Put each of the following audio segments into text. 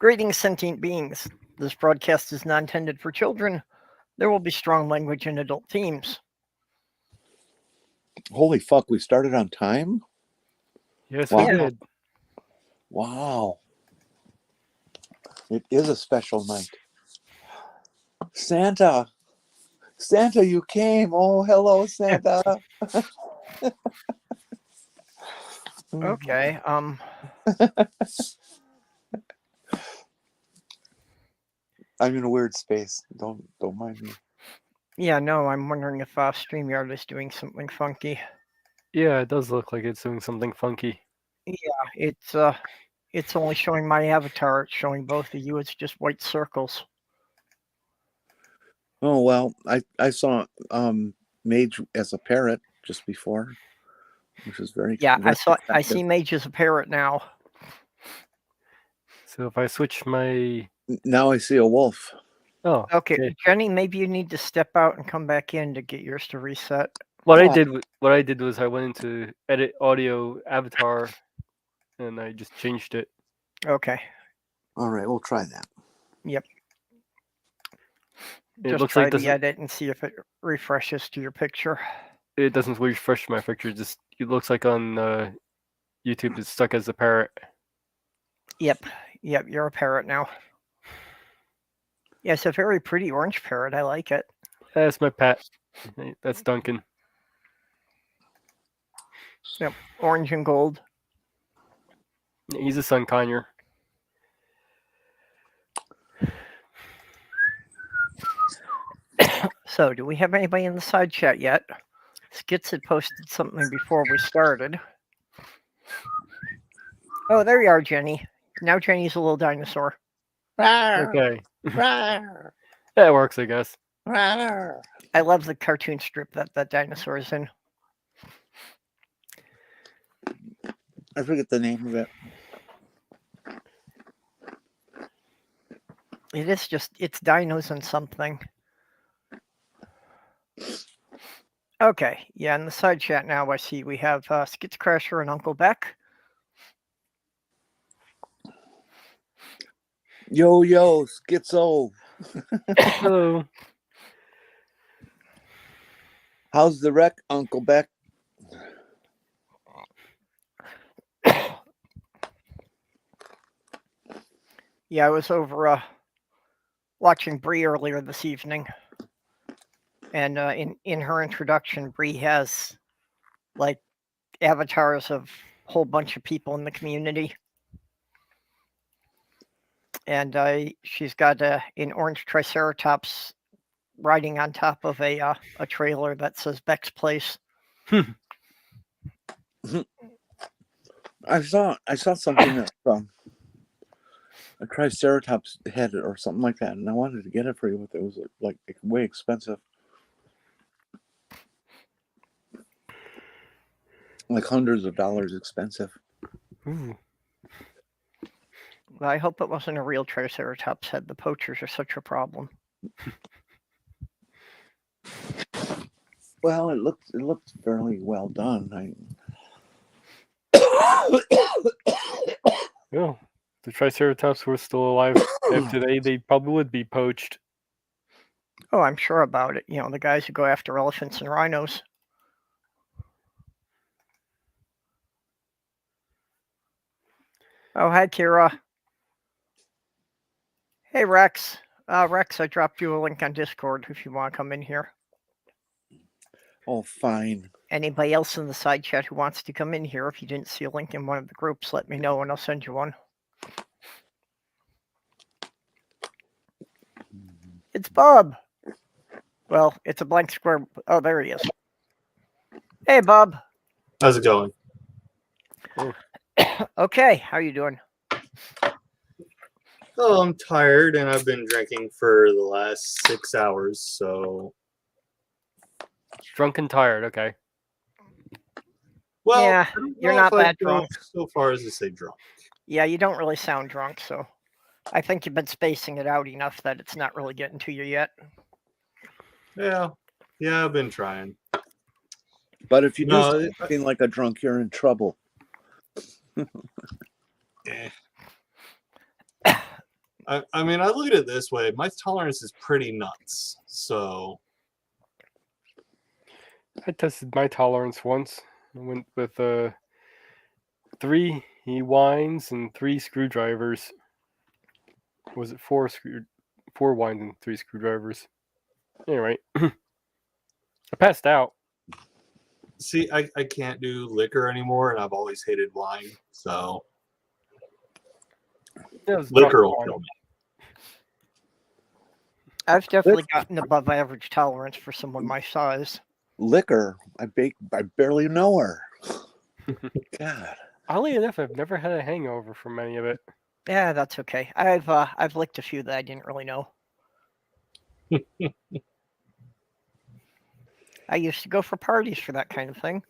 Greetings, sentient beings. This broadcast is not intended for children. There will be strong language and adult themes. Holy fuck, we started on time? Yes, Wow. we did. Wow. It is a special night. Santa, you came. Oh, hello, Santa. Okay. I'm in a weird space. Don't mind me. Yeah, no, I'm wondering if StreamYard is doing something funky. Yeah, it does look like it's doing something funky. Yeah, it's only showing my avatar. It's showing both of you. It's just white circles. Oh well, I saw Mage as a parrot just before, which is very I see Mage as a parrot now. So if I switch my now I see a wolf. Oh, okay. Jenny, maybe you need to step out and come back in to get yours to reset. What I did was I went into edit audio avatar and I just changed it. Okay. All right, we'll try that. Yep. It Just looks try like the edit and see if it refreshes to your picture. It doesn't refresh my picture. Just it looks like on YouTube it's stuck as a parrot. Yep, you're a parrot now. Yeah, it's a very pretty orange parrot. I like it. That's my pet. That's Duncan. Yep, orange and gold. He's a sun conure. So, do we have anybody in the side chat yet? Skits had posted something before we started. Oh, there you are, Jenny. Now Jenny's a little dinosaur. Okay. That works, I guess. I love the cartoon strip that dinosaur is in. I forget the name of it. It's dinos and something. Okay, yeah, in the side chat now I see we have Skits Crasher and Uncle Beck. Yo, Schizo. Hello. How's the wreck, Uncle Beck? Yeah, I was over watching Bree earlier this evening. And in her introduction, Bree has like avatars of a whole bunch of people in the community. And she's got an orange triceratops riding on top of a trailer that says Beck's Place. I saw something that a triceratops head or something like that, and I wanted to get it for you, but it was like way expensive, like hundreds of dollars expensive. Ooh. Well, I hope it wasn't a real triceratops head. The poachers are such a problem. Well, it looked fairly well done. Oh, the Triceratops were still alive today, they probably would be poached. Oh, I'm sure about it. You know, the guys who go after elephants and rhinos. Oh, hi, Kira. Hey, Rex. Rex, I dropped you a link on Discord if you want to come in here. Oh, fine. Anybody else in the side chat who wants to come in here, if you didn't see a link in one of the groups, let me know and I'll send you one. It's Bob. Well, it's a blank square. Oh, there he is. Hey, Bob. How's it going? Okay, how you doing? Oh, I'm tired, and I've been drinking for the last 6 hours, so... Drunk and tired, okay. Well, yeah, you're not that drunk. So far as to say drunk. Yeah, you don't really sound drunk, so I think you've been spacing it out enough that it's not really getting to you yet. Yeah, I've been trying. But if you do something like a drunk, you're in trouble. I mean, I look at it this way. My tolerance is pretty nuts. So I tested my tolerance once. I went with 3 wines and 3 screwdrivers. Was it 4 wines and 3 screwdrivers? Anyway, I passed out. see, I can't do liquor anymore, and I've always hated wine. So It was liquor will wine. kill me. I've definitely gotten above average tolerance for someone my size. Liquor, I barely know her. God. Oddly enough, I've never had a hangover from any of it. Yeah, that's okay. I've licked a few that I didn't really know. I used to go for parties for that kind of thing.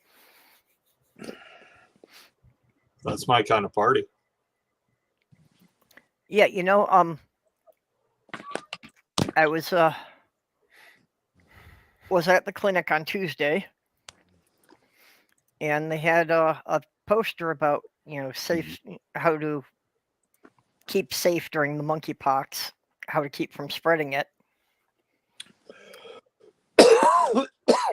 That's my kind of party. Yeah, I was at the clinic on Tuesday, and they had a poster about safe, how to keep safe during the monkeypox, how to keep from spreading it.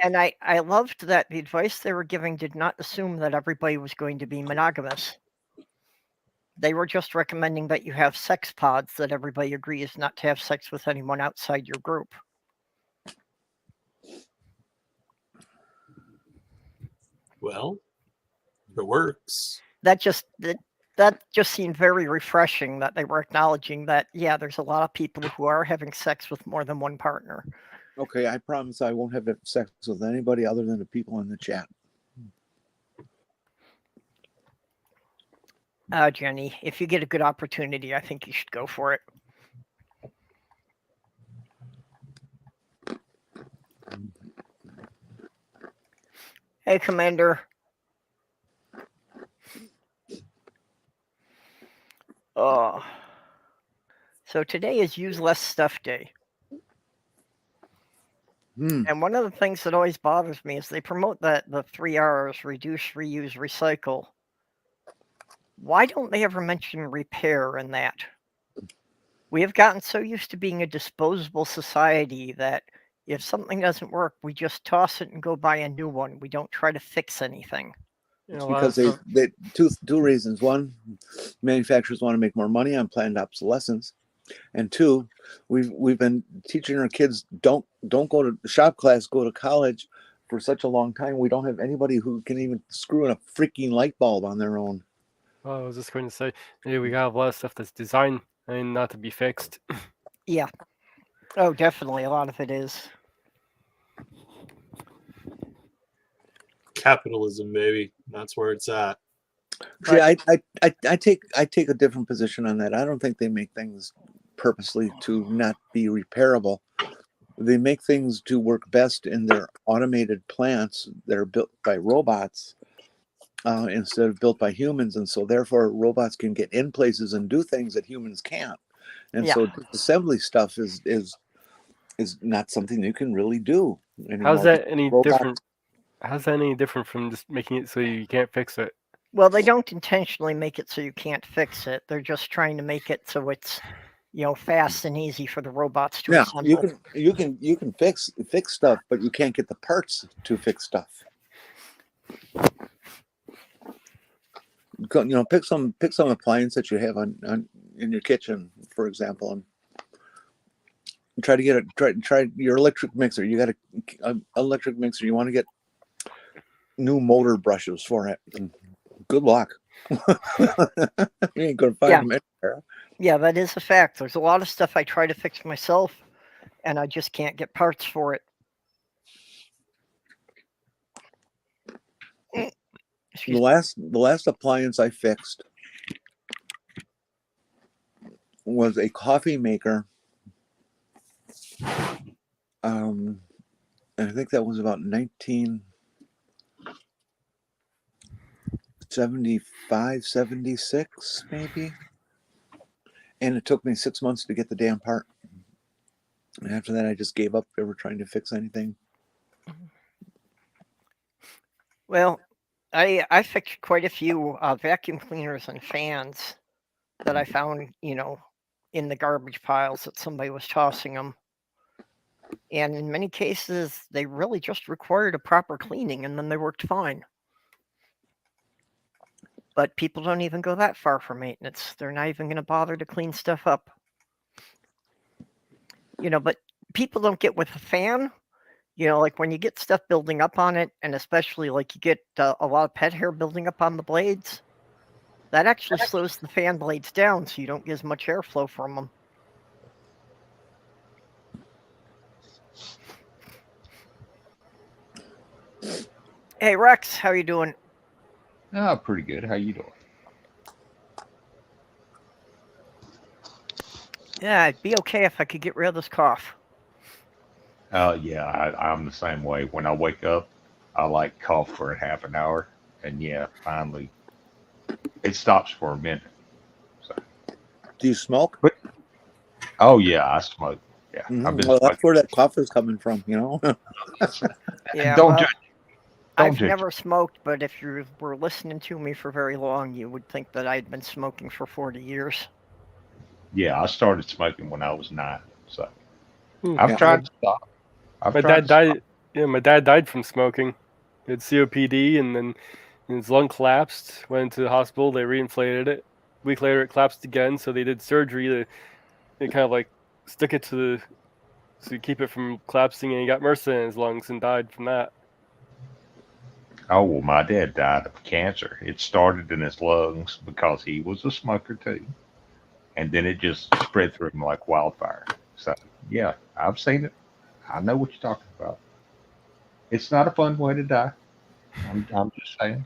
And I loved that the advice they were giving did not assume that everybody was going to be monogamous. They were just recommending that you have sex pods, that everybody agrees not to have sex with anyone outside your group. Well, it works. That just seemed very refreshing that they were acknowledging that, yeah, there's a lot of people who are having sex with more than one partner. Okay, I promise I won't have sex with anybody other than the people in the chat. Jenny, if you get a good opportunity, I think you should go for it. Hey, Commander. Oh. So today is Use Less Stuff Day. And one of the things that always bothers me is they promote the 3 R's, reduce, reuse, recycle. Why don't they ever mention repair in that? We have gotten so used to being a disposable society that if something doesn't work, we just toss it and go buy a new one. We don't try to fix anything. It's because they two reasons. One, manufacturers want to make more money on planned obsolescence, and two, we've been teaching our kids don't go to shop class, go to college for such a long time. We don't have anybody who can even screw in a freaking light bulb on their own. Well, I was just going to say, we got a lot of stuff that's designed and not to be fixed. Yeah. Oh, definitely. A lot of it is. Capitalism, baby. That's where it's at. See, I take a different position on that. I don't think they make things purposely to not be repairable. They make things to work best in their automated plants that are built by robots instead of built by humans, and so therefore robots can get in places and do things that humans can't. And so assembly stuff is not something you can really do anymore. How's that any different? How's that any different from just making it so you can't fix it? Well, they don't intentionally make it so you can't fix it. They're just trying to make it so it's, fast and easy for the robots to assemble. You can fix stuff, but you can't get the parts to fix stuff. Pick some appliance that you have on in your kitchen, for example, and try to get try your electric mixer. You got an electric mixer. You want to get new motor brushes for it. Good luck. You ain't gonna find them anywhere. Yeah, that is a fact. There's a lot of stuff I try to fix myself, and I just can't get parts for it. The last appliance I fixed was a coffee maker. And I think that was about 1975, 76, maybe. And it took me 6 months to get the damn part. And after that, I just gave up ever trying to fix anything. Well, I fixed quite a few vacuum cleaners and fans that I found, in the garbage piles that somebody was tossing them. And in many cases, they really just required a proper cleaning, and then they worked fine. But people don't even go that far for maintenance. They're not even going to bother to clean stuff up. But people don't get with a fan. Like when you get stuff building up on it, and especially like you get a lot of pet hair building up on the blades, that actually slows the fan blades down, so you don't get as much airflow from them. Hey Rex, how you doing? Oh, pretty good. How you doing? Yeah, it'd be okay if I could get rid of this cough. Yeah, I'm the same way. When I wake up, I like cough for a half an hour, and yeah, finally, it stops for a minute. So, Do you smoke? oh yeah, I smoke. Yeah, I've been Well, that's smoking. where that cough is coming from, you know? Yeah, Don't well, judge. Don't I've judge. never smoked, but if you were listening to me for very long, you would think that I'd been smoking for 40 years. Yeah, I started smoking when I was 9. So Hmm. I've Yeah. tried to stop. I've My tried dad to stop. died. Yeah, my dad died from smoking. He had COPD, and then his lung collapsed. Went into the hospital. They reinflated it. A week later, it collapsed again. So they did surgery to kind of like stick it to keep it from collapsing. And he got MRSA in his lungs and died from that. Oh well, my dad died of cancer. It started in his lungs because he was a smoker too, and then it just spread through him like wildfire. So yeah, I've seen it. I know what you're talking about. It's not a fun way to die. I'm just saying.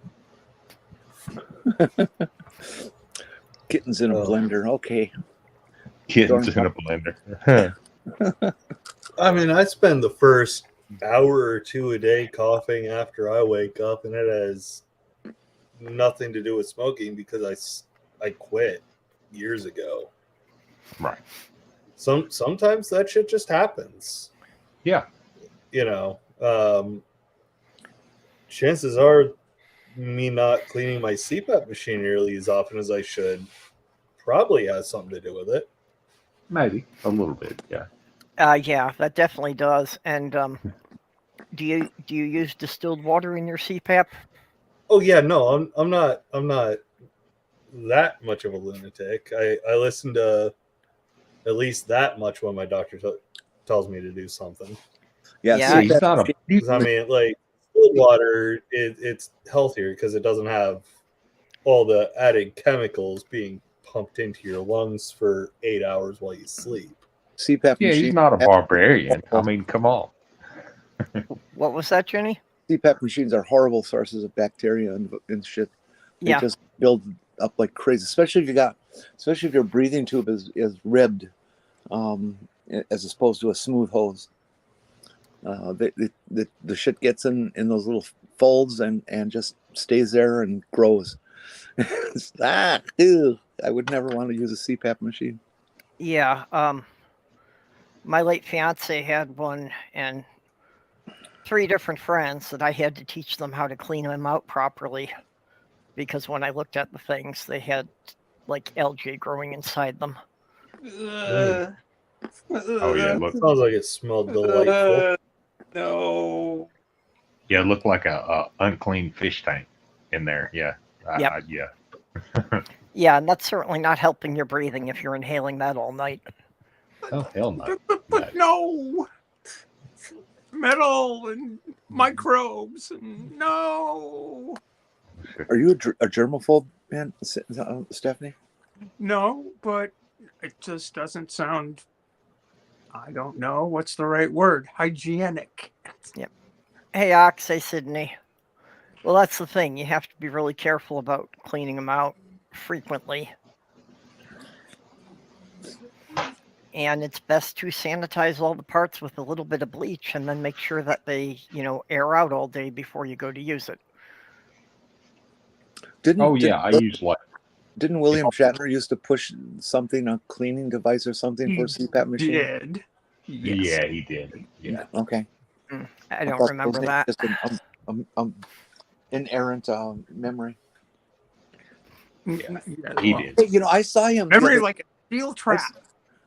Kittens in a Oh. blender. Okay. Kittens Darn. in a blender. I mean, I spend the first hour or two a day coughing after I wake up, and it has nothing to do with smoking because I quit years ago. Right. Sometimes that shit just happens. Yeah. Chances are me not cleaning my CPAP machine nearly as often as I should probably has something to do with it. Maybe a little bit. Yeah. Yeah, that definitely does. And do you use distilled water in your CPAP? Oh yeah, no, I'm not that much of a lunatic. I listen to at least that much when my doctor tells me to do something. Yeah, Yeah, He's not a. Because I mean, like distilled water, it's healthier because it doesn't have all the added chemicals being pumped into your lungs for 8 hours while you sleep. CPAP Yeah, machine. he's not a barbarian. I mean, come on. What was that, Jenny? CPAP machines are horrible sources of bacteria and shit. They Yeah. just build up like crazy, especially if your breathing tube is ribbed, as opposed to a smooth hose. The shit gets in those little folds and just stays there and grows. Ew. I would never want to use a CPAP machine. Yeah. My late fiance had one, and 3 different friends that I had to teach them how to clean them out properly, because when I looked at the things, they had like algae growing inside them. Oh yeah, look. Sounds like it smelled delightful. No. Yeah, it looked like a unclean fish tank in there. Yeah. Yep. Yeah. Yeah, and that's certainly not helping your breathing if you're inhaling that all night. Oh hell no. But no. Metal and microbes and no. Are you a germaphobe, man, Stephanie? No, but it just doesn't sound, I don't know, what's the right word? Hygienic. Hey, Ox, hey, Sydney. Well, that's the thing. You have to be really careful about cleaning them out frequently. And it's best to sanitize all the parts with a little bit of bleach and then make sure that they, air out all day before you go to use it. Didn't William Shatner used to push something, a cleaning device or something for a CPAP machine? Did. Yes. Yeah, he did. Yeah. Okay. I don't remember that. Just an inerrant memory. Yeah. Yeah, He well, did. Hey, I saw him. memory like a steel trap.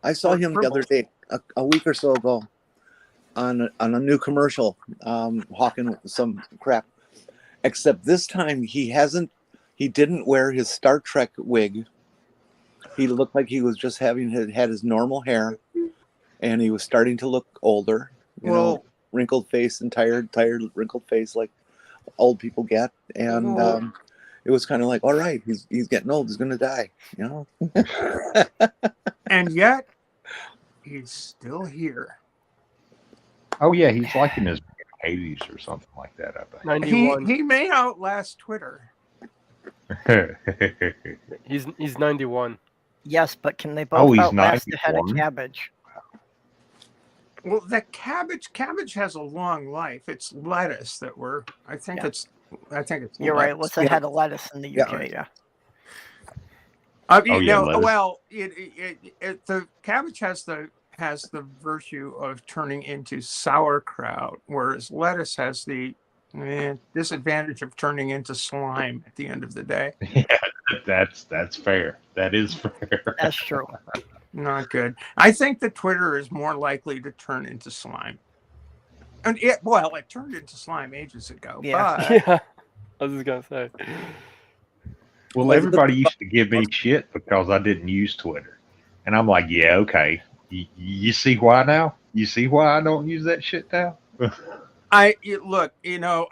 I saw him the other day, a week or so ago, on a new commercial, hawking some crap. Except this time he didn't wear his Star Trek wig. He looked like he was just had his normal hair, and he was starting to look older. You know, wrinkled face and tired wrinkled face like old people get. And it was kind of like, all right, he's getting old. He's gonna die. You know. And yet, he's still here. Oh yeah, he's like in his 80s or something like that, I think. 91. He may outlast Twitter. He's 91. Yes, but can they both outlast the head of 91? cabbage? Well, the cabbage has a long life. It's lettuce that I think it's You're right. lettuce. What's a head of lettuce in the UK? Yeah. Lettuce. Well, the cabbage has the virtue of turning into sauerkraut, whereas lettuce has the disadvantage of turning into slime at the end of the day. Yeah, that's fair. That is fair. That's true. Not good. I think that Twitter is more likely to turn into slime. And it turned into slime ages ago. Yeah. But Yeah, I was just gonna say. Well, everybody used to give me shit because I didn't use Twitter. And I'm like, yeah, okay. You see why now? You see why I don't use that shit now? Look,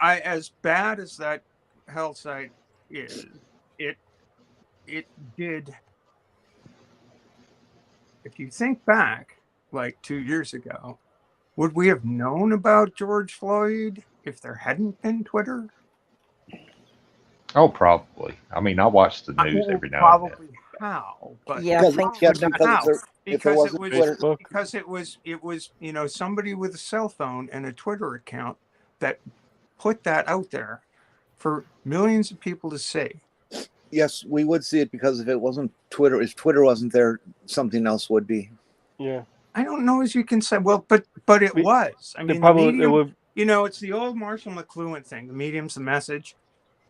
as bad as that hell site is, it did. If you think back, like 2 years ago, would we have known about George Floyd if there hadn't been Twitter? Oh, probably. I mean, I watch the news every now and then. Probably how, but Yeah, Because- thanks yeah, for the because how. if there wasn't Twitter, Facebook. because it was somebody with a cell phone and a Twitter account that put that out there for millions of people to see. yes, we would see it, because if it wasn't Twitter, if Twitter wasn't there, something else would be. Yeah. I don't know as you can say, well, but it was. I mean, Probably the medium, it would. it's the old Marshall McLuhan thing. The medium's the message.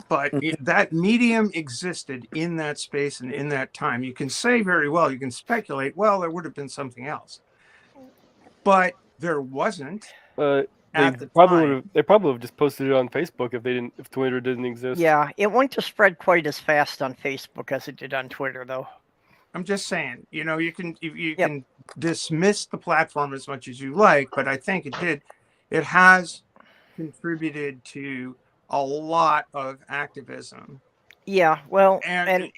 But that medium existed in that space and in that time. You can say very well, you can speculate, well, there would have been something else. But there wasn't. They At the probably time. they probably would have just posted it on Facebook if Twitter didn't exist. Yeah, it wouldn't have spread quite as fast on Facebook as it did on Twitter, though. I'm just saying, you can dismiss the platform as much as you like, but I think it has contributed to a lot of activism. Yeah, well, And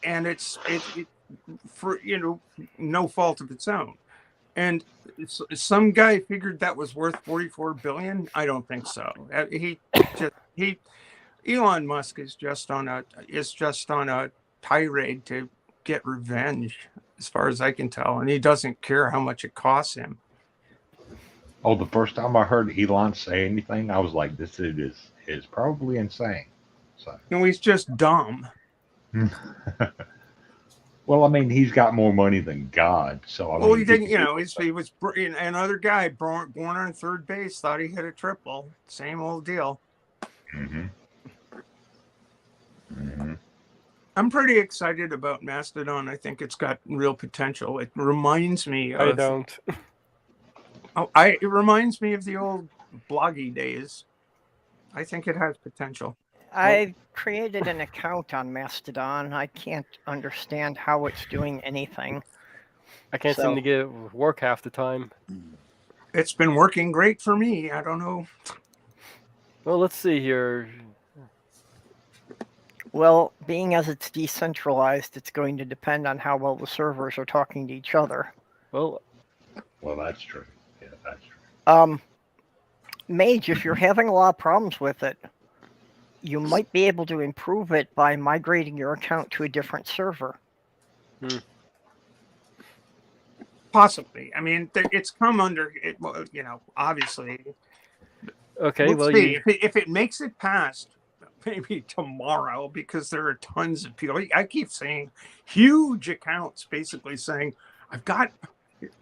it's for no fault of its own. And some guy figured that was worth $44 billion. I don't think so. Elon Musk is just on a tirade to get revenge, as far as I can tell, and he doesn't care how much it costs him. Oh, the first time I heard Elon say anything, I was like, this dude is probably insane. So. No, he's just dumb. Well, I mean, he's got more money than God, so I mean, Well, he didn't. He was another guy born on third base, thought he hit a triple. Same old deal. Mm-hmm. Mm-hmm. I'm pretty excited about Mastodon. I think it's got real potential. It reminds me of. I don't. It reminds me of the old bloggy days. I think it has potential. I created an account on Mastodon. I can't understand how it's doing anything. I can't seem to get it to work half the time. It's been working great for me. I don't know. Well, let's see here. Well, being as it's decentralized, it's going to depend on how well the servers are talking to each other. Well, That's true. Yeah, that's true. Mage, if you're having a lot of problems with it, you might be able to improve it by migrating your account to a different server. Possibly. I mean, it's come under it. Obviously. okay. Let's Well, see. If it makes it past maybe tomorrow, because there are tons of people. I keep saying huge accounts, basically saying, "I've got."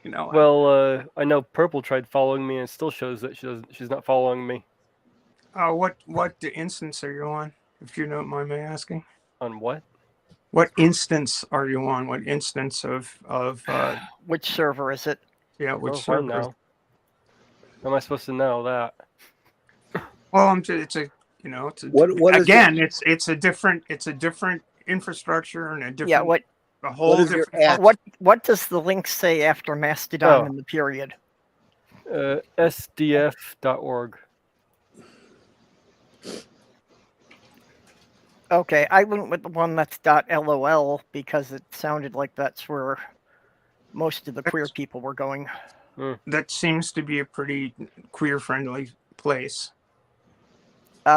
Well, I know Purple tried following me, and it still shows that she's not following me. What instance are you on? If you don't mind me asking. On what? What instance are you on? What instance of Which server is it? yeah, Oh, which fine server? now. How am I supposed to know that? Well, it's a it's a, What is again, it's a different infrastructure and a different Yeah, what a whole is your different at? what does the link say after Mastodon in the period? SDF.org. Okay, I went with the one that's .lol because it sounded like that's where most of the queer people were going. That seems to be a pretty queer friendly place.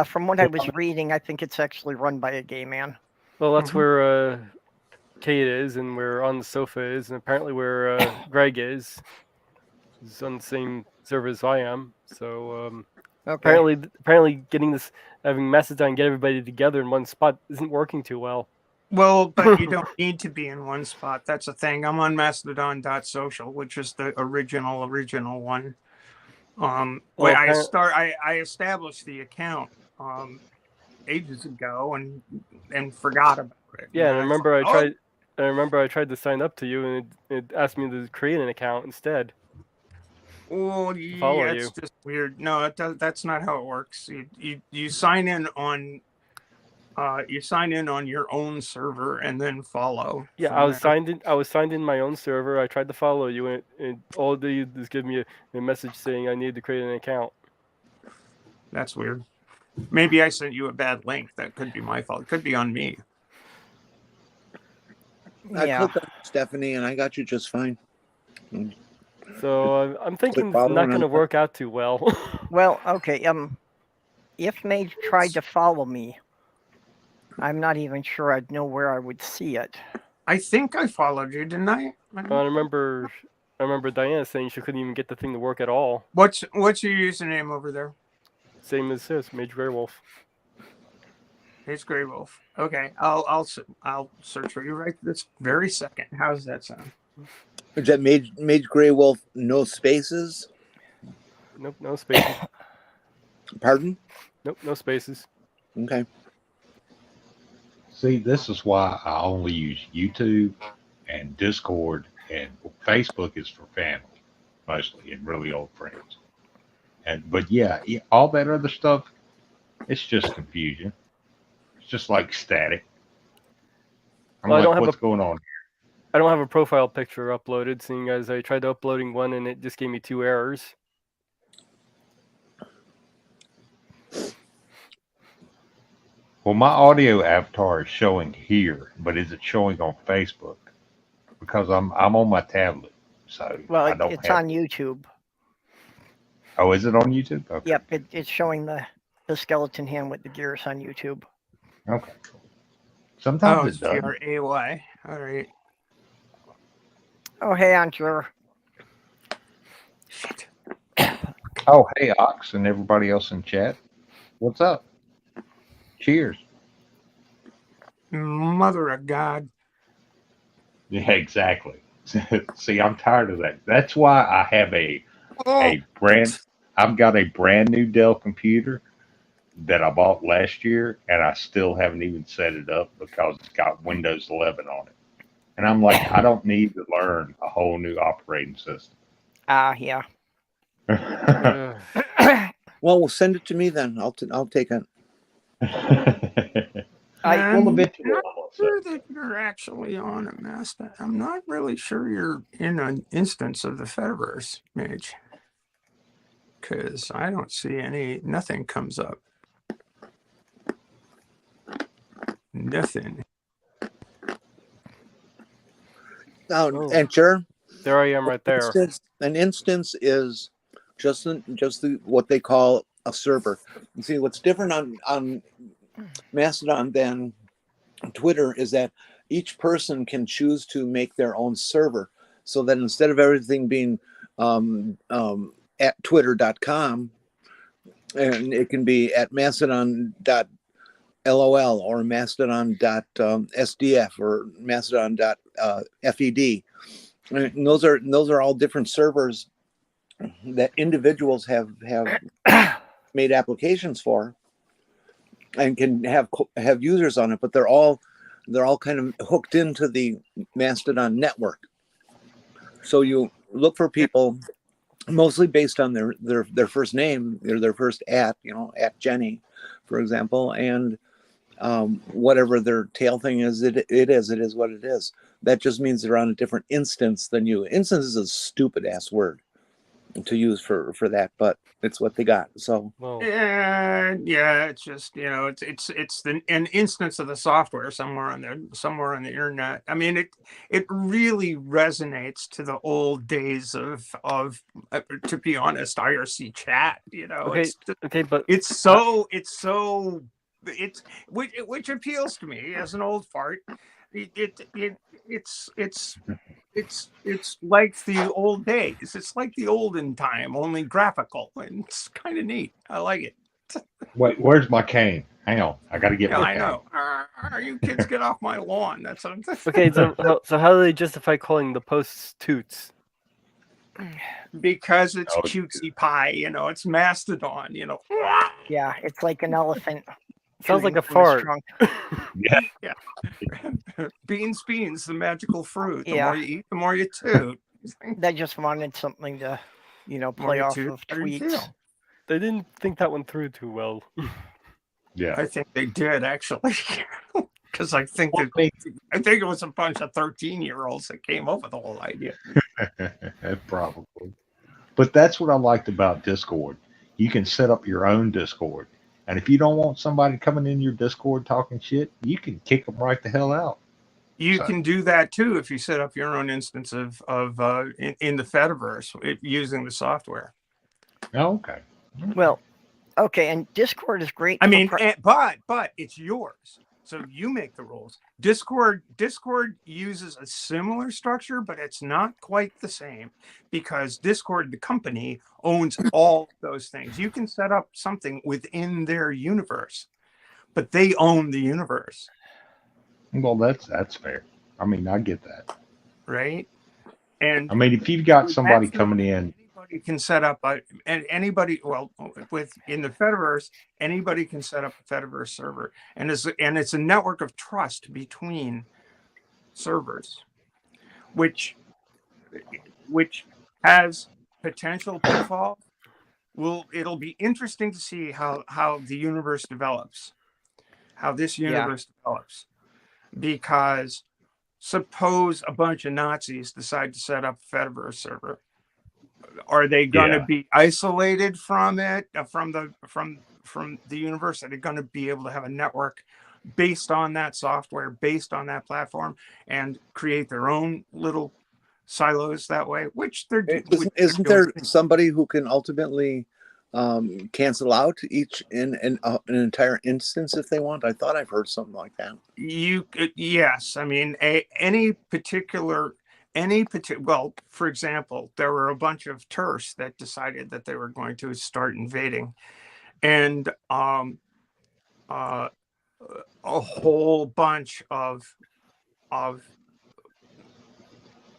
From what I was reading, I think it's actually run by a gay man. Well, that's where Kate is, and where On the Sofa is, and apparently where Greg is. He's on the same server as I am. So Okay. apparently having Mastodon get everybody together in one spot isn't working too well. Well, but you don't need to be in one spot. That's the thing. I'm on Mastodon.social, which is the original one. I established the account ages ago and forgot about it. Yeah, and I I remember thought, I tried to sign up to you, and it asked me to create an account instead. oh, follow yeah, it's you. just weird. No, that's not how it works. You sign in on your own server and then follow. Yeah, I was signed in my own server. I tried to follow you, and all it did is give me a message saying I need to create an account. That's weird. Maybe I sent you a bad link. That could be my fault. It could be on me. I Yeah. clicked on Stephanie, and I got you just fine. So I'm thinking it's not going to work out too well. Well, okay. If Mage tried to follow me, I'm not even sure I'd know where I would see it. I think I followed you, didn't I? I remember Diana saying she couldn't even get the thing to work at all. What's your username over there? Same as this, Mage Greywolf. It's Greywolf. Okay, I'll search for you right this very second. How does that sound? Is that Mage Greywolf, no spaces? Nope, no spaces. Pardon? Nope, no spaces. Okay. See, this is why I only use YouTube and Discord, and Facebook is for family, mostly, and really old friends. But yeah, all that other stuff, it's just confusion. It's just like static. I'm Well, like, what's going on? I don't have a profile picture uploaded, seeing as I tried uploading one and it just gave me 2 errors. Well, my audio avatar is showing here, but is it showing on Facebook? Because I'm on my tablet, so Well, I don't it's have. on YouTube. Oh, is it on YouTube? Okay. Yep, it's showing the skeleton hand with the gears on YouTube. Okay. Sometimes it's it doesn't. GRAY. All right. Oh, hey, Angela. Shit. Oh, hey, Ox, and everybody else in chat. What's up? Cheers. Mother of God. Yeah, exactly. See, I'm tired of that. That's why I have I've got a brand new Dell computer that I bought last year, and I still haven't even set it up because it's got Windows 11 on it. And I'm like, I don't need to learn a whole new operating system. Yeah. Well, we'll send it to me then. I'll take it. I'm Well, not sure that you're actually on a Mastodon. I'm not really sure you're in an instance of the Fediverse, Mage. Because I don't see nothing comes up. Nothing. And sure, there I am right there. An instance is just what they call a server. You see, what's different on Mastodon than Twitter is that each person can choose to make their own server, so that instead of everything being at twitter.com, and it can be at mastodon.lol or mastodon.sdf or mastodon.fed. And those are all different servers that individuals have made applications for and can have users on it, but they're all they're all kind of hooked into the Mastodon network. So you look for people mostly based on their first name, or their first at Jenny, for example, and whatever their tail thing is, it is what it is. That just means they're on a different instance than you. Instance is a stupid ass word to use for that, but it's what they got. So Well, Yeah, it's just it's an instance of the software somewhere on the internet. I mean, it really resonates to the old days of to be honest, IRC chat. okay, but It's which appeals to me as an old fart. It's like the old days. It's like the olden time, only graphical, and it's kind of neat. I like it. Wait, where's my cane? Hang on, I got to get Yeah, my I cane. know. You kids get off my lawn. That's what I'm okay. So how do they justify calling the posts toots? because it's Oh, cutesy pie. It's Mastodon. Yeah, it's like an elephant. Sounds like chewing a from his fart. trunk. Yeah, Beans, the magical fruit. The Yeah. more you eat, the more you toot. They just wanted something to, More play you off toot, of better you tweets. feel. They didn't think that one through too well. yeah. I think they did actually, because I think Well, I it was a bunch of 13-year-olds that came up with the whole idea. Probably. But that's what I liked about Discord. You can set up your own Discord. And if you don't want somebody coming in your Discord talking shit, you can kick them right the hell out. You So- can do that too if you set up your own instance of in the Fediverse using the software. Oh, okay. Well, okay, and Discord is great. I for mean, but it's yours, so you make the rules. Discord uses a similar structure, but it's not quite the same because Discord, the company, owns all those things. You can set up something within their universe, but they own the universe, Well, that's fair. I mean, I get that. right? And I mean, if you've got somebody coming in, anybody can set up in the Fediverse, anybody can set up a Fediverse server, and it's a network of trust between servers, which has potential pitfalls. It'll be interesting to see how the universe develops, how this universe develops, because suppose a bunch of Nazis decide to set up a Fediverse server. Are they going to be isolated from it, from the universe? Are they going to be able to have a network based on that software, based on that platform, and create their own little silos that way? Which they're isn't there somebody who can ultimately cancel out an entire instance if they want? I thought I've heard something like that. Yes. I mean, any particular, well, for example, there were a bunch of Terps that decided that they were going to start invading, and a whole bunch of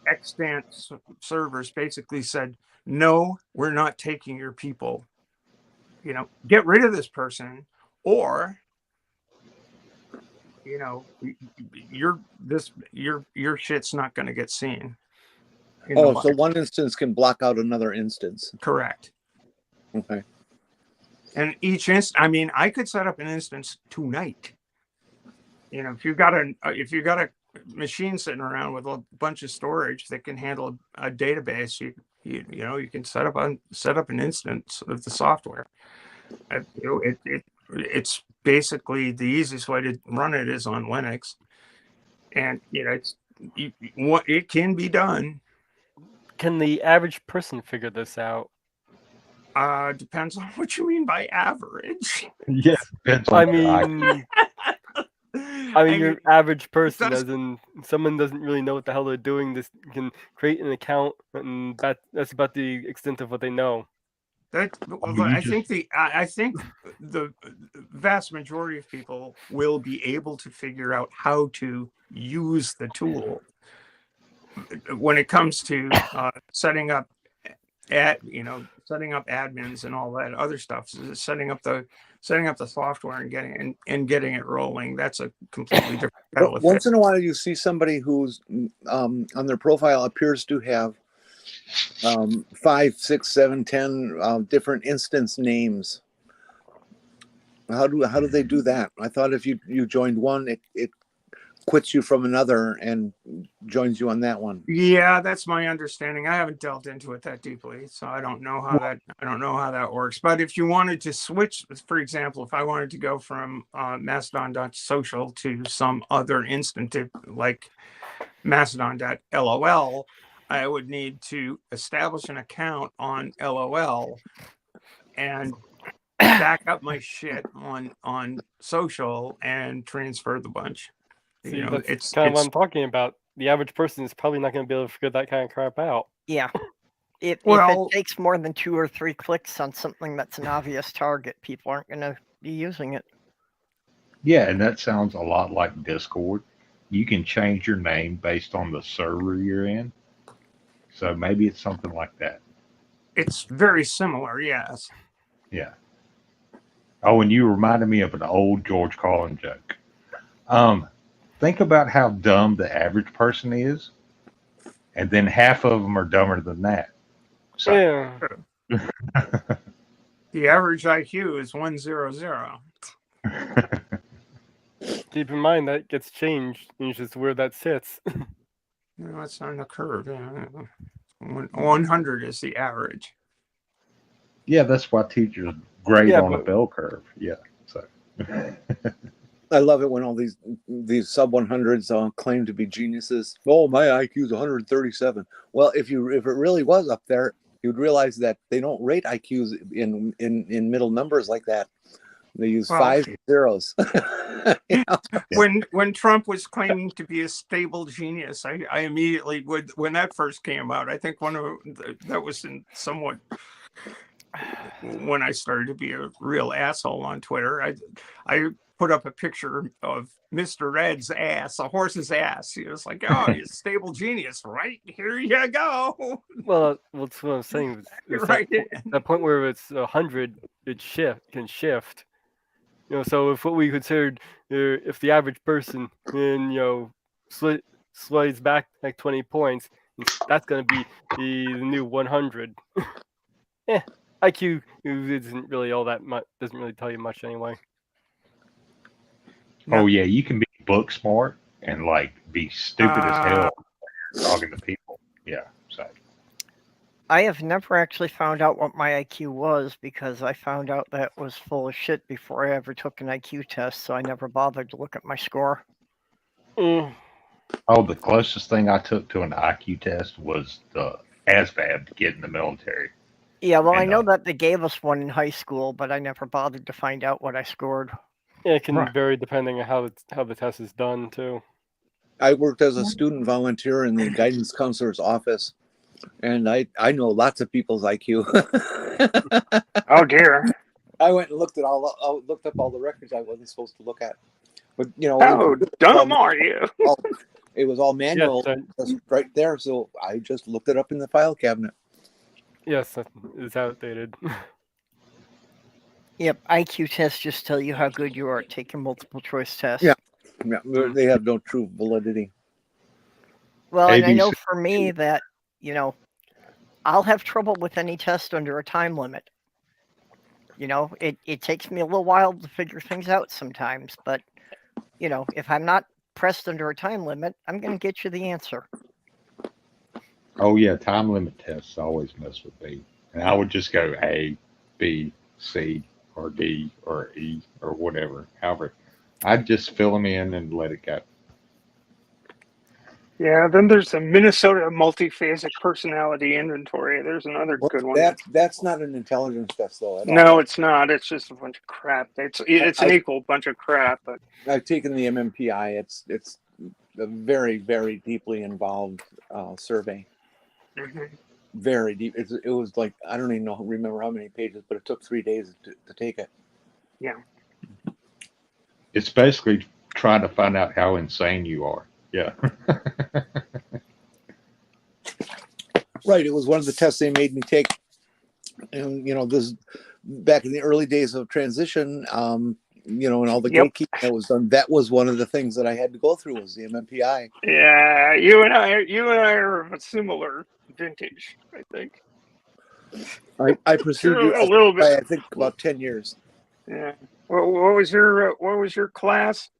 extant servers basically said, no, we're not taking your people. Get rid of this person, or your shit's not going to get seen. So one instance can block out another instance. Correct. Okay. And each instance, I mean, I could set up an instance tonight. If you got a machine sitting around with a bunch of storage that can handle a database, you can set up an instance of the software. It's basically the easiest way to run it is on Linux, and it can be done. Can the average person figure this out? Depends on what you mean by average. yeah, depends on I your mean, your average person, as in someone doesn't really know what the hell they're doing. This can create an account, and that's about the extent of what they know. I think the vast majority of people will be able to figure out how to use the tool when it comes to setting up setting up admins and all that other stuff, setting up the software and getting it rolling. That's a completely different kettle of Once fish. in a while, you see somebody who's on their profile appears to have 5, 6, 7, 10 different instance names. How do they do that? I thought if you joined one, it quits you from another and joins you on that one. Yeah, that's my understanding. I haven't delved into it that deeply, so I don't know how that works. But if you wanted to switch, for example, if I wanted to go from Mastodon.social to some other instance like Mastodon.lol, I would need to establish an account on LOL and back up my shit on social and transfer the bunch. See, You know, that's kind of what I'm talking about. The average person is probably not going to be able to figure that kind of crap out. Yeah. If Well- it takes more than 2 or 3 clicks on something that's an obvious target, people aren't going to be using it. Yeah, and that sounds a lot like Discord. You can change your name based on the server you're in. So maybe it's something like that. It's very similar, yes. Yeah. Oh, and you reminded me of an old George Carlin joke. Think about how dumb the average person is, and then half of them are dumber than that. So, Yeah. The average IQ is 100. Keep in mind that gets changed. It's just where that sits. No, it's on the curve. Yeah. 100 is the average. yeah, that's why teachers grade Yeah, on a but- bell curve. Yeah. So. I love it when all these sub 100s claim to be geniuses. Oh, my IQ is 137. Well, if it really was up there, you'd realize that they don't rate IQs in middle numbers like that. They use 5 zeros. You know? When Trump was claiming to be a stable genius, I immediately when that first came out, I think that was in somewhat when I started to be a real asshole on Twitter. I put up a picture of Mr. Ed's ass, a horse's ass. He was like, "Oh, you're a stable genius, right? Here you go." Well, that's what I'm saying. It's Right. that point where it's 100, can shift. So if what we considered, if the average person, slides back like 20 points, that's going to be the new 100. IQ isn't really all that much. Doesn't really tell you much anyway. Oh yeah, you can be book smart and like be stupid as hell talking to people. Yeah. So. I have never actually found out what my IQ was because I found out that was full of shit before I ever took an IQ test, so I never bothered to look at my score. Mm. Oh, the closest thing I took to an IQ test was the ASVAB to get in the military. Yeah, well, I And, know that they gave us one in high school, but I never bothered to find out what I scored. Yeah, it can Right. vary depending on how the test is done too. I worked as a student volunteer in the guidance counselor's office, and I know lots of people's IQ. Oh dear. I went and looked up all the records I wasn't supposed to look at. But How dumb are you? it was all manual, just right there. So I just looked it up in the file cabinet. Yes, it's outdated. Yep, IQ tests just tell you how good you are at taking multiple choice tests. Yeah. Yeah, they have no true validity. Well, and I know ABC. for me that, I'll have trouble with any test under a time limit. It takes me a little while to figure things out sometimes, but, if I'm not pressed under a time limit, I'm going to get you the answer. Oh yeah, time limit tests always mess with me, and I would just go A, B, C, or D, or E, or whatever. However, I'd just fill them in and let it go. Yeah, then there's a Minnesota multiphasic personality inventory. There's another Well, good one. that's not an intelligence test, though. At all. No, it's not. It's just a bunch of crap. It's an equal bunch of crap. But I've taken the MMPI. It's a very, very deeply involved survey. Very deep. It was like I don't even remember how many pages, but it took 3 days to take it. yeah, It's basically trying to find out how insane you are. Yeah. Right. It was one of the tests they made me take. And, this back in the early days of transition, and all the Yep. gatekeeping that was done, that was one of the things that I had to go through was the MMPI. Yeah, you and I are of a similar vintage, I think. I pursued You're a little bit. I think about 10 years. Yeah. What was your class?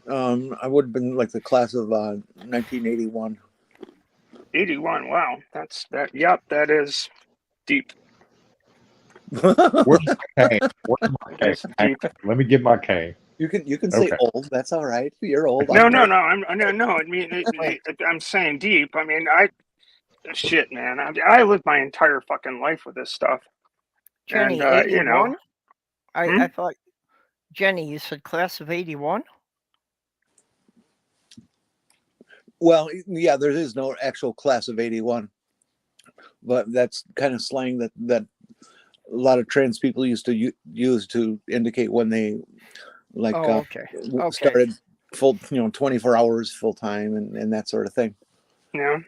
I would have been like the class of 1981. 81. Wow, that's that. Yep, that is deep. Where's my cane? Where's my cane? That's deep. Let me get my cane. You can say Okay. old. That's all right. You're old. No. I mean, I'm saying deep. I mean, shit, man. I lived my entire fucking life with this stuff. Jenny, And 81? I thought, Jenny, you said class of 81? Well, yeah, there is no actual class of 81, but that's kind of slang that a lot of trans people used to use to indicate when they Okay. started full 24 hours full time and that sort of thing. Yeah.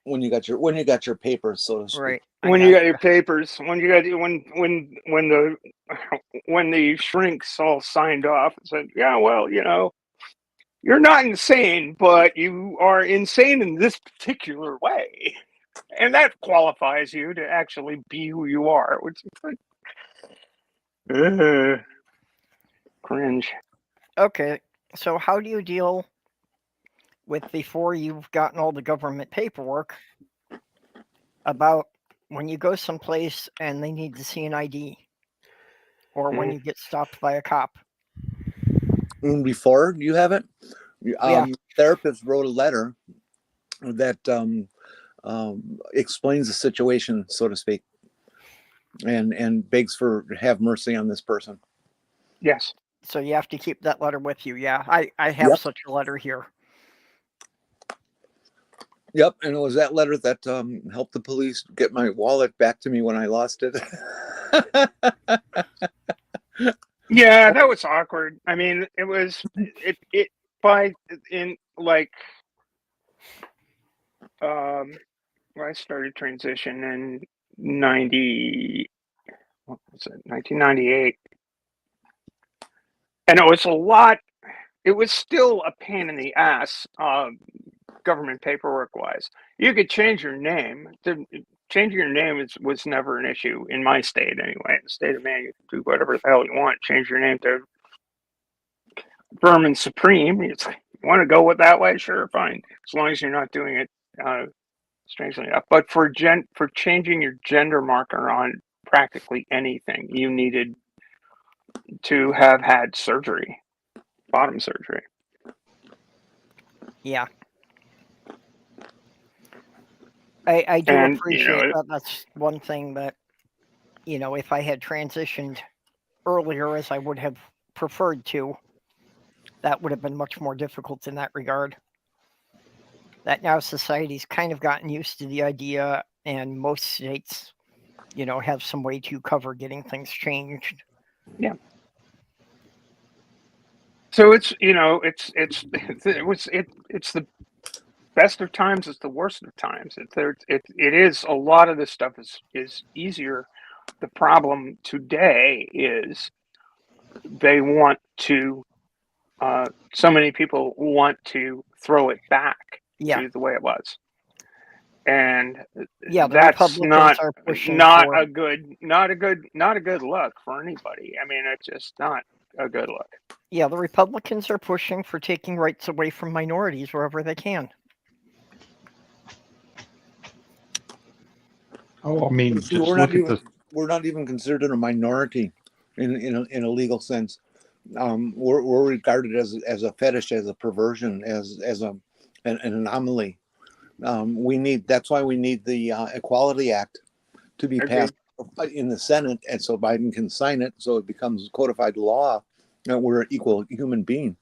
When you got your papers, so to speak. Right. When you got your papers, when the shrinks all signed off and said, yeah, well, you're not insane, but you are insane in this particular way. And that qualifies you to actually be who you are, which is like, cringe. Okay. So how do you deal with, before you've gotten all the government paperwork, about when you go someplace and they need to see an ID, or when you get stopped by a cop? Before you have it, Yeah. therapist wrote a letter that explains the situation, so to speak, and begs for have mercy on this person. Yes. So you have to keep that letter with you. Yeah, I have Yep. such a letter here. Yep, and it was that letter that helped the police get my wallet back to me when I lost it. Yeah, that was awkward. I mean, it was I started transition in 1998. And it was a lot. It was still a pain in the ass, government paperwork wise. You could change your name. Changing your name was never an issue in my state anyway. In the state of Maine, you can do whatever the hell you want. Change your name to Vermin Supreme. It's like, you want to go with that way? Sure, fine. As long as you're not doing it strangely enough. But for changing your gender marker on practically anything, you needed to have had surgery, bottom surgery. Yeah. I do appreciate that. That's one thing that, if I had transitioned earlier, as I would have preferred to, that would have been much more difficult in that regard. That now society's kind of gotten used to the idea, and most states, have some way to cover getting things changed. Yeah. So it's the best of times, it's the worst of times. It is, a lot of this stuff is easier. The problem today is they want to, so many people want to throw it back to the way it was. And yeah, that's not a good look for anybody. I mean, it's just not a good look. Yeah, the Republicans are pushing for taking rights away from minorities wherever they can. Oh, I mean, See, we're not even considered a minority in a legal sense. We're regarded as a fetish, as a perversion, as an anomaly. That's why we need the Equality Act to be passed in the Senate, and so Biden can sign it, so it becomes codified law that we're an equal human being.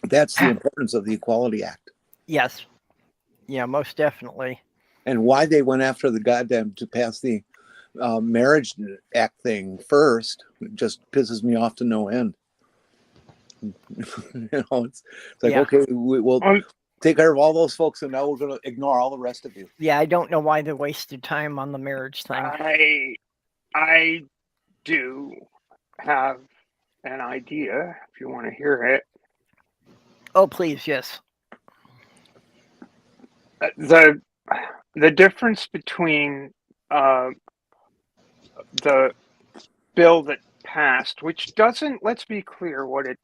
That's the importance of the Equality Act. Yes. Yeah, most definitely. And why they went after the goddamn to pass the Marriage Act thing first just pisses me off to no end. It's like, okay, take care of all those folks, and now we're going to ignore all the rest of you. Yeah, I don't know why they wasted time on the marriage thing. I do have an idea, if you want to hear it. Oh, please, yes. The difference between the bill that passed, which doesn't, let's be clear what it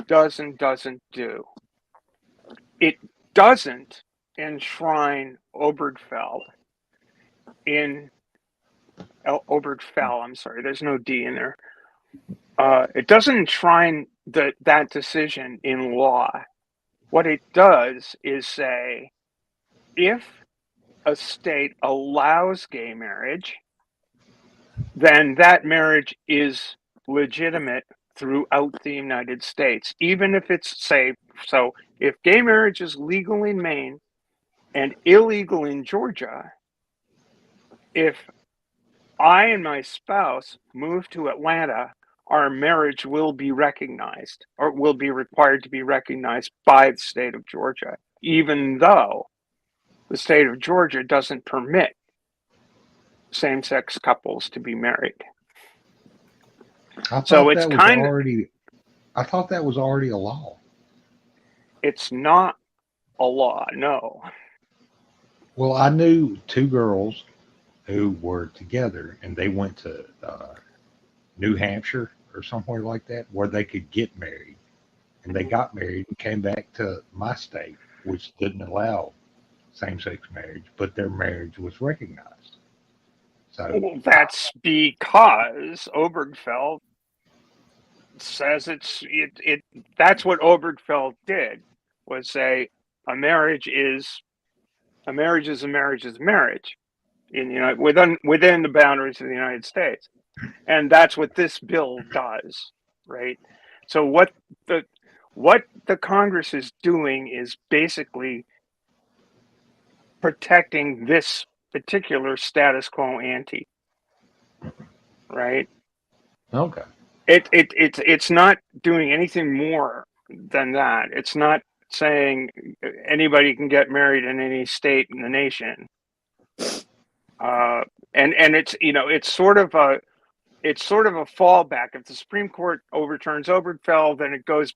does and doesn't do. It doesn't enshrine Obergefell in Obergefell, I'm sorry, there's no D in there. It doesn't enshrine that decision in law. What it does is say, if a state allows gay marriage, then that marriage is legitimate throughout the United States, even if it's safe. So if gay marriage is legal in Maine and illegal in Georgia, if I and my spouse move to Atlanta, our marriage will be recognized, or will be required to be recognized by the state of Georgia, even though the state of Georgia doesn't permit same-sex couples to be married. I So thought it's that was kind of, already. I thought that was already a law. it's not a law, no. Well, I knew two girls who were together, and they went to New Hampshire or somewhere like that, where they could get married, and they got married and came back to my state, which didn't allow same-sex marriage, but their marriage was recognized. So That's because Obergefell says that's what Obergefell did, was say a marriage is a marriage is a marriage is a marriage in within the boundaries of the United States. And that's what this bill does, right? So what the Congress is doing is basically protecting this particular status quo ante, right? okay, It's not doing anything more than that. It's not saying anybody can get married in any state in the nation. And it's it's sort of a fallback. If the Supreme Court overturns Obergefell, then it goes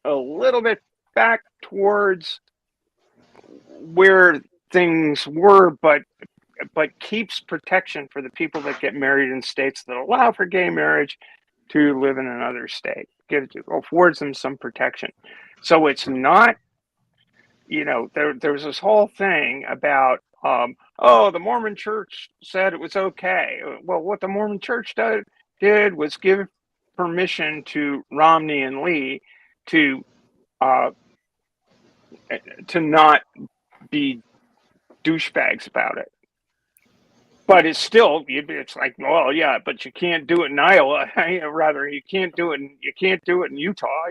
a little bit back towards where things were, but keeps protection for the people that get married in states that allow for gay marriage to live in another state. Affords them some protection. So it's not, there's this whole thing about, the Mormon Church said it was okay. Well, what the Mormon Church did was give permission to Romney and Lee to not be douchebags about it. But it's still, it's like, well, yeah, but you can't do it in Iowa. Rather, you can't do it in Utah.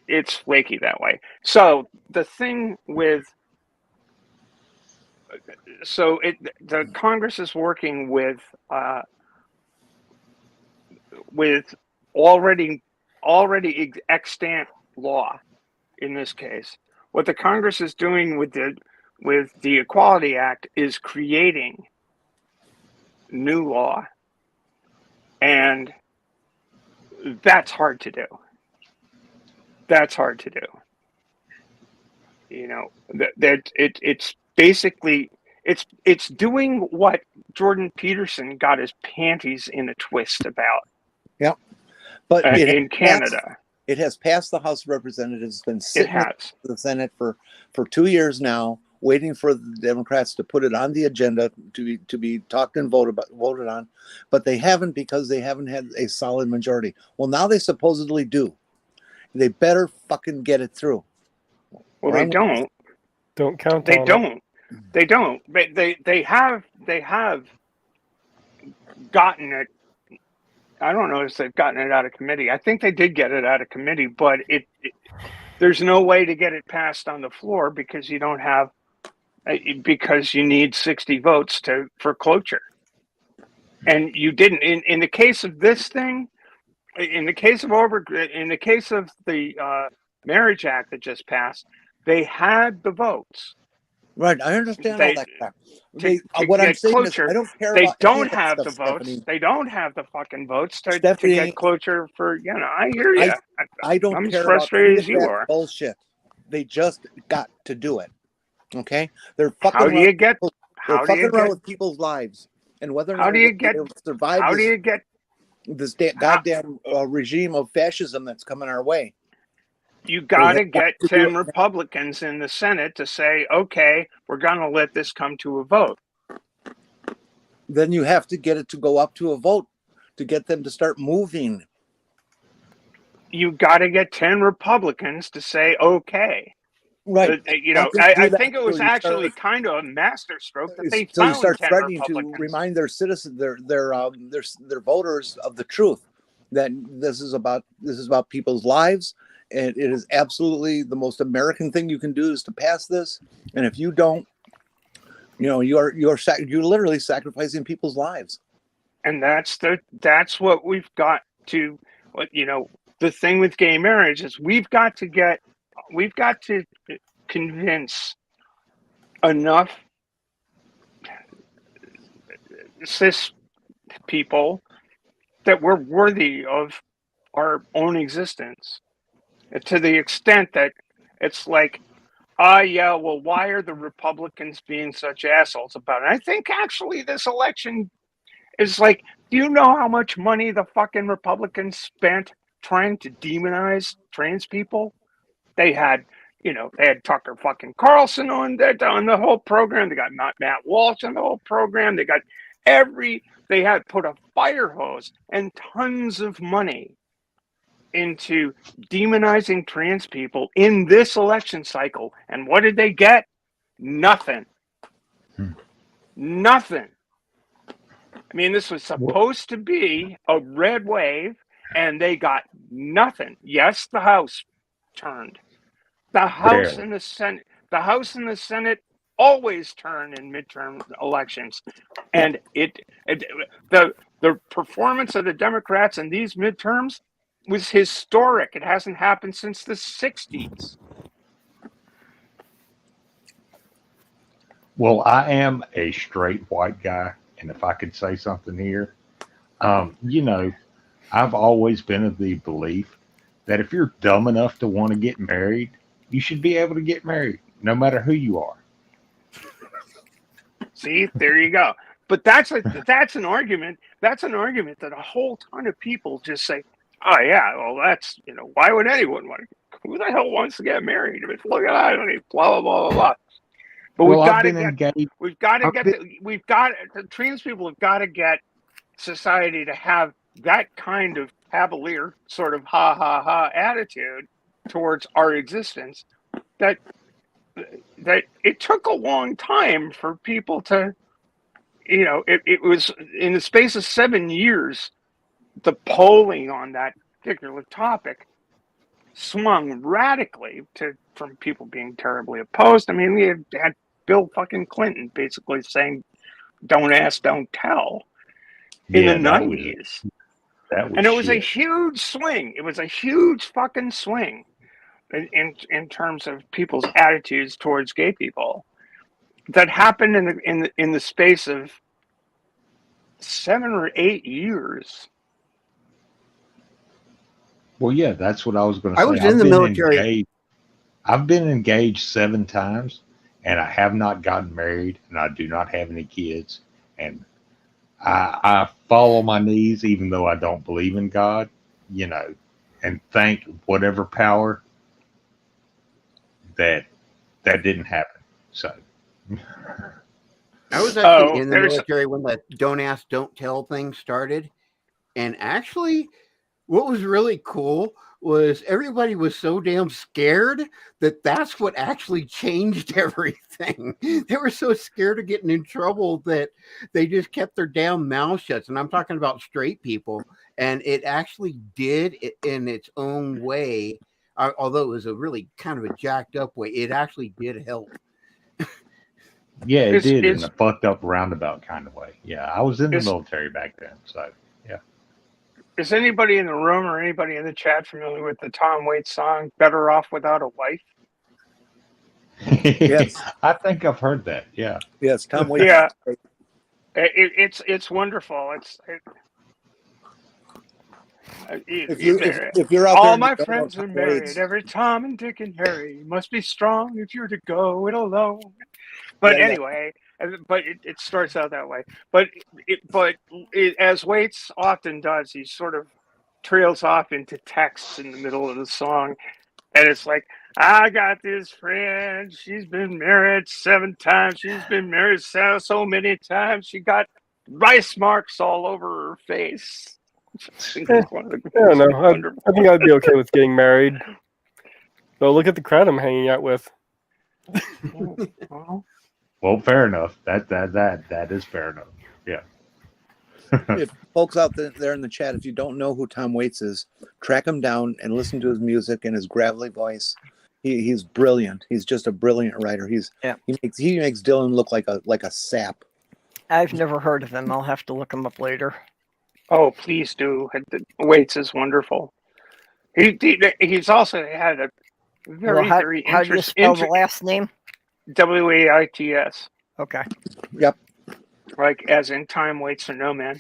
It's flaky that way. So the thing with, the Congress is working with already extant law in this case. What the Congress is doing with the Equality Act is creating new law, and that's hard to do. It's basically it's doing what Jordan Peterson got his panties in a twist about. Yep, but in Canada. It has passed the House of Representatives. It's been sitting in the Senate for 2 years now, waiting for the Democrats to put it on the agenda to be talked and voted on, but they haven't, because they haven't had a solid majority. Well, now they supposedly do. They better fucking get it through. Well, they don't. Don't count. They on don't. It. They don't. But they have gotten it. I don't know if they've gotten it out of committee. I think they did get it out of committee, but there's no way to get it passed on the floor because you don't have, because you need 60 votes for cloture. And you didn't. In the case of this thing, in the case of the Marriage Act that just passed, they had the votes. Right, I understand all They that crap. to What I'm get saying cloture. is, I don't care They about any don't of that have stuff, the votes. Stephanie. They don't have the fucking votes to Stephanie, get cloture for, I hear you. I don't I'm as care about frustrated any as of you that are. bullshit. They just got to do it. Okay, they're fucking How do around. you get? They're How do you fucking around get? with people's lives, and whether or How not do they're you going to be get? able to survive How do you get? this How, goddamn regime of fascism that's coming our way. you They got have to get to do 10 Republicans in the Senate to say, okay, we're going to let this come to a vote. Then you have to get it to go up to a vote to get them to start moving. You got to get 10 Republicans to say, okay. Right. I think it was actually kind of a masterstroke that they so you found start 10 threatening Republicans. to remind their citizens, their voters of the truth that this is about people's lives, and it is absolutely the most American thing you can do is to pass this. And if you don't, you're literally sacrificing people's lives. And that's what we've got to. The thing with gay marriage is we've got to convince enough cis people that we're worthy of our own existence, to the extent that it's like, yeah, well, why are the Republicans being such assholes about it? I think actually this election is like, do you know how much money the fucking Republicans spent trying to demonize trans people? They had Tucker fucking Carlson on the whole program. They got Matt Walsh on the whole program. They got they had put a fire hose and tons of money into demonizing trans people in this election cycle. And what did they get? Nothing. Nothing. I mean, this was supposed to be a red wave, and they got nothing. Yes, the House turned. The House and the Senate. The House and the Senate always turn in midterm elections, and the performance of the Democrats in these midterms was historic. It hasn't happened since the 60s. Well, I am a straight white guy, and if I could say something here, I've always been of the belief that if you're dumb enough to want to get married, you should be able to get married, no matter who you are. See, there you go. But that's an argument. That's an argument that a whole ton of people just say, "Oh yeah, well that's why would anyone want to? Who the hell wants to get married? I mean, look at that, blah blah blah blah blah." But we've got the trans people have got to get society to have that kind of cavalier sort of ha ha ha attitude towards our existence that it took a long time for people to, it was in the space of 7 years, the polling on that particular topic swung radically from people being terribly opposed. I mean, we had Bill fucking Clinton basically saying, "Don't ask, don't tell," in the 90s. And it was a huge swing. It was a huge fucking swing in terms of people's attitudes towards gay people that happened in the space of 7 or 8 years. Well, yeah, that's what I was going to say. I was in the military. I've been engaged 7 times, and I have not gotten married, and I do not have any kids. And I fall on my knees, even though I don't believe in God, and thank whatever power that didn't happen. So I was actually in the military when the "don't ask, don't tell" thing started. And actually, what was really cool was everybody was so damn scared that's what actually changed everything. They were so scared of getting in trouble that they just kept their damn mouth shut. And I'm talking about straight people. And it actually did it in its own way. Although it was a really kind of a jacked up way, it actually did help. Yeah, it did in a fucked up roundabout kind of way. Yeah, I was in the military back then, so yeah. Is anybody in the room or anybody in the chat familiar with the Tom Waits song "Better Off Without a Wife"? Yes. I think I've heard that. Yeah. Yes, Tom Waits. Yeah, it's wonderful. If you're out there All and you my don't know friends are Tom married. Waits, Every Tom and Dick and Harry. You must be strong if you're to go it alone. But Yeah. anyway, but it starts out that way. But as Waits often does, he sort of trails off into texts in the middle of the song, and it's like, I got this friend. She's been married 7 times. She's been married so many times. She got rice marks all over her face. I don't know. I think I'd be okay with getting married. So look at the crowd I'm hanging out with. Well, fair enough. That is fair enough. Yeah. if folks out there in the chat, if you don't know who Tom Waits is, track him down and listen to his music and his gravelly voice. He's brilliant. He's just a brilliant writer. He makes Dylan look like a sap. I've never heard of him. I'll have to look him up later. Oh, please do. Waits is wonderful. He's also had a very very how do you spell the last name? Waits. Okay. Yep. Like as in time waits for no man.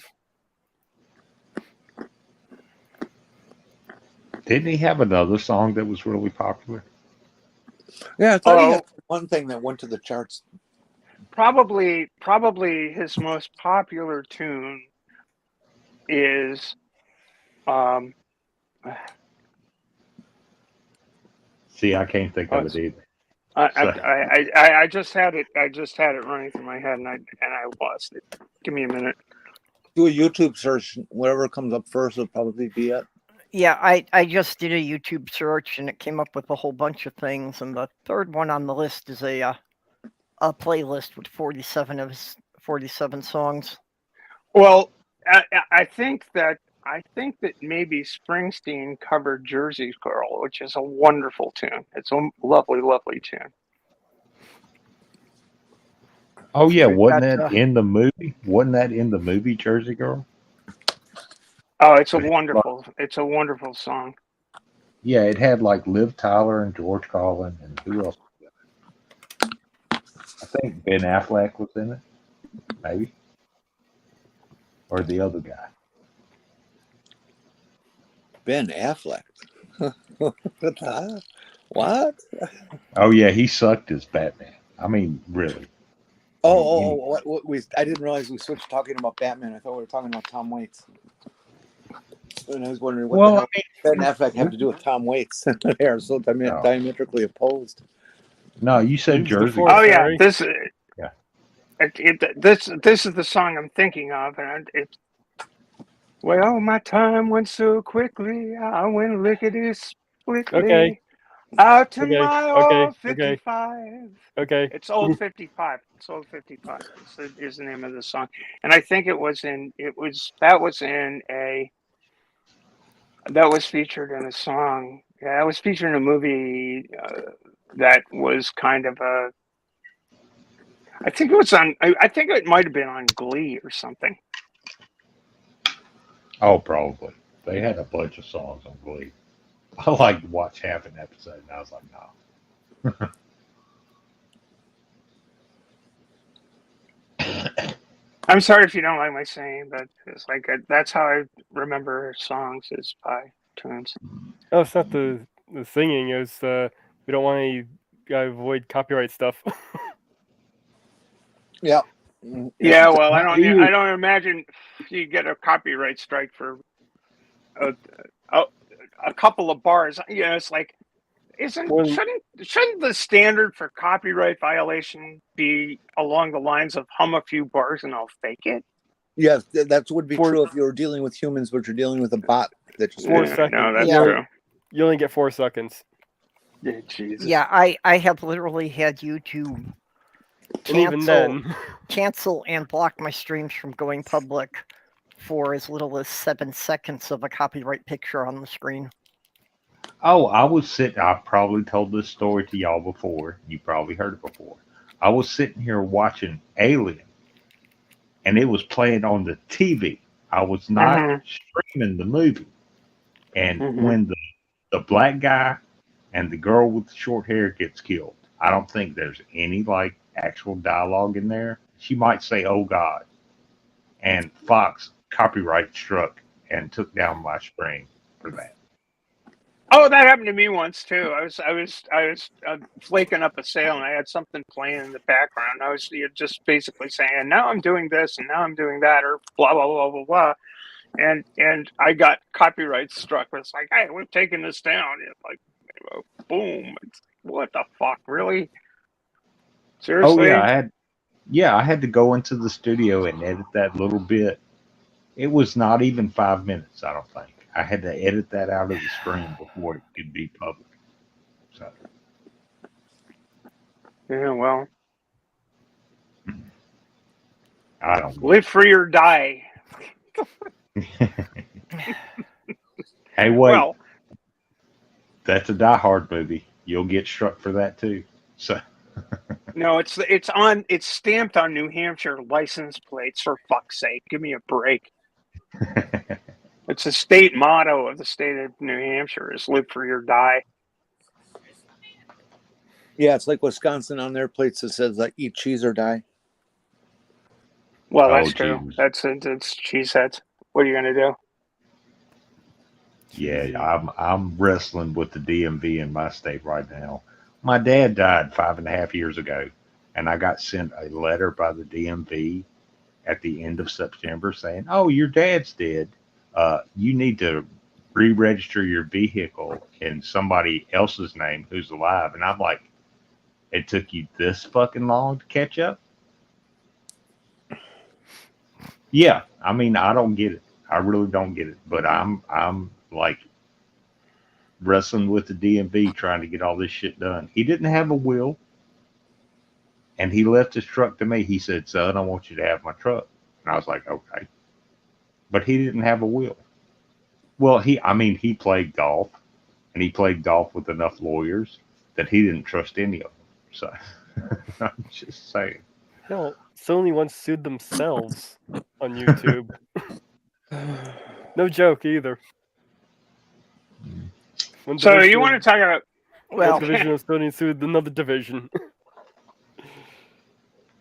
Didn't he have another song that was really popular? Yeah, I thought he had one thing that went to the charts. Probably his most popular tune is See, I can't think of it either. I just had it running through my head and I lost it. Give me a minute. Do a YouTube search. Whatever comes up first will probably be it. Yeah, I just did a YouTube search and it came up with a whole bunch of things. And the third one on the list is a playlist with 47 of his 47 songs. Well, I think that maybe Springsteen covered Jersey Girl, which is a wonderful tune. It's a lovely, lovely tune. Oh yeah, wasn't that in the movie? Wasn't that in the movie Jersey Girl? Oh, it's a wonderful song. Yeah, it had like Liv Tyler and George Carlin and who else? I think Ben Affleck was in it, maybe, or the other guy. Ben Affleck. What? Oh yeah, he sucked as Batman. I mean, really. I didn't realize we switched talking about Batman. I thought we were talking about Tom Waits. And I was wondering what the hell Ben Affleck have to do with Tom Waits. They are so diametrically opposed. No, you said Jersey. Oh yeah, this is the song I'm thinking of, and it's. Well, my time went so quickly, I went lickety-splickly. Okay. Out to my old 55. Okay. It's old 55. It's old 55 is the name of the song. And I think that was featured in a song. Yeah, it was featured in a movie that was kind of I think it might have been on Glee or something. Oh, probably. They had a bunch of songs on Glee. I like to watch half an episode, and I was like, no. I'm sorry if you don't like my saying, but it's like that's how I remember songs is by tunes. Oh, it's not the singing. It's we don't want to avoid copyright stuff. Yeah. Yeah, well, I don't imagine you get a copyright strike for a couple of bars. You know, it's like, shouldn't the standard for copyright violation be along the lines of hum a few bars and I'll fake it? Yes, that would be true if you were dealing with humans, but you're dealing with a bot. That just 4 seconds. No, that's true. You only get 4 seconds. Yeah, Jesus. Yeah, I have literally had YouTube cancel and block my streams from going public for as little as 7 seconds of a copyright picture on the screen. Oh, I probably told this story to y'all before. You probably heard it before. I was sitting here watching Alien, and it was playing on the TV. I was not Mhm. streaming the movie. And Mhm. when the black guy and the girl with the short hair gets killed, I don't think there's any like actual dialogue in there. She might say, "Oh God," and Fox copyright struck and took down my stream for that. Oh, that happened to me once too. I was flaking up a sale, and I had something playing in the background. I was just basically saying, "Now I'm doing this, and now I'm doing that," or blah blah blah blah blah. And I got copyright struck. It's like, "Hey, we're taking this down." It's like, boom! It's, what the fuck, really? Oh Seriously? I had to go into the studio and edit that little bit. It was not even 5 minutes, I don't think. I had to edit that out of the stream before it could be public. So Yeah. Well, I don't live free or die. Hey, wait, Well, that's a Die Hard movie. You'll get struck for that too. So no, it's stamped on New Hampshire license plates. For fuck's sake, give me a break. It's a state motto of the state of New Hampshire: is live free or die. Yeah, it's like Wisconsin on their plates that says like eat cheese or die. Well, Oh, that's true. Jesus. That's cheeseheads. What are you gonna do? Yeah, I'm wrestling with the DMV in my state right now. My dad died 5.5 years ago, and I got sent a letter by the DMV at the end of September saying, "Oh, your dad's dead. You need to re-register your vehicle in somebody else's name who's alive." And I'm like, "It took you this fucking long to catch up?" Yeah, I mean, I don't get it. I really don't get it. But I'm like wrestling with the DMV trying to get all this shit done. He didn't have a will, and he left his truck to me. He said, "Son, I want you to have my truck." And I was like, "Okay," but he didn't have a will. Well, he played golf, and he played golf with enough lawyers that he didn't trust any of them. So I'm just saying. Hell, Sony once sued themselves on YouTube. No joke either. One So division you want to of, talk about? one Well, division of Sony sued another division.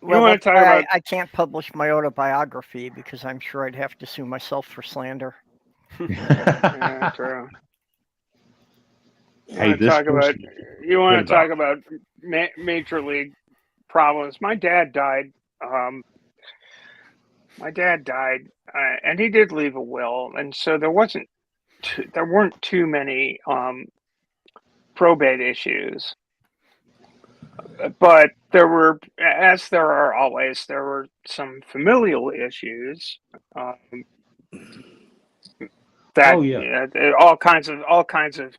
well, wanna that's talk why about- I can't publish my autobiography because I'm sure I'd have to sue myself for slander. Yeah, true. Hey, this person You want Good to talk about- about major league problems? My dad died. And he did leave a will, and so there weren't too many probate issues, but there were, as there are always, there were some familial issues. That Oh, yeah. all kinds of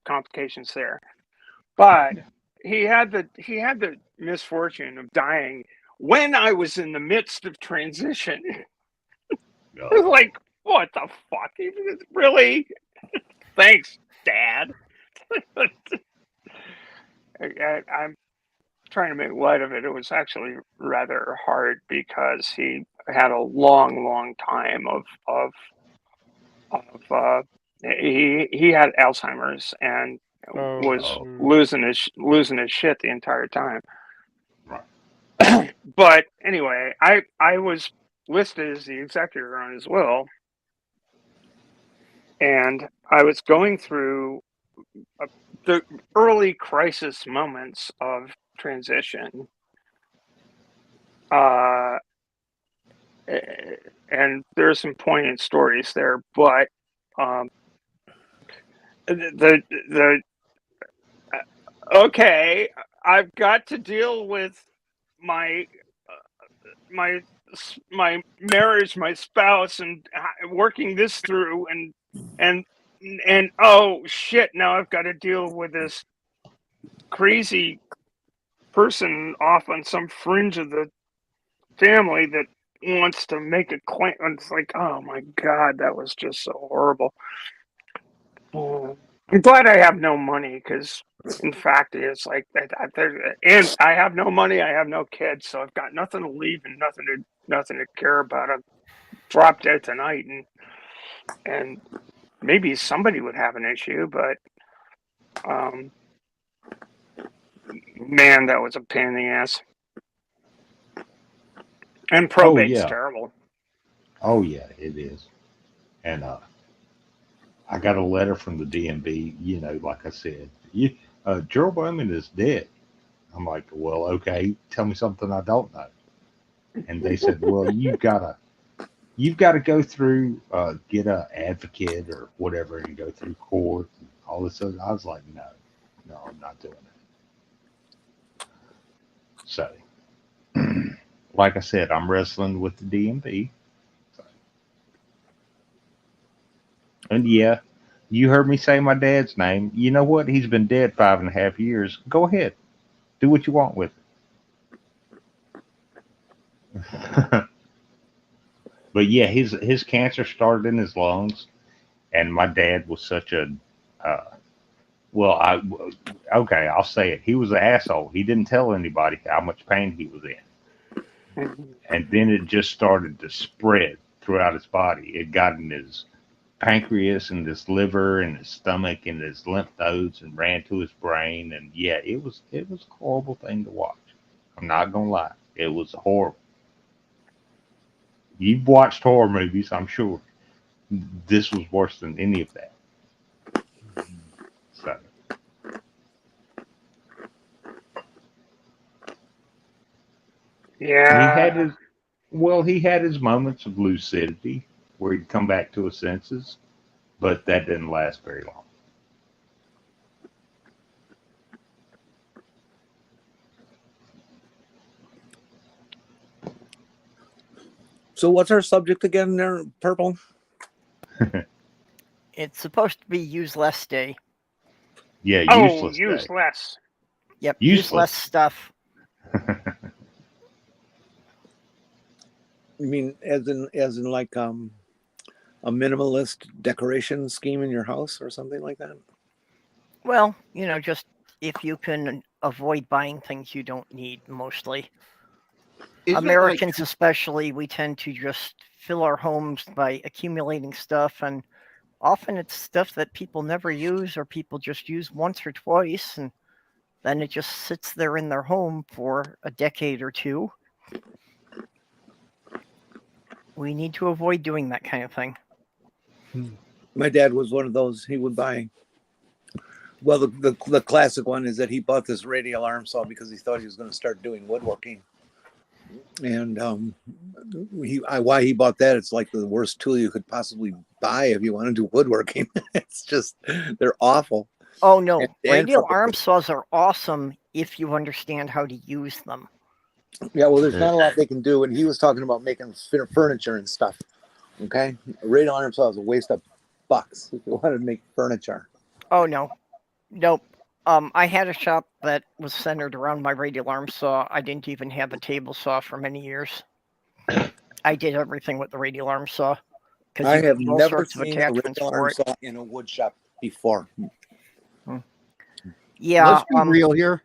complications there. But he had the misfortune of dying when I was in the midst of transition. I was like, what the fuck? Really? Thanks, Dad. I'm trying to make light of it. It was actually rather hard because he had a long time of he had Alzheimer's and was losing his shit the entire time. Right. But anyway, I was listed as the executor on his will, and I was going through the early crisis moments of transition. And there's some poignant stories there, but okay, I've got to deal with my marriage, my spouse, and working this through, and oh shit, now I've got to deal with this crazy person off on some fringe of the family that wants to make a claim. It's like, oh my god, that was just so horrible. I'm glad I have no money, because in fact it's like, and I have no money, I have no kids, so I've got nothing to leave and nothing to care about. I dropped out tonight, and and maybe somebody would have an issue, but man, that was a pain in the ass. And probate's yeah. terrible. Oh yeah, it is. And I got a letter from the DMV. You know, like I said, Gerald Bowman is dead. I'm like, well, okay, tell me something I don't know. And they said, well, you've got to go through, get a advocate or whatever, and go through court and all this other. I was like, no, I'm not doing that. So, like I said, I'm wrestling with the DMV. So. And yeah, you heard me say my dad's name. You know what? He's been dead 5.5 years. Go ahead, do what you want with it. But yeah, his cancer started in his lungs, and my dad was such a okay, I'll say it. He was an asshole. He didn't tell anybody how much pain he was in, and then it just started to spread throughout his body. It got in his pancreas and his liver and his stomach and his lymph nodes and ran to his brain. And yeah, it was a horrible thing to watch. I'm not gonna lie, it was horrible. You've watched horror movies, I'm sure. This was worse than any of that. So. Yeah. He had his moments of lucidity where he'd come back to his senses, but that didn't last very long. So what's our subject again there, Purple? It's supposed to be use less day. Yeah, useless. Day. Use less. Yep, use less stuff. You mean as in like a minimalist decoration scheme in your house or something like that? Well, just if you can avoid buying things you don't need, mostly. Americans especially, we tend to just fill our homes by accumulating stuff, and often it's stuff that people never use or people just use once or twice, and then it just sits there in their home for a decade or two. We need to avoid doing that kind of thing. My dad was one of those. He would buy. Well, the classic one is that he bought this radial arm saw because he thought he was going to start doing woodworking. And why he bought that, it's like the worst tool you could possibly buy if you want to do woodworking. It's just, they're awful. Oh no, radial arm saws are awesome if you understand how to use them. Yeah, well, there's not a lot they can do, and he was talking about making furniture and stuff. Okay, a radial arm saw is a waste of bucks if you wanted to make furniture. Oh no, nope. I had a shop that was centered around my radial arm saw. I didn't even have a table saw for many years. I did everything with the radial arm saw. I have never seen a radial arm saw in a wood shop before. Yeah. Let's be real here.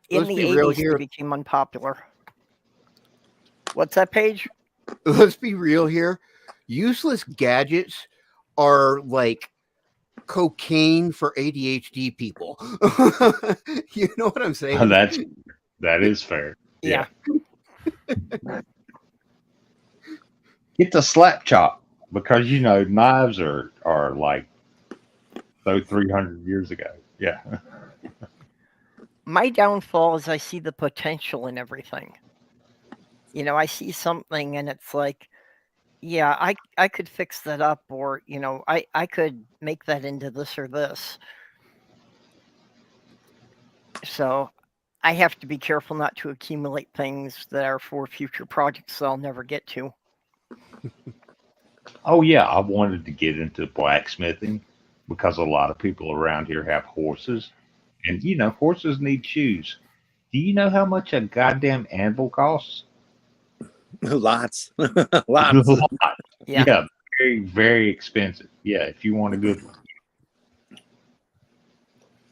In the 80s, it became unpopular. What's that, Paige? Let's be real here. Useless gadgets are like cocaine for ADHD people. You know what I'm saying? Oh, that is fair. Yeah. Get the slap chop, because knives are like 300 years ago. Yeah. My downfall is I see the potential in everything. I see something and it's like, yeah, I could fix that up, or, I could make that into this or this. So I have to be careful not to accumulate things that are for future projects that I'll never get to. Oh, yeah, I wanted to get into blacksmithing because a lot of people around here have horses. And, horses need shoes. Do you know how much a goddamn anvil costs? Lots. Lots. Yeah. Very, very expensive. Yeah, if you want a good one.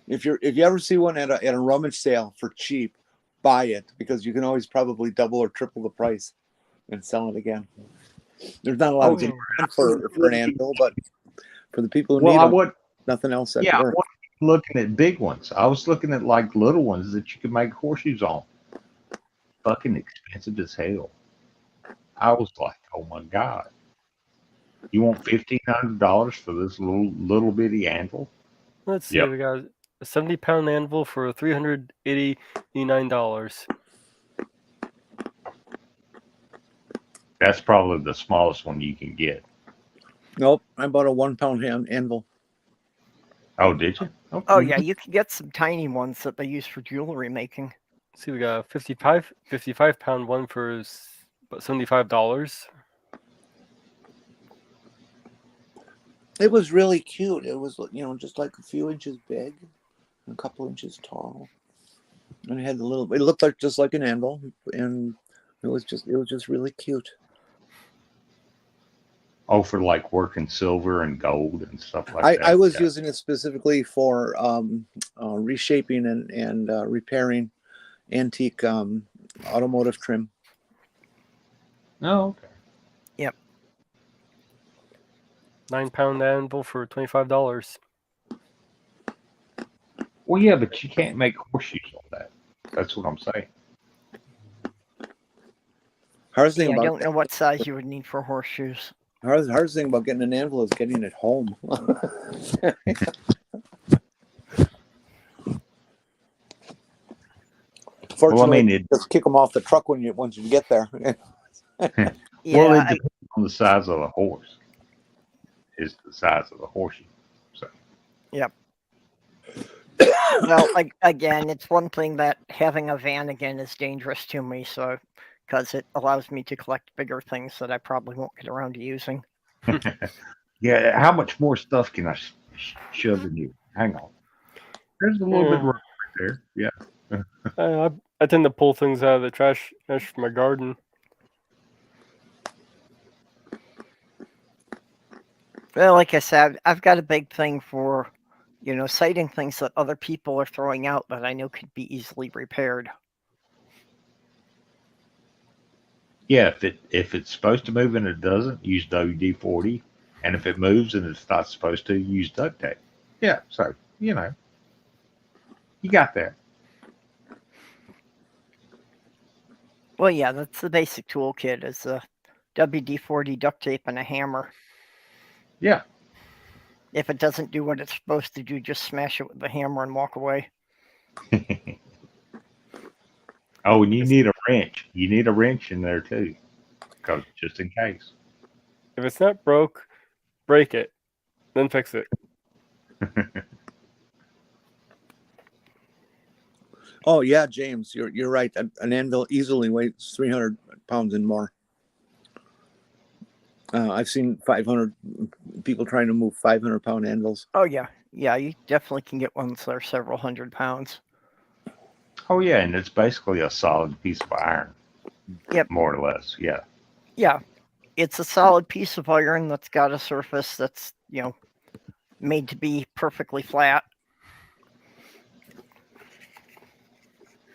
If you ever see one at a rummage sale for cheap, buy it, because you can always probably double or triple the price and sell it again. There's not a lot of yeah. demand for an anvil, but for the people who Well, need I them, would. nothing else that Yeah, I works. wasn't looking at big ones. I was looking at like little ones that you could make horseshoes on. Fucking expensive as hell. I was like, oh my god, you want $1,500 for this little bitty anvil? Let's see, Yep. we got a 70-pound anvil for $389. That's probably the smallest one you can get. Nope, I bought a 1 pound anvil. Oh, did you? Okay. Oh yeah, you can get some tiny ones that they use for jewelry making. See, we got a 55-pound one for about $75. It was really cute. It was, just like a few inches big, and a couple inches tall, and it had the little. It looked like just like an anvil, and it was just really cute. Oh, for like working silver and gold and stuff like that. I was Yeah. using it specifically for reshaping and repairing antique automotive trim. Oh, okay. 9-pound anvil for $25. Well, yeah, but you can't make horseshoes on that. That's what I'm saying. Hardest thing Yeah, I about don't know what size you would need for horseshoes. hardest thing about getting an anvil is getting it home. Fortunately, just kick them off the truck once you get there. Yeah, Well, it depends on the size of the horse. Is the size of the horseshoe. So. Yep. Well, again, it's one thing that having a van again is dangerous to me, so because it allows me to collect bigger things that I probably won't get around to using. Yeah, how much more stuff can I shove in you? Hang on. There's a little bit of room right there. Yeah. I tend to pull things out of the trash from my garden. Well, like I said, I've got a big thing for, citing things that other people are throwing out that I know could be easily repaired. Yeah, if it's supposed to move and it doesn't, use WD-40. And if it moves and it's not supposed to, use duct tape. Yeah, so, you got that. Well, yeah, that's the basic toolkit is a WD-40 duct tape and a hammer. Yeah. If it doesn't do what it's supposed to do, just smash it with the hammer and walk away. Oh, and you need a wrench. You need a wrench in there too, because just in case. If it's not broke, break it, then fix it. Oh yeah, James, you're right. An anvil easily weighs 300 pounds and more. I've seen 500 people trying to move 500-pound anvils. Oh yeah, you definitely can get ones that are several hundred pounds. Oh yeah, and it's basically a solid piece of iron. Yep. More or less, yeah. Yeah, it's a solid piece of iron that's got a surface that's made to be perfectly flat.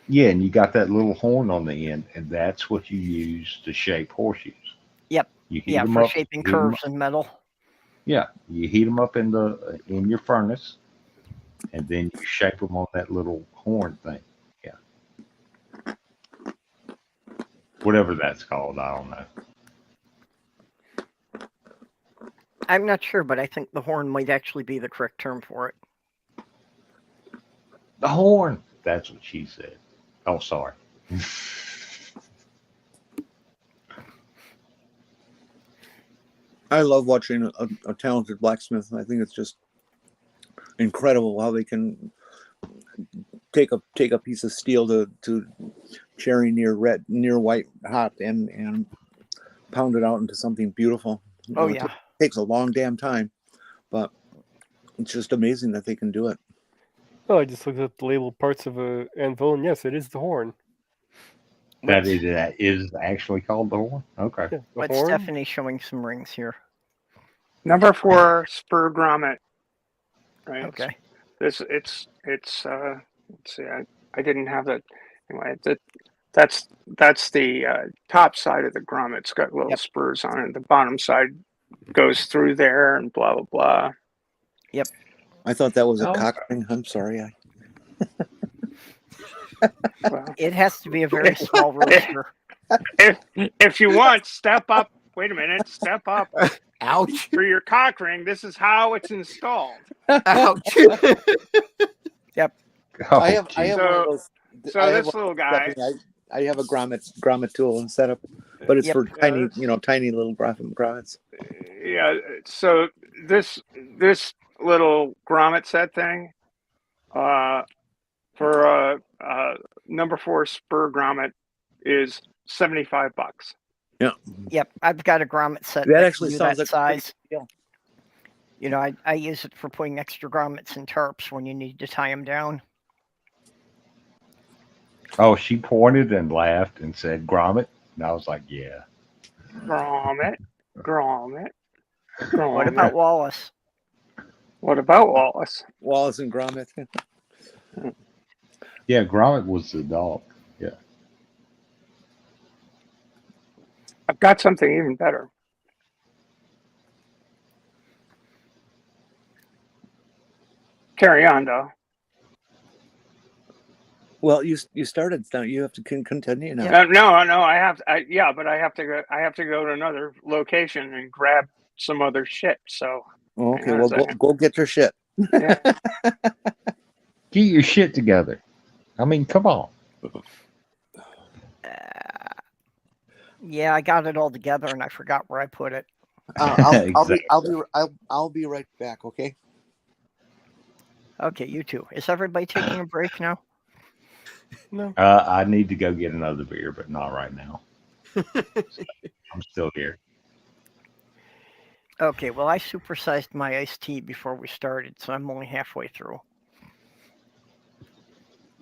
Yeah, and you got that little horn on the end, and that's what you use to shape horseshoes. Yep. You heat Yeah, them for up, shaping curves in metal. Yeah, you heat them up in your furnace, and then you shape them on that little horn thing. Yeah. Whatever that's called, I don't know. I'm not sure, but I think the horn might actually be the correct term for it. The horn. That's what she said. Oh, sorry. I love watching a talented blacksmith. I think it's just incredible how they can take a piece of steel to cherry near white hot and pound it out into something beautiful. Oh yeah. It takes a long damn time, but it's just amazing that they can do it. Oh, I just looked at the labeled parts of an anvil, and yes, it is the horn. That is actually called the horn? Okay. Yeah, the But horn. Stephanie's showing some rings here. Number 4, spur grommet. Right. Okay. It's let's see, I didn't have that. Anyway, That's the top side of the grommet. It's got little spurs on it. The bottom side goes through there and blah blah blah. Yep. I thought that was a Oh. cock ring. I'm sorry. Well, It has to be a very small rooster. if you want, step up. Wait a minute, step up Ouch. for your cock ring. This is how it's installed. Ouch. Oh, I have one So- of those. So I have this one little guy, I have a grommet tool and setup, but it's Yep. for tiny, tiny little grommets. yeah. So this little grommet set thing, for a number 4 spur grommet is $75. Yep, I've got a grommet set That that actually can do sounds that like a pretty size. good deal. You know, I use it for putting extra grommets in tarps when you need to tie them down. Oh, she pointed and laughed and said grommet. And I was like, yeah. Grommet. What about Wallace? What about Wallace? Wallace and grommet. Yeah, grommet was the dog. I've got something even better. Carry on, though. Well, you started. Now you have to continue now. No. I have to go. I have to go to another location and grab some other shit. So Okay, hang on a well, second. go get your shit. Get your shit together. I mean, come on. Yeah, I got it all together and I forgot where I put it. I'll be right back. Okay. Okay, you two. Is everybody taking a break now? No. I need to go get another beer, but not right now. I'm still here. Okay, well, I supersized my iced tea before we started, so I'm only halfway through.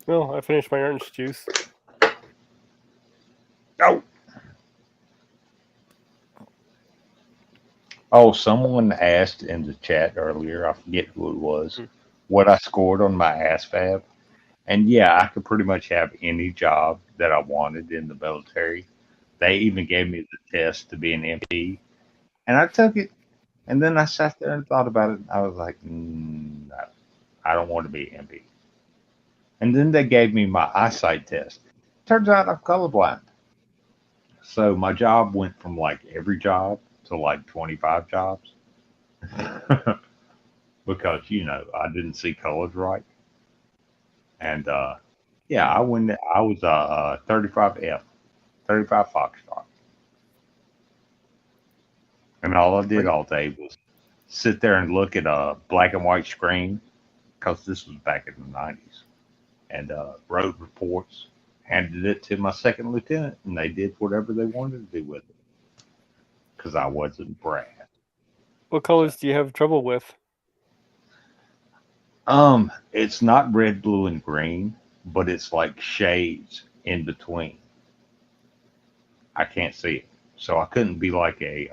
Well, I finished my orange juice. Oh, someone asked in the chat earlier, I forget who it was, what I scored on my ASVAB. And yeah, I could pretty much have any job that I wanted in the military. They even gave me the test to be an MP. And I took it. And then I sat there and thought about it. And I was like, no, I don't want to be an MP. And then they gave me my eyesight test. Turns out I'm colorblind. So my job went from like every job to like 25 jobs. Because, I didn't see colors right. And yeah, I was a 35F, 35 Foxtrot. And all I did all day was sit there and look at a black and white screen, because this was back in the 90s, and wrote reports, handed it to my second lieutenant, and they did whatever they wanted to do with it, because I wasn't Brad. What colors do you have trouble with? It's not red, blue, and green, but it's like shades in between. I can't see it, so I couldn't be like a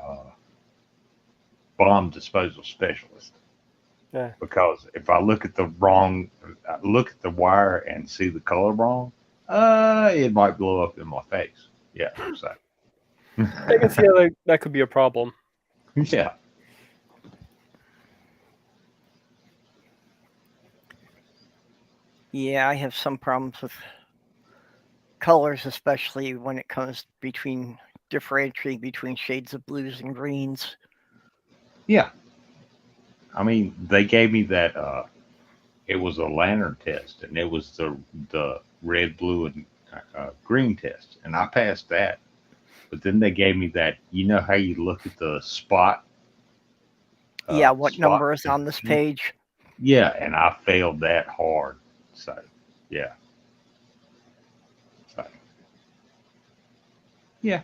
bomb disposal specialist. Yeah. Because if I look at the wire and see the color wrong, it might blow up in my face. Yeah, so. I can see how that could be a problem. Yeah. Yeah, I have some problems with colors, especially when it comes between differentiating between shades of blues and greens. Yeah. I mean, they gave me that, it was a lantern test, and it was the red, blue, and green test, and I passed that. But then they gave me that, how you look at the spot? Yeah, what spot number is on this page? Yeah, and I failed that hard. So, yeah. So, yeah.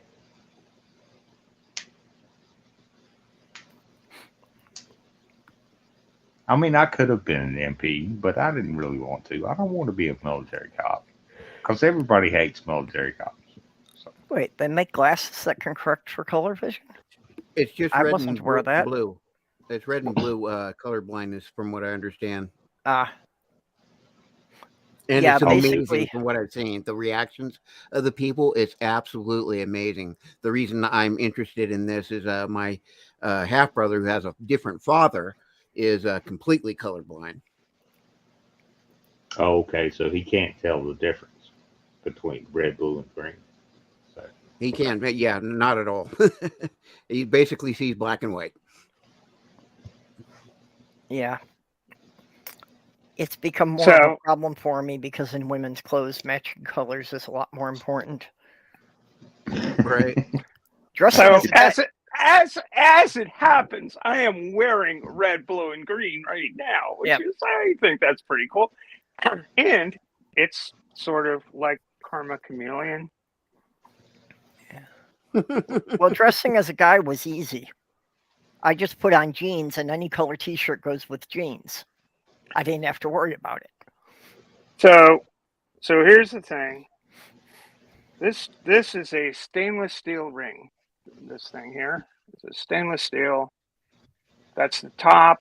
I mean, I could have been an MP, but I didn't really want to. I don't want to be a military cop, because everybody hates military cops. So. Wait, they make glasses that can correct for color vision? It's just I red wasn't and aware of that. blue. It's red and blue color blindness, from what I understand. And Yeah, it's amazing basically. from what I've seen. The reactions of the people, it's absolutely amazing. The reason I'm interested in this is my half brother, who has a different father, is completely colorblind. Oh, okay, so he can't tell the difference between red, blue, and green. So He can't, yeah, not at all. He basically sees black and white. Yeah. It's become more of a So problem for me because in women's clothes, matching colors is a lot more important. Right. Dressing so as a guy, as it happens, I am wearing red, blue, and green right now, which Yep. is I think that's pretty cool. And it's sort of like Karma Chameleon. well, dressing as a guy was easy. I just put on jeans and any color t-shirt goes with jeans. I didn't have to worry about it. So here's the thing. This is a stainless steel ring. This thing here is a stainless steel. That's the top.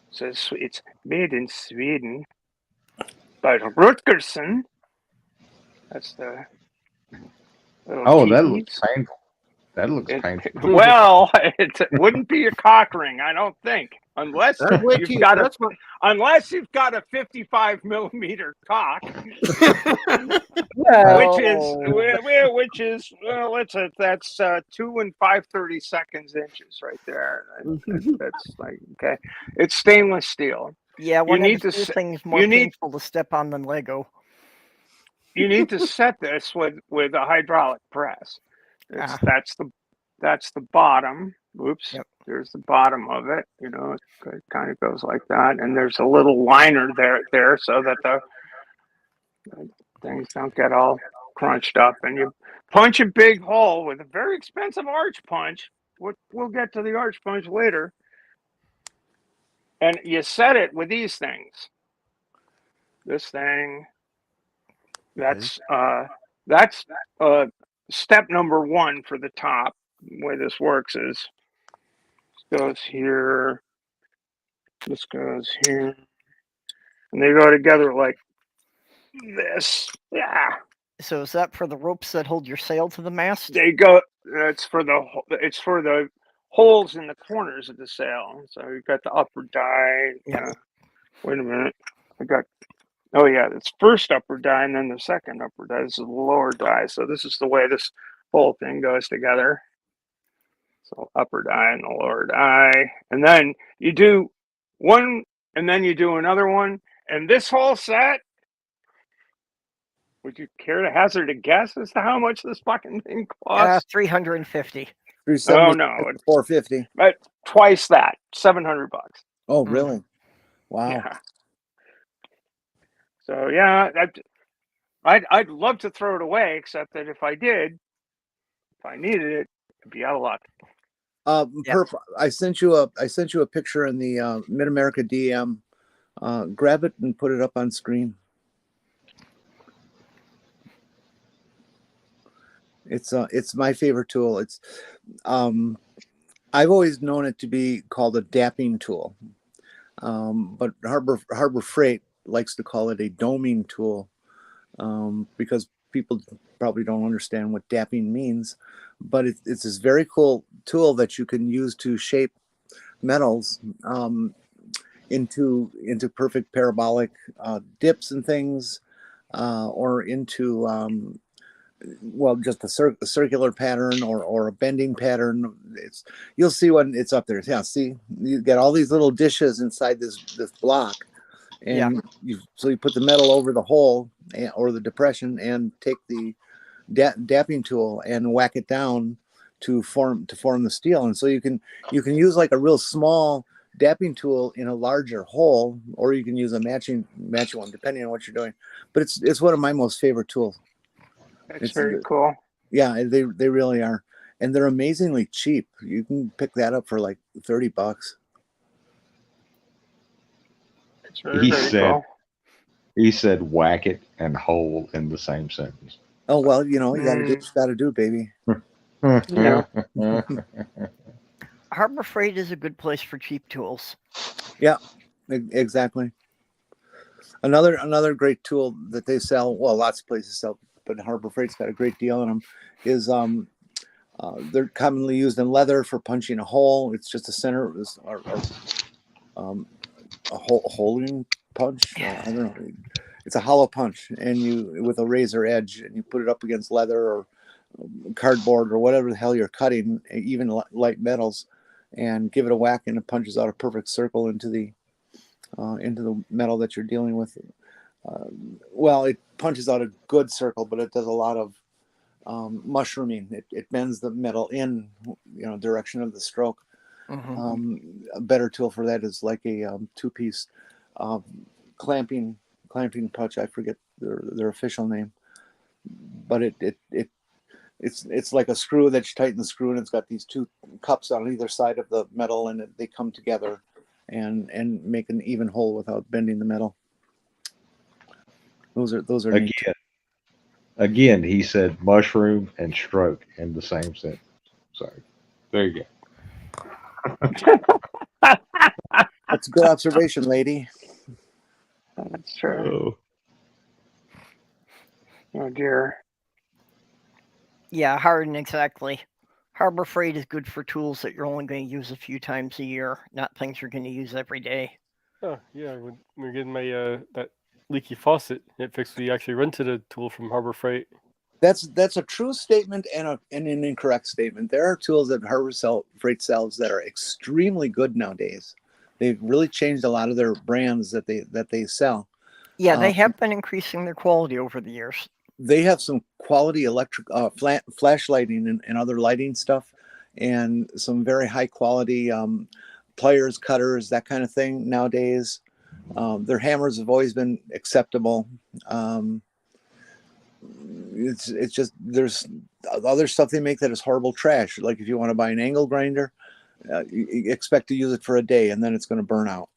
It says it's made in Sweden by Rutgerson. That's the little oh, that looks cheese. painful. That looks painful. Well, it wouldn't be a cock ring, I don't think, unless That's way you've too. got That's what. unless you've got a 55 millimeter cock, Well, which is well, that's 2 and 5/32 inches right there. That's like okay, it's stainless steel. yeah, You one need of the to few things more you need painful to step on than Lego. you need to set this with a hydraulic press. Ah. That's the bottom. Oops. Yep. There's the bottom of it. You know, it kind of goes like that, and there's a little liner there so that the things don't get all crunched up. And you punch a big hole with a very expensive arch punch. We'll get to the arch punch later. And you set it with these things. This thing. That's step number 1 for the top. The way this works is this goes here, this goes here, and they go together like this. Yeah, So is that for the ropes that hold your sail to the mast? they go. It's for the holes in the corners of the sail. So you've got the upper die. Yeah. Wait a minute, I got. Oh yeah, it's first upper die and then the second upper die. This is the lower die. So this is the way this whole thing goes together. So upper die and the lower die. And then you do one and then you do another one. And this whole set, would you care to hazard a guess as to how much this fucking thing costs? 350. 370, Oh no, 450. but twice that, $700. Oh, really? Wow. Yeah. So yeah, I'd love to throw it away, except that if I needed it, I'd be out of luck. Perp, I sent you a picture in the Mid America DM. Grab it and put it up on screen. It's my favorite tool. It's I've always known it to be called a dapping tool, but Harbor Freight likes to call it a doming tool because people probably don't understand what dapping means. But it's this very cool tool that you can use to shape metals into perfect parabolic dips and things, or into just a circular pattern or a bending pattern. You'll see when it's up there. Yeah, see, you get all these little dishes inside this block, and you put the metal over the hole or the depression and take the dapping tool and whack it down to form the steel. And so you can use like a real small dapping tool in a larger hole, or you can use a matching one depending on what you're doing. But it's one of my most favorite tools. It's very cool. Yeah, they really are, and they're amazingly cheap. You can pick that up for like $30. It's very cool. He said whack it and hole in the same sentence. Oh well, you know, you gotta do what you gotta do, baby. Yeah. Harbor Freight is a good place for cheap tools. Yeah, exactly. Another great tool that they sell. Well, lots of places sell, but Harbor Freight's got a great deal on them. Is they're commonly used in leather for punching a hole. It's just a center, a holding punch. I don't know. It's a hollow punch, and you with a razor edge, and you put it up against leather or cardboard or whatever the hell you're cutting, even light metals, and give it a whack, and it punches out a perfect circle into the metal that you're dealing with. Well, it punches out a good circle, but it does a lot of mushrooming. It bends the metal in, direction of the stroke. A better tool for that is like a two-piece clamping punch. I forget their official name, but it's like a screw that you tighten the screw, and it's got these two cups on either side of the metal, and they come together and make an even hole without bending the metal. Those are neat. Again, he said mushroom and stroke in the same sentence. So there you go. That's a good observation, lady. That's true. Oh dear. Yeah, Harden, exactly. Harbor Freight is good for tools that you're only going to use a few times a year, not things you're going to use every day. Oh yeah, when we're getting my that leaky faucet, it fixed. We actually rented a tool from Harbor Freight. That's a true statement and an incorrect statement. There are tools that Harbor Freight sells that are extremely good nowadays. They've really changed a lot of their brands that they sell. Yeah, they have been increasing their quality over the years. They have some quality electric flash lighting and other lighting stuff, and some very high quality pliers, cutters, that kind of thing nowadays. Their hammers have always been acceptable. It's just there's other stuff they make that is horrible trash. Like if you want to buy an angle grinder, you expect to use it for a day and then it's going to burn out.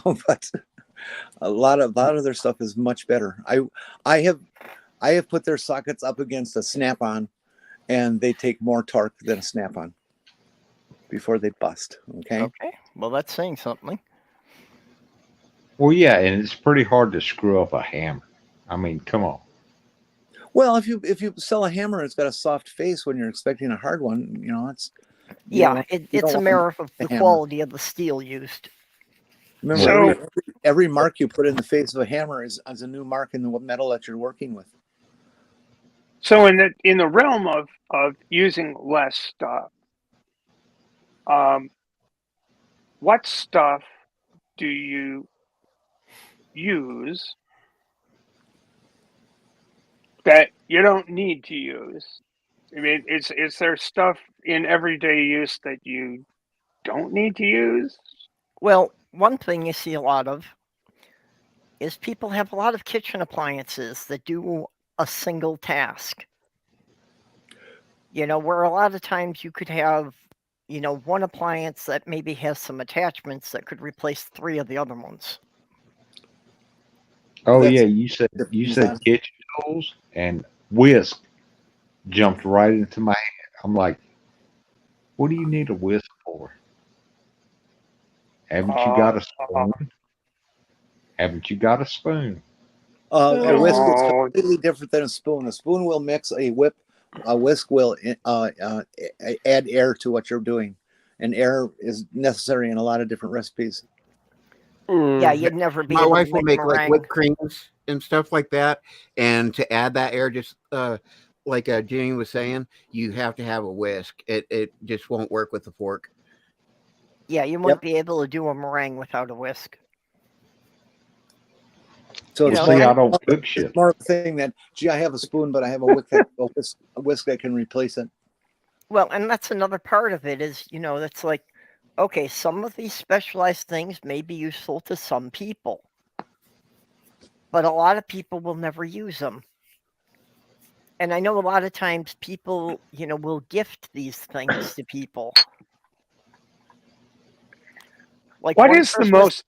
But a lot of their stuff is much better. I have put their sockets up against a snap-on, and they take more torque than a snap-on before they bust. Okay. Well, that's saying something. Well, yeah, and it's pretty hard to screw up a hammer. I mean, come on. Well, if you sell a hammer, it's got a soft face when you're expecting a hard one. It's it's a matter of the quality of the steel used. Remember, every mark you put in the face of a hammer is a new mark in the metal that you're working with. So in the realm of using less stuff, what stuff do you use that you don't need to use? I mean, is there stuff in everyday use that you don't need to use? Well, one thing you see a lot of is people have a lot of kitchen appliances that do a single task. Where a lot of times you could have, one appliance that maybe has some attachments that could replace 3 of the other ones. Oh yeah, you said kitchen tools, and whisk jumped right into my head. I'm like, what do you need a whisk for? Haven't you got a spoon? Haven't you got a spoon? A whisk is completely different than a spoon. A spoon will mix a whip. A whisk will add air to what you're doing, and air is necessary in a lot of different recipes. Yeah, you'd never be. My able wife to will make like meringue. whipped creams and stuff like that, and to add that air, just like Jenny was saying, you have to have a whisk. It just won't work with the fork. Yeah, you wouldn't be able to do a meringue without a whisk. So I don't cook shit. It's more of a thing that, I have a spoon, but I have a whisk that can replace it. Well, and that's another part of it is, that's like, okay, some of these specialized things may be useful to some people, but a lot of people will never use them. And I know a lot of times people, will gift these things to people. Like what is the most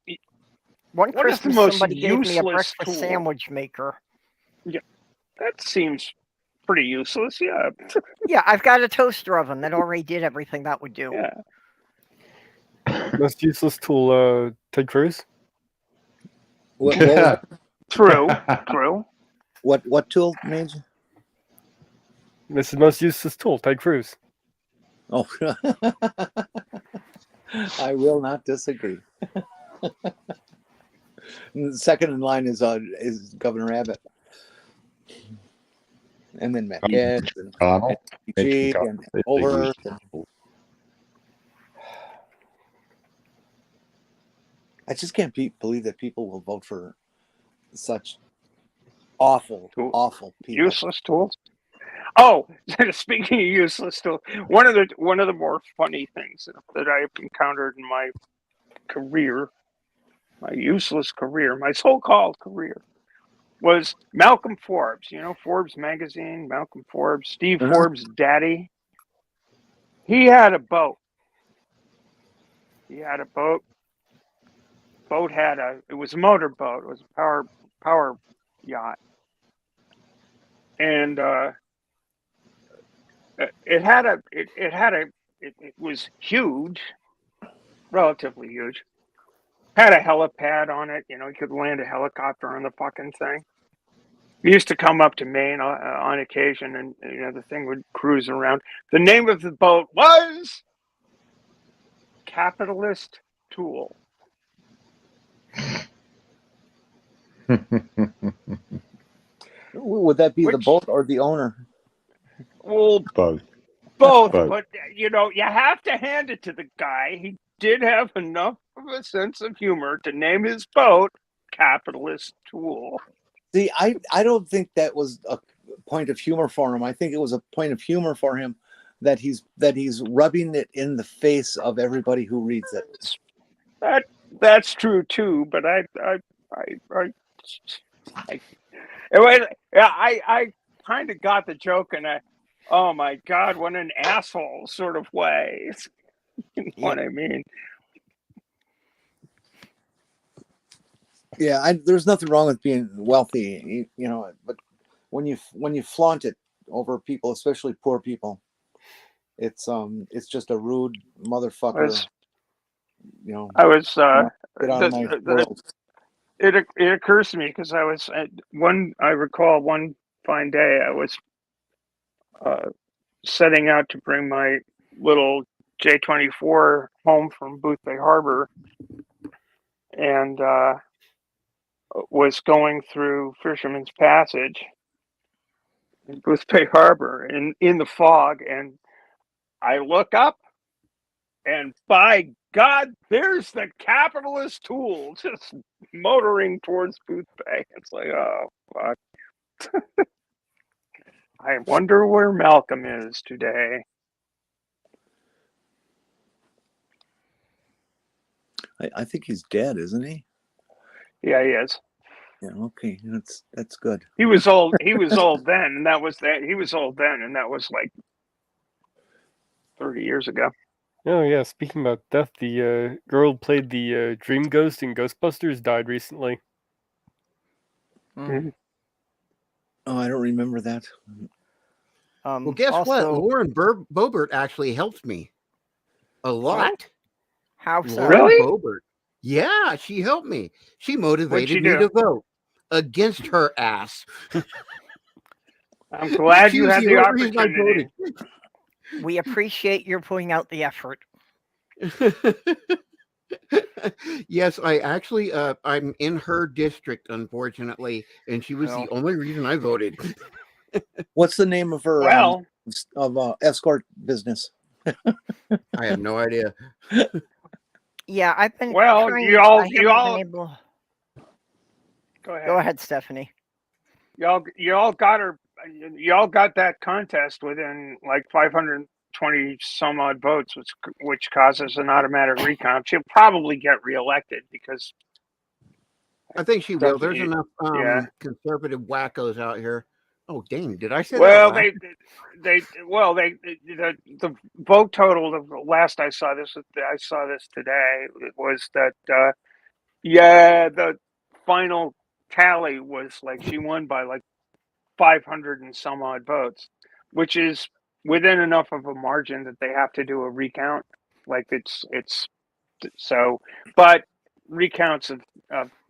somebody gave me a useless breakfast tool? sandwich maker. Yeah, that seems pretty useless. Yeah. Yeah, I've got a toaster oven that already did everything that would do. Yeah. Most useless tool, Ted Cruz. What was, True. what tool, Mage? This is the most useless tool, Ted Cruz. Oh, I will not disagree. And the second in line is Governor Abbott, and then Matt Gaetz and McConnell. PG and Boebert. I just can't believe that people will vote for such awful people. Useless tools. Oh, speaking of useless tools, one of the more funny things that I've encountered in my career, my useless career, my so-called career, was Malcolm Forbes. You know, Forbes magazine, Malcolm Forbes, Steve Forbes' daddy. He had a boat. It was a motorboat. It was a power yacht. And it was huge, relatively huge. Had a helipad on it. You know, you could land a helicopter on the fucking thing. He used to come up to Maine on occasion, and you know the thing would cruise around. The name of the boat was Capitalist Tool. Would that be the boat or the owner? Well, Both. but you know, you have to hand it to the guy. He did have enough of a sense of humor to name his boat Capitalist Tool. See, I don't think that was a point of humor for him. I think it was a point of humor for him that he's rubbing it in the face of everybody who reads it. That's true too, but I kind of got the joke, and oh my God, what an asshole sort of way. You know what I mean? Yeah, there's nothing wrong with being wealthy, you know, but when you flaunt it over people, especially poor people, it's just a rude motherfucker. You know, I was get out of my world. It occurs to me because I recall one fine day I was setting out to bring my little J24 home from Booth Bay Harbor, and was going through Fisherman's Passage in Booth Bay Harbor in the fog, and I look up, and by God, there's the Capitalist Tool just motoring towards Booth Bay. It's like, oh, fuck. I wonder where Malcolm is today. I think he's dead, isn't he? Yeah, he is. Yeah, okay, that's good. He was old. He was old then, and that was that. He was old then, and that was like 30 years ago. Oh yeah, speaking about death, the girl who played the Dream Ghost in Ghostbusters died recently. Mm-hmm. Oh, I don't remember that. Well, guess what? Lauren Boebert actually helped me a lot. How so? Really? Boebert. Yeah, she helped me. She motivated me to vote against her ass. I'm glad you had the opportunity. We appreciate your putting out the effort. Yes, I actually, I'm in her district, unfortunately, and she was the only reason I voted. What's the name of her escort business? I have no idea. Yeah, I've been. Well, you all. Go ahead. Go ahead, Stephanie. Y'all got her. Y'all got that contest within like 520 some odd votes, which causes an automatic recount. She'll probably get reelected because I think she will. There's enough conservative wackos out here. Oh dang! Did I say well, that? The vote total of last I saw this today was that the final tally was like she won by like 500 and some odd votes, which is within enough of a margin that they have to do a recount. Like it's so, but recounts of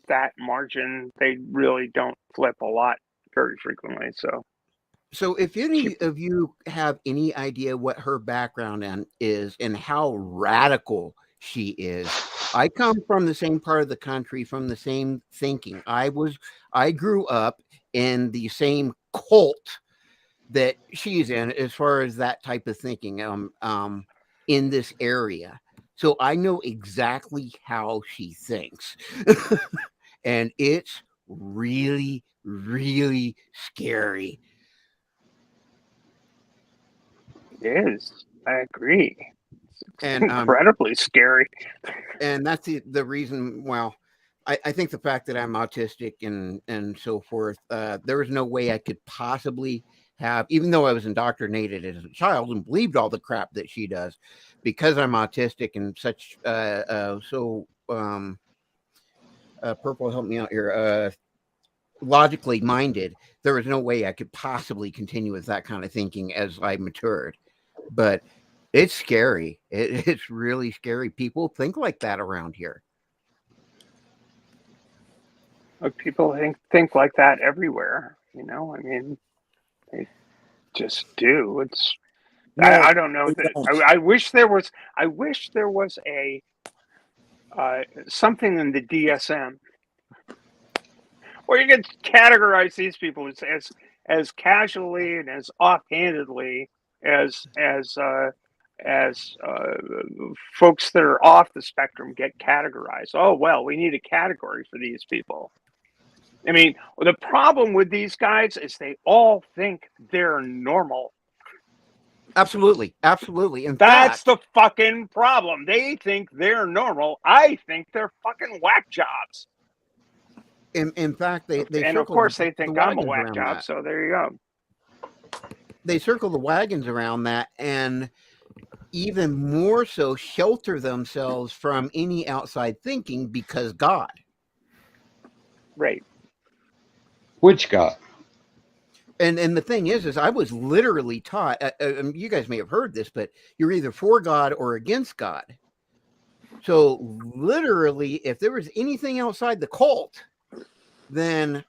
that margin, they really don't flip a lot very frequently. So if any of you have any idea what her background is and how radical she is, I come from the same part of the country, from the same thinking. I grew up in the same cult that she's in as far as that type of thinking in this area. So I know exactly how she thinks. And it's really, really scary. it is. I agree. It's And incredibly scary. and that's the reason. Well, I think the fact that I'm autistic and so forth, there was no way I could possibly have, even though I was indoctrinated as a child and believed all the crap that she does, because I'm autistic and such. Purple, help me out here. Logically minded, there was no way I could possibly continue with that kind of thinking as I matured. But it's scary. It's really scary. People think like that around here. People think like that everywhere. You know, I mean, they just do. It's No, I don't know they that. don't. I wish there was. I wish there was a something in the DSM where you could categorize these people as casually and as offhandedly as folks that are off the spectrum get categorized. Oh well, we need a category for these people. I mean, the problem with these guys is they all think they're normal. Absolutely. Absolutely. In That's fact, the fucking problem. They think they're normal. I think they're fucking whack jobs. in fact, they And of circle course the they think I'm a wagons whack around job, that. so there you go. They circle the wagons around that and even more so shelter themselves from any outside thinking because God. Right. Which God? And the thing is I was literally taught, you guys may have heard this, but you're either for God or against God. So literally, if there was anything outside the cult, then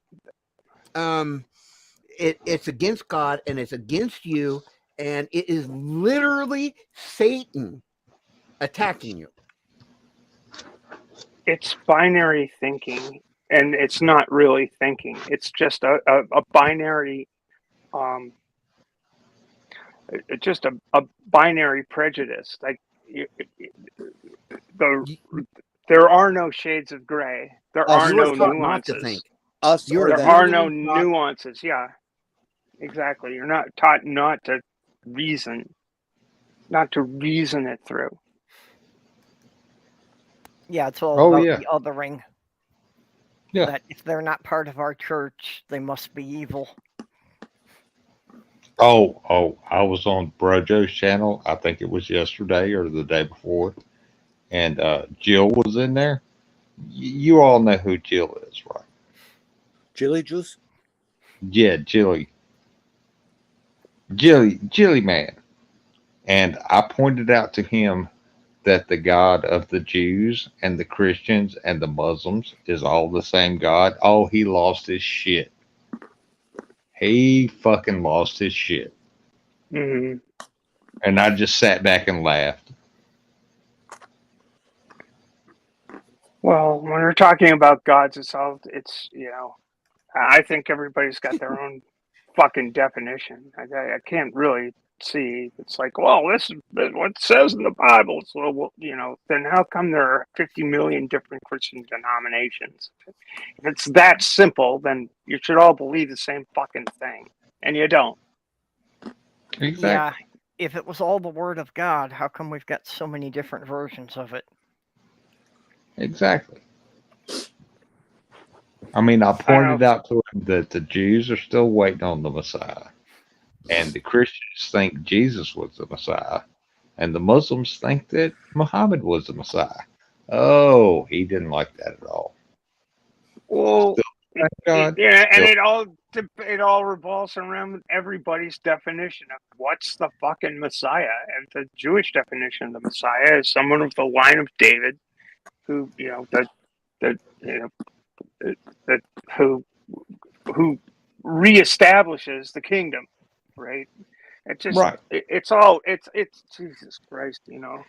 it's against God and it's against you, and it is literally Satan attacking you. It's binary thinking, and it's not really thinking. It's just a binary just a binary prejudice. Like there are no shades of gray. There are You are no taught not to nuances. think. Us You or are There them. are no literally taught- nuances. Yeah, exactly. You're not taught not to reason it through. Yeah, it's all Oh, about yeah. the othering. Yeah. That if they're not part of our church, they must be evil. Oh, I was on Brojo's channel. I think it was yesterday or the day before. And Jill was in there. You all know who Jill is, right? Chili juice? Yeah, Jilly man. And I pointed out to him that the God of the Jews and the Christians and the Muslims is all the same God. Oh, he lost his shit. He fucking lost his shit. Mm-hmm. And I just sat back and laughed. Well, when we're talking about gods itself, it's, you know, I think everybody's got their own fucking definition. I can't really see. It's like, well, this is what it says in the Bible. So, well, you know, then how come there are 50 million different Christian denominations? If it's that simple, then you should all believe the same fucking thing. And you don't. Exactly. Yeah, if it was all the word of God, how come we've got so many different versions of it? Exactly. I mean, I pointed out to him that the Jews are still waiting on the Messiah, and the Christians think Jesus was the Messiah, and the Muslims think that Muhammad was the Messiah. Oh, he didn't like that at all. Well, Thank God. yeah, and it all revolves around everybody's definition of what's the fucking Messiah. And the Jewish definition of the Messiah is someone of the line of David, who, you know, that you know, that who reestablishes the kingdom, right? It just Right. it's all it's Jesus Christ, you know.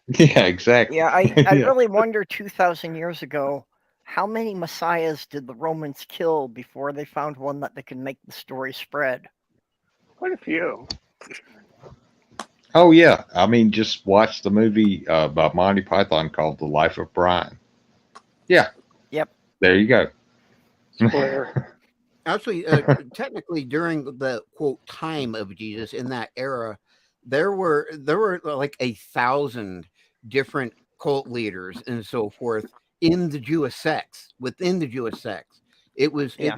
Yeah, exactly. Yeah, I Yeah. really wonder 2,000 years ago, how many messiahs did the Romans kill before they found one that they could make the story spread? Quite a few. Oh yeah. I mean, just watch the movie by Monty Python called The Life of Brian. Yeah. Yep. There you go. Square. Actually, technically, during the quote time of Jesus in that era, there were like 1,000 different cult leaders and so forth in the Jewish sects. Within the Jewish sects, it was Yeah.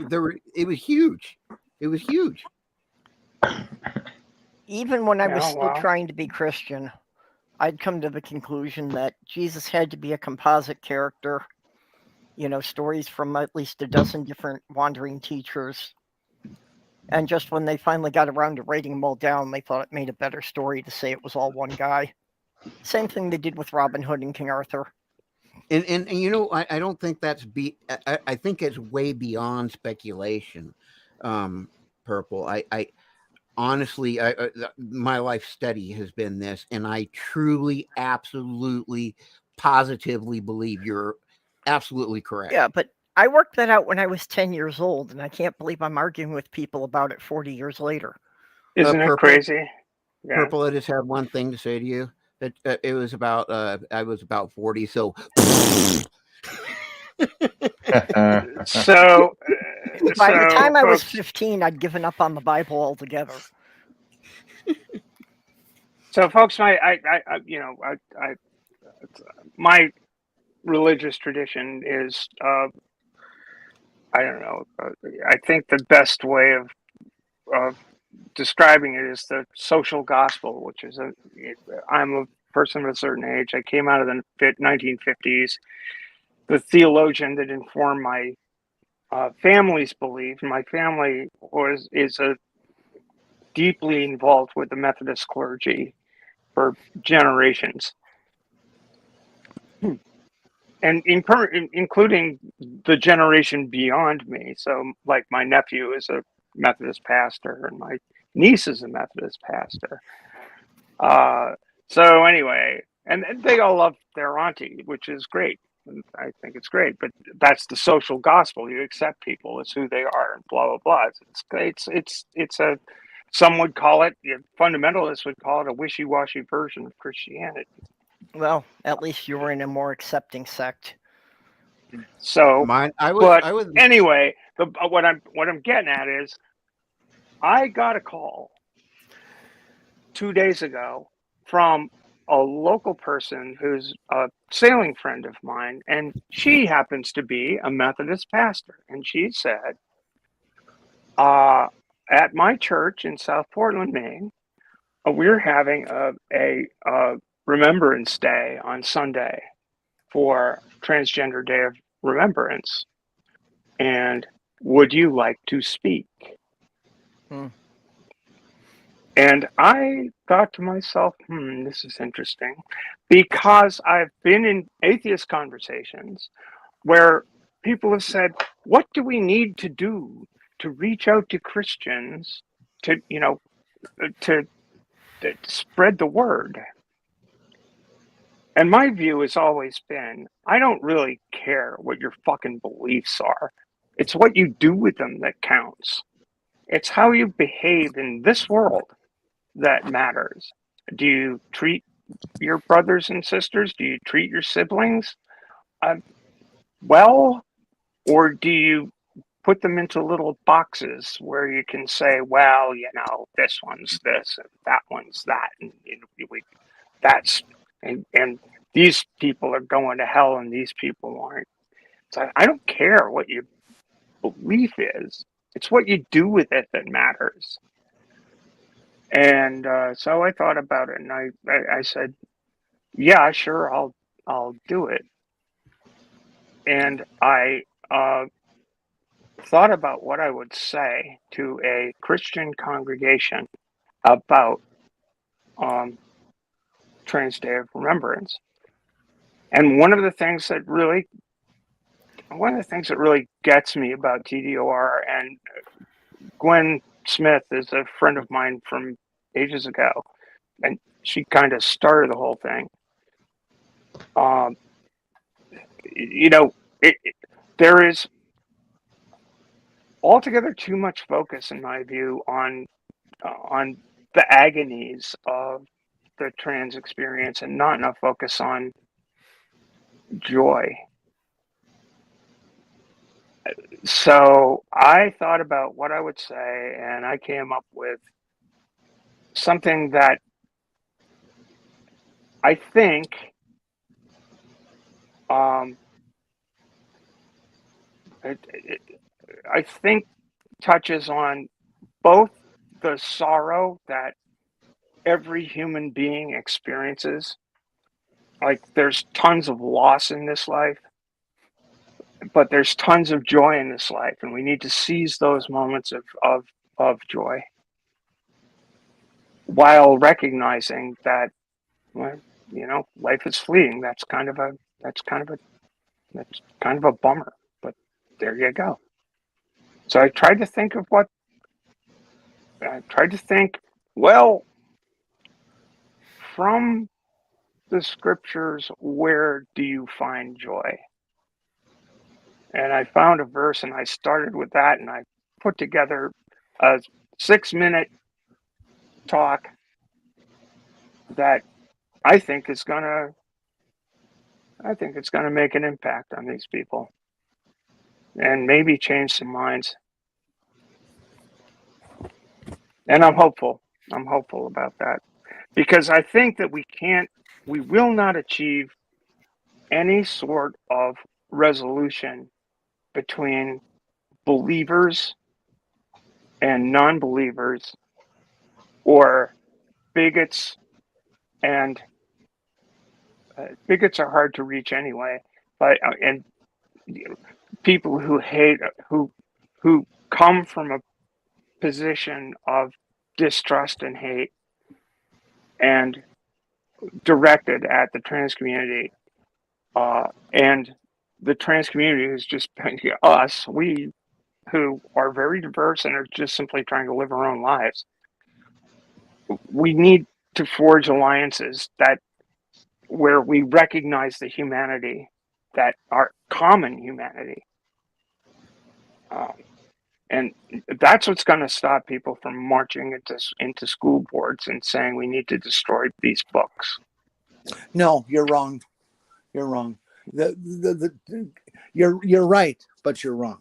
it was huge. It was huge. Even when I was Yeah, still wow. trying to be Christian, I'd come to the conclusion that Jesus had to be a composite character. You know, stories from at least a dozen different wandering teachers. And just when they finally got around to writing them all down, they thought it made a better story to say it was all one guy. Same thing they did with Robin Hood and King Arthur. And you know, I don't think that's I think it's way beyond speculation. Purple. I honestly, my life study has been this, and I truly, absolutely, positively believe you're absolutely correct. Yeah, but I worked that out when I was 10 years old, and I can't believe I'm arguing with people about it 40 years later. Isn't it Purple. crazy? Yeah. Purple, I just had one thing to say to you. It was about I was about 40, so So By the so time I was folks, 15, I'd given up on the Bible altogether. so folks, my you know, my religious tradition is I don't know. I think the best way of describing it is the social gospel, which is I'm a person of a certain age. I came out of the 1950s. The theologian that informed my family's belief. My family is a deeply involved with the Methodist clergy for generations, and including the generation beyond me. So, like, my nephew is a Methodist pastor, and my niece is a Methodist pastor. So anyway, and they all love their auntie, which is great. And I think it's great, but that's the social gospel. You accept people as who they are, and blah blah blah. It's a some would call it, fundamentalists would call it, a wishy-washy version of Christianity. Well, at least you were in a more accepting sect. So, I but was anyway, what I'm getting at is, I got a call 2 days ago from a local person who's a sailing friend of mine, and she happens to be a Methodist pastor. And she said, at my church in South Portland, Maine, we're having a Remembrance Day on Sunday for Transgender Day of Remembrance. And would you like to speak? And I thought to myself, this is interesting, because I've been in atheist conversations where people have said, what do we need to do to reach out to Christians to, to spread the word? And my view has always been, I don't really care what your fucking beliefs are. It's what you do with them that counts. It's how you behave in this world that matters. Do you treat your brothers and sisters? Do you treat your siblings well? Or do you put them into little boxes where you can say, well, this one's this and that one's that, and and these people are going to hell and these people aren't. So I don't care what your belief is. It's what you do with it that matters. And so I thought about it, and I said, yeah, sure, I'll do it. And I thought about what I would say to a Christian congregation about Trans Day of Remembrance. And one of the things that really one of the things that really gets me about TDOR, and Gwen Smith is a friend of mine from ages ago, and she kind of started the whole thing. You know, there is altogether too much focus, in my view, on the agonies of the trans experience, and not enough focus on joy. So I thought about what I would say, and I came up with something that I think I think touches on both the sorrow that every human being experiences. Like, there's tons of loss in this life, but there's tons of joy in this life, and we need to seize those moments of joy, while recognizing that, well, you know, life is fleeting. That's kind of a bummer, but there you go. So I tried to think, well, from the scriptures, where do you find joy? And I found a verse, and I started with that, and I put together a 6-minute talk that I think it's gonna make an impact on these people, and maybe change some minds. And I'm hopeful about that, because I think that we will not achieve any sort of resolution between believers and non-believers, or bigots, and bigots are hard to reach anyway, but and people who hate, who come from a position of distrust and hate, and directed at the trans community, and the trans community is just us, we who are very diverse and are just simply trying to live our own lives. We need to forge alliances that, where we recognize the humanity, that our common humanity, and that's what's going to stop people from marching into school boards and saying we need to destroy these books. No, you're wrong. You're wrong. You're right, but you're wrong.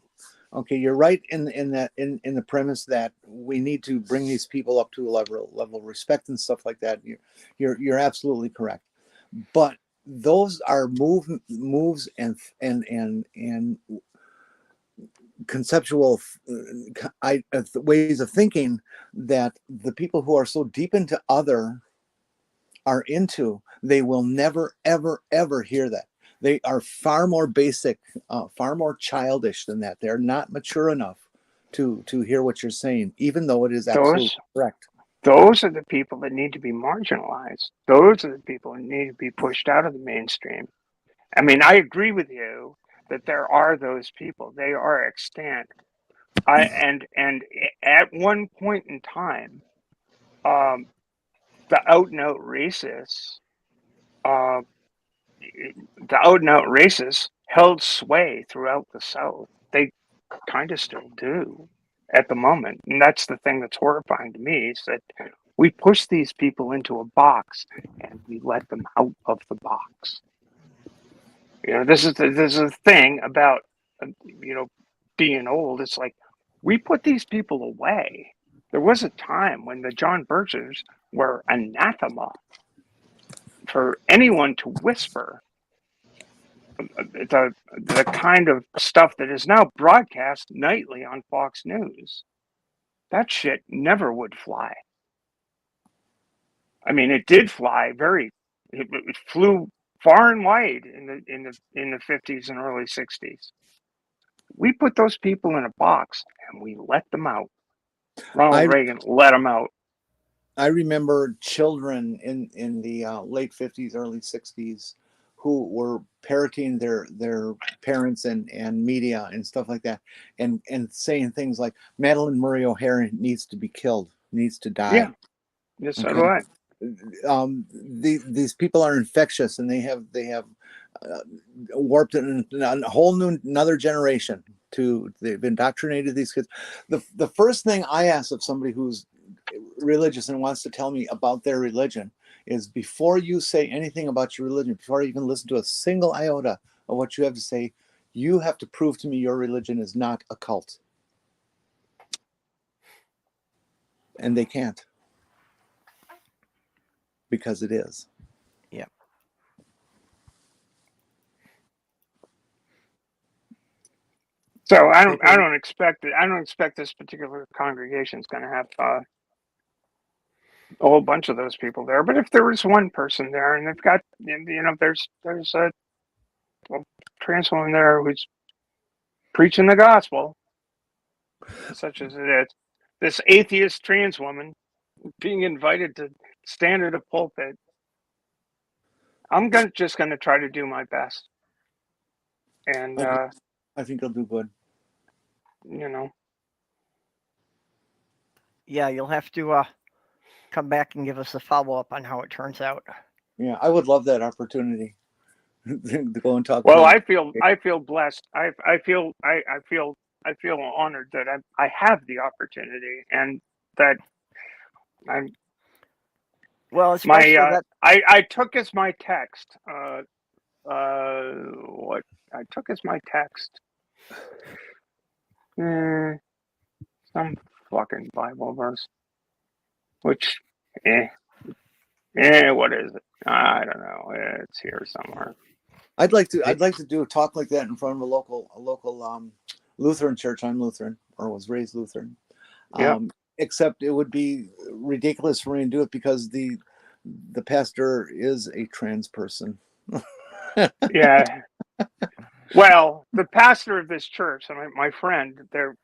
Okay, you're right in the premise that we need to bring these people up to a level of respect and stuff like that. You're absolutely correct. But those are moves and conceptual ways of thinking that the people who are so deep into other are into. They will never, ever hear that. They are far more basic, far more childish than that. They're not mature enough to hear what you're saying, even though it is absolutely correct. Those are the people that need to be marginalized. Those are the people that need to be pushed out of the mainstream. I mean, I agree with you that there are those people. They are extant. And at one point in time, the out-and-out racists, held sway throughout the South. They kind of still do at the moment. And that's the thing that's horrifying to me, is that we push these people into a box and we let them out of the box. You know, this is the thing about, you know, being old. It's like, we put these people away. There was a time when the John Birches were anathema for anyone to whisper the kind of stuff that is now broadcast nightly on Fox News. That shit never would fly. I mean, it did fly it flew far and wide in the 50s and early 60s. We put those people in a box and we let them out. Ronald Reagan let them out. I remember children in the late 50s, early 60s who were parroting their parents and media and stuff like that, and saying things like Madeline Murray O'Hara needs to be killed, needs to die. Yeah. Yes, so do I. These people are infectious, and they have warped in a whole new another generation. They've indoctrinated these kids. The first thing I ask of somebody who's religious and wants to tell me about their religion is, before you say anything about your religion, before I even listen to a single iota of what you have to say, you have to prove to me your religion is not a cult. And they can't, because it is. Yeah. So I don't expect this particular congregation is going to have a whole bunch of those people there. But if there was one person there, and they've got, there's a trans woman there who's preaching the gospel, such as it is, this atheist trans woman being invited to stand at a pulpit, I'm just going to try to do my best. And I think it'll do good. Yeah, you'll have to come back and give us a follow-up on how it turns out. Yeah, I would love that opportunity to go and talk. Well, I feel blessed. I feel honored that I have the opportunity, and that I'm. Well, especially that I took as my text. What I took as my text. Some fucking Bible verse, which, what is it? I don't know. It's here somewhere. I'd like to do a talk like that in front of a local Lutheran church. I'm Lutheran, or was raised Lutheran. Yeah. Except it would be ridiculous for me to do it because the pastor is a trans person. Yeah. Well, the pastor of this church, my friend, their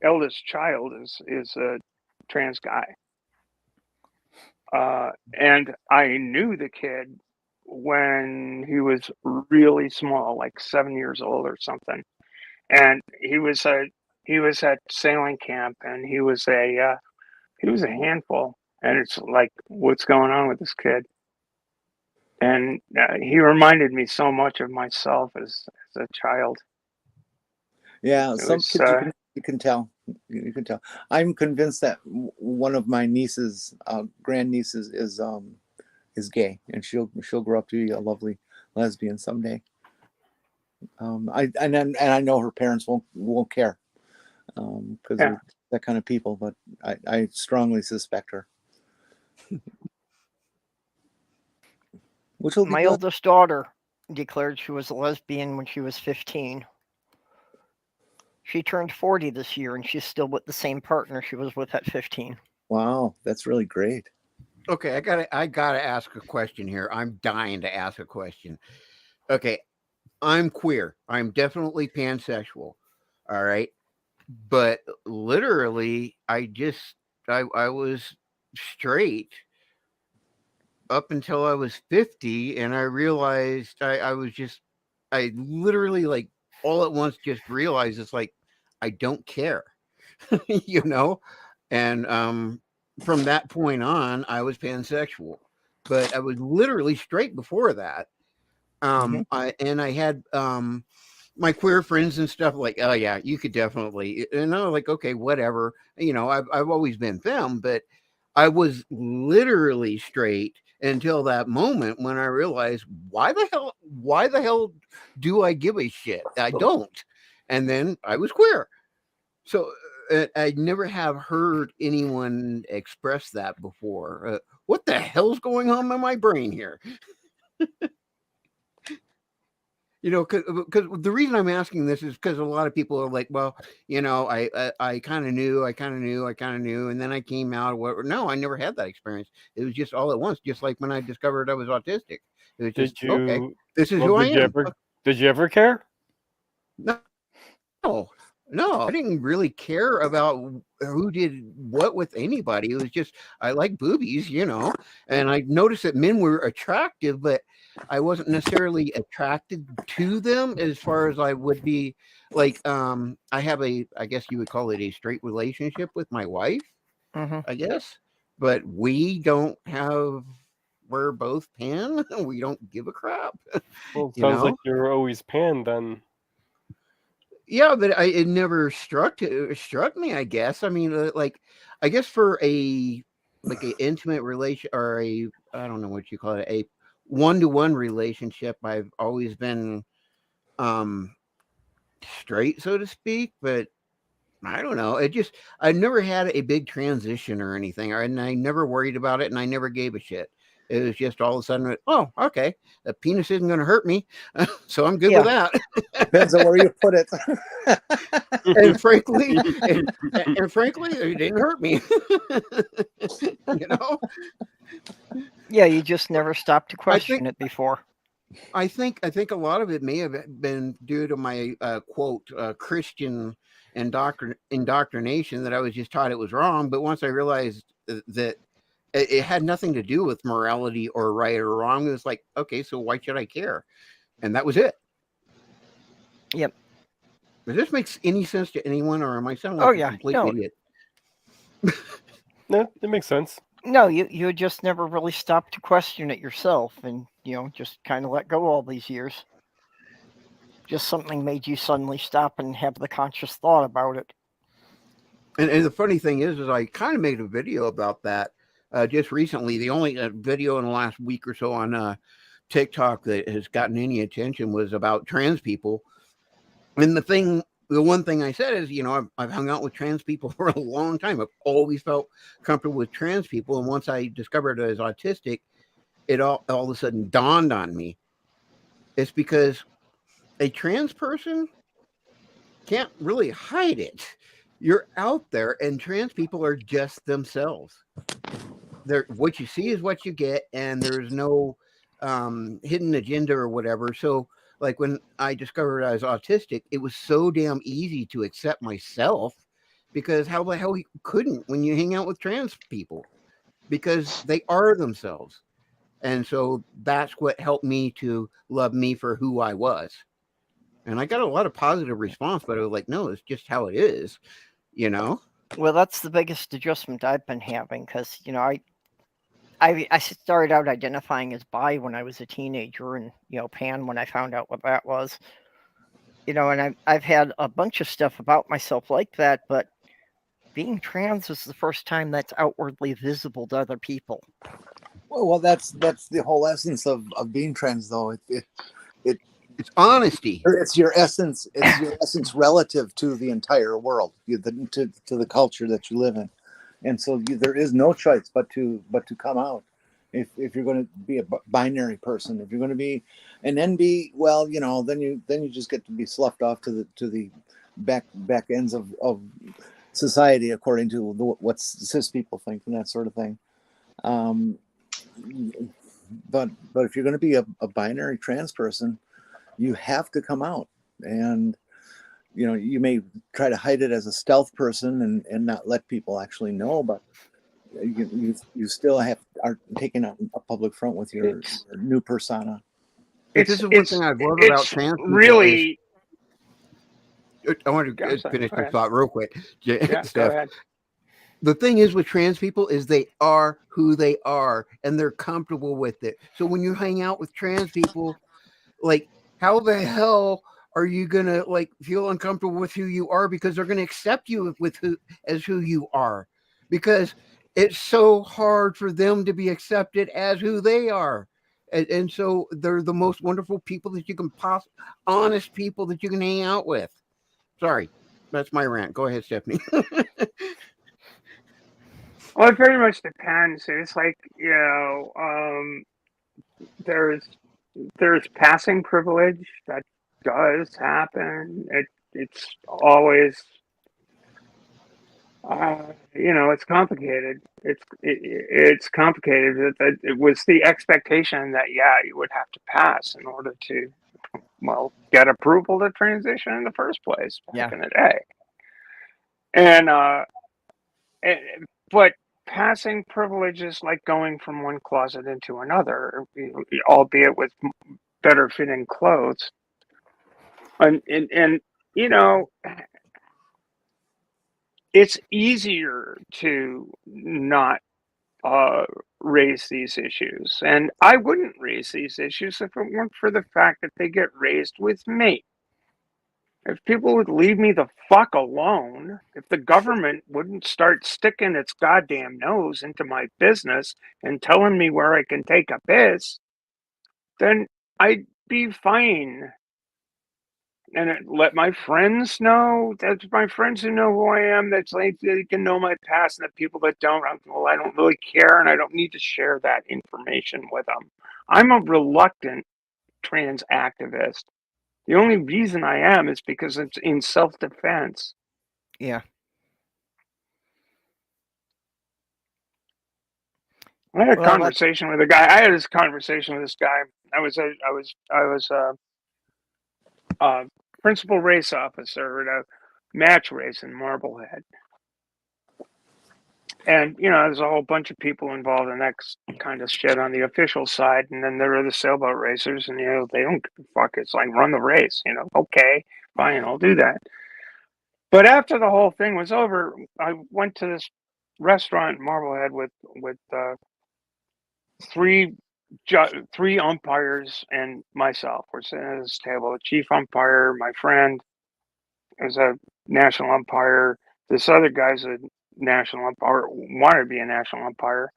eldest child is a trans guy. And I knew the kid when he was really small, like 7 years old or something. And he was at sailing camp, and he was a handful. And it's like, what's going on with this kid? And he reminded me so much of myself as a child. Yeah, some kids you can tell. You can tell. I'm convinced that one of my nieces, grandnieces, is gay, and she'll grow up to be a lovely lesbian someday. I know her parents won't care, because they're that kind of people. But I strongly suspect her. Which will be my good. oldest daughter declared she was a lesbian when she was 15. She turned 40 this year, and she's still with the same partner she was with at 15. Wow, that's really great. Okay, I gotta ask a question here. I'm dying to ask a question. Okay, I'm queer. I'm definitely pansexual. All right, but literally, I was straight up until I was 50, and I realized I literally, like, all at once just realized it's like I don't care, and from that point on, I was pansexual, but I was literally straight before that. I had my queer friends and stuff like, oh yeah, you could definitely, and I was like, okay, whatever, I've always been femme, but I was literally straight until that moment when I realized, why the hell do I give a shit? I don't. And then I was queer. So I never have heard anyone express that before. What the hell's going on in my brain here? Because the reason I'm asking this is because a lot of people are like, well, I kind of knew, and then I came out of whatever. No, I never had that experience. It was just all at once, just like when I discovered I was autistic. It was just, okay, this is who I am. Did you ever care? No, I didn't really care about who did what with anybody. It was just, I like boobies, and I noticed that men were attractive, but I wasn't necessarily attracted to them as far as I would be. Like, I have I guess you would call it a straight relationship with my wife, Hmm. I guess, but we don't have. We're both pan. We don't give a crap. Well, it You sounds know? like you're always pan then. Yeah, but it never struck me. I guess. I mean, like, I guess for a intimate relation, or I don't know what you call it, a one-to-one relationship, I've always been straight, so to speak. But I don't know. I never had a big transition or anything, and I never worried about it, and I never gave a shit. It was just all of a sudden, oh, okay, a penis isn't going to hurt me, so I'm good with that. Depends on where you put it. And frankly, it didn't hurt me. You know, Yeah, you just never stopped to question it before. I think a lot of it may have been due to my quote Christian indoctrination, that I was just taught it was wrong. But once I realized that it had nothing to do with morality or right or wrong, it was like, okay, so why should I care? And that was it. Yep. Does this make any sense to anyone, or am I sounding like a complete idiot? No, it makes sense. No, you just never really stopped to question it yourself, and just kind of let go all these years. Just something made you suddenly stop and have the conscious thought about it. And the funny thing is I kind of made a video about that just recently. The only video in the last week or so on TikTok that has gotten any attention was about trans people. And the one thing I said is, I've hung out with trans people for a long time. I've always felt comfortable with trans people. And once I discovered I was autistic, it all of a sudden dawned on me. It's because a trans person can't really hide it. You're out there, and trans people are just themselves. What you see is what you get, and there's no hidden agenda or whatever. So, like, when I discovered I was autistic, it was so damn easy to accept myself, because how the hell you couldn't when you hang out with trans people, because they are themselves. And so that's what helped me to love me for who I was. And I got a lot of positive response, but I was like, no, it's just how it is, Well, that's the biggest adjustment I've been having, because I started out identifying as bi when I was a teenager, and pan when I found out what that was. And I've had a bunch of stuff about myself like that, but being trans was the first time that's outwardly visible to other people. Well, that's the whole essence of being trans, though. It's honesty. It's your essence. It's your essence relative to the entire world, to the culture that you live in, and so there is no choice but to come out. If you're going to be a binary person, if you're going to be an NB, well, then you just get to be sloughed off to the back ends of society, according to what cis people think and that sort of thing. But if you're going to be a binary trans person, you have to come out. And you may try to hide it as a stealth person and not let people actually know, but you still are taking out a public front with your new persona. This is one thing I've loved about trans people. Really, I want to finish my thought real quick. Yeah, Steph. go ahead. The thing is with trans people is they are who they are, and they're comfortable with it. So when you hang out with trans people, like, how the hell are you gonna feel uncomfortable with who you are, because they're gonna accept you as who you are, because it's so hard for them to be accepted as who they are. And so they're the most wonderful people that you can honest people that you can hang out with. Sorry, that's my rant. Go ahead, Stephanie. Well, it very much depends. It's like, there's passing privilege that does happen. It's always, it's complicated. It's complicated. It was the expectation that you would have to pass in order to, get approval to transition in the first place back in the day. And but passing privileges like going from one closet into another, albeit with better fitting clothes. And you know, it's easier to not raise these issues. And I wouldn't raise these issues if it weren't for the fact that they get raised with me. If people would leave me the fuck alone, if the government wouldn't start sticking its goddamn nose into my business and telling me where I can take a piss, then I'd be fine. And let my friends know. That's my friends who know who I am. That's like they can know my past, and the people that don't, well, I don't really care, and I don't need to share that information with them. I'm a reluctant trans activist. The only reason I am is because it's in self-defense. Yeah. I had a Well, conversation with a guy. I had this conversation with this guy. I was principal race officer at a match race in Marblehead. And, you know, there's a whole bunch of people involved in that kind of shit on the official side. And then there are the sailboat racers, and, you know, they don't give a fuck. It's like, run the race, you know, okay, fine, I'll do that. But after the whole thing was over, I went to this restaurant in Marblehead with three umpires and myself. We're sitting at this table. The chief umpire, my friend, is a national umpire. This other guy's a national umpire, wanted to be a national umpire,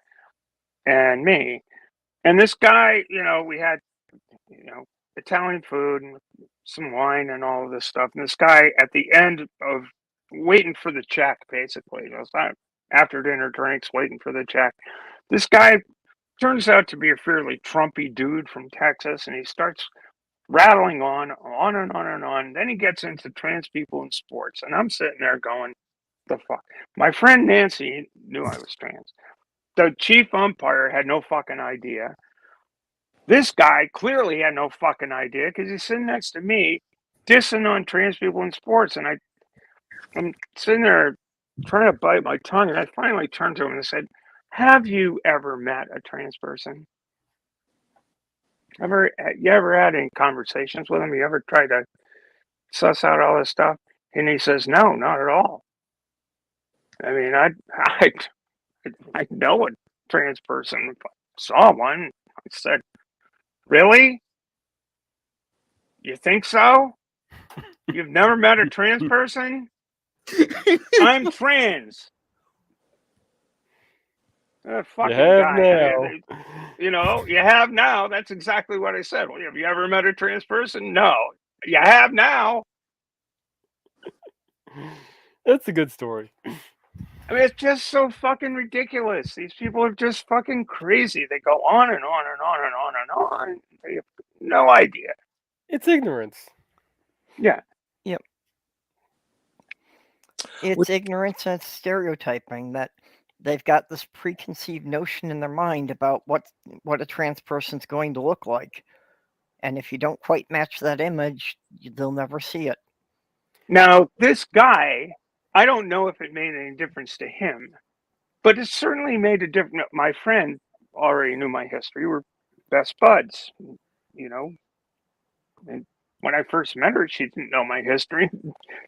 and me. And this guy, you know, we had, you know, Italian food and some wine and all of this stuff. And this guy, at the end of waiting for the check, basically, it was not after dinner drinks, waiting for the check. This guy turns out to be a fairly Trumpy dude from Texas, and he starts rattling on and on and on. Then he gets into trans people in sports, and I'm sitting there going, the fuck? My friend Nancy knew I was trans. The chief umpire had no fucking idea. This guy clearly had no fucking idea because he's sitting next to me dissing on trans people in sports. And I'm sitting there trying to bite my tongue. And I finally turned to him and I said, have you ever met a trans person? You ever had any conversations with them? You ever tried to suss out all this stuff? And he says, no, not at all. I mean, I know a trans person. If I saw one, I said, really? You think so? You've never met a trans person? I'm trans. Fucking You have guy. now. I mean, you know, you have now. That's exactly what I said. Well, have you ever met a trans person? No. You have now. That's a good story. I mean, it's just so fucking ridiculous. These people are just fucking crazy. They go on and on and on and on and on. They have no idea. It's ignorance. Yeah. Yep. It's ignorance and stereotyping that they've got this preconceived notion in their mind about what a trans person's going to look like. And if you don't quite match that image, they'll never see it. Now, this guy, I don't know if it made any difference to him, but it certainly made a difference. My friend already knew my history. We're best buds, you know. And when I first met her, she didn't know my history.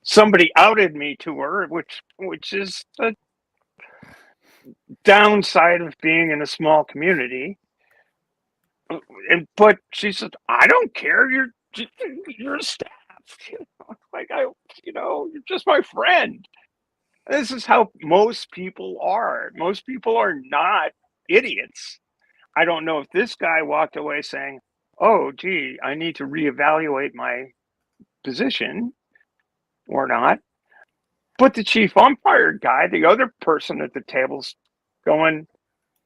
Somebody outed me to her, which is the downside of being in a small community. But she said, "I don't care. You're a staff. You're just my friend." This is how most people are. Most people are not idiots. I don't know if this guy walked away saying, oh, gee, I need to reevaluate my position or not. But the chief umpire guy, the other person at the table's going,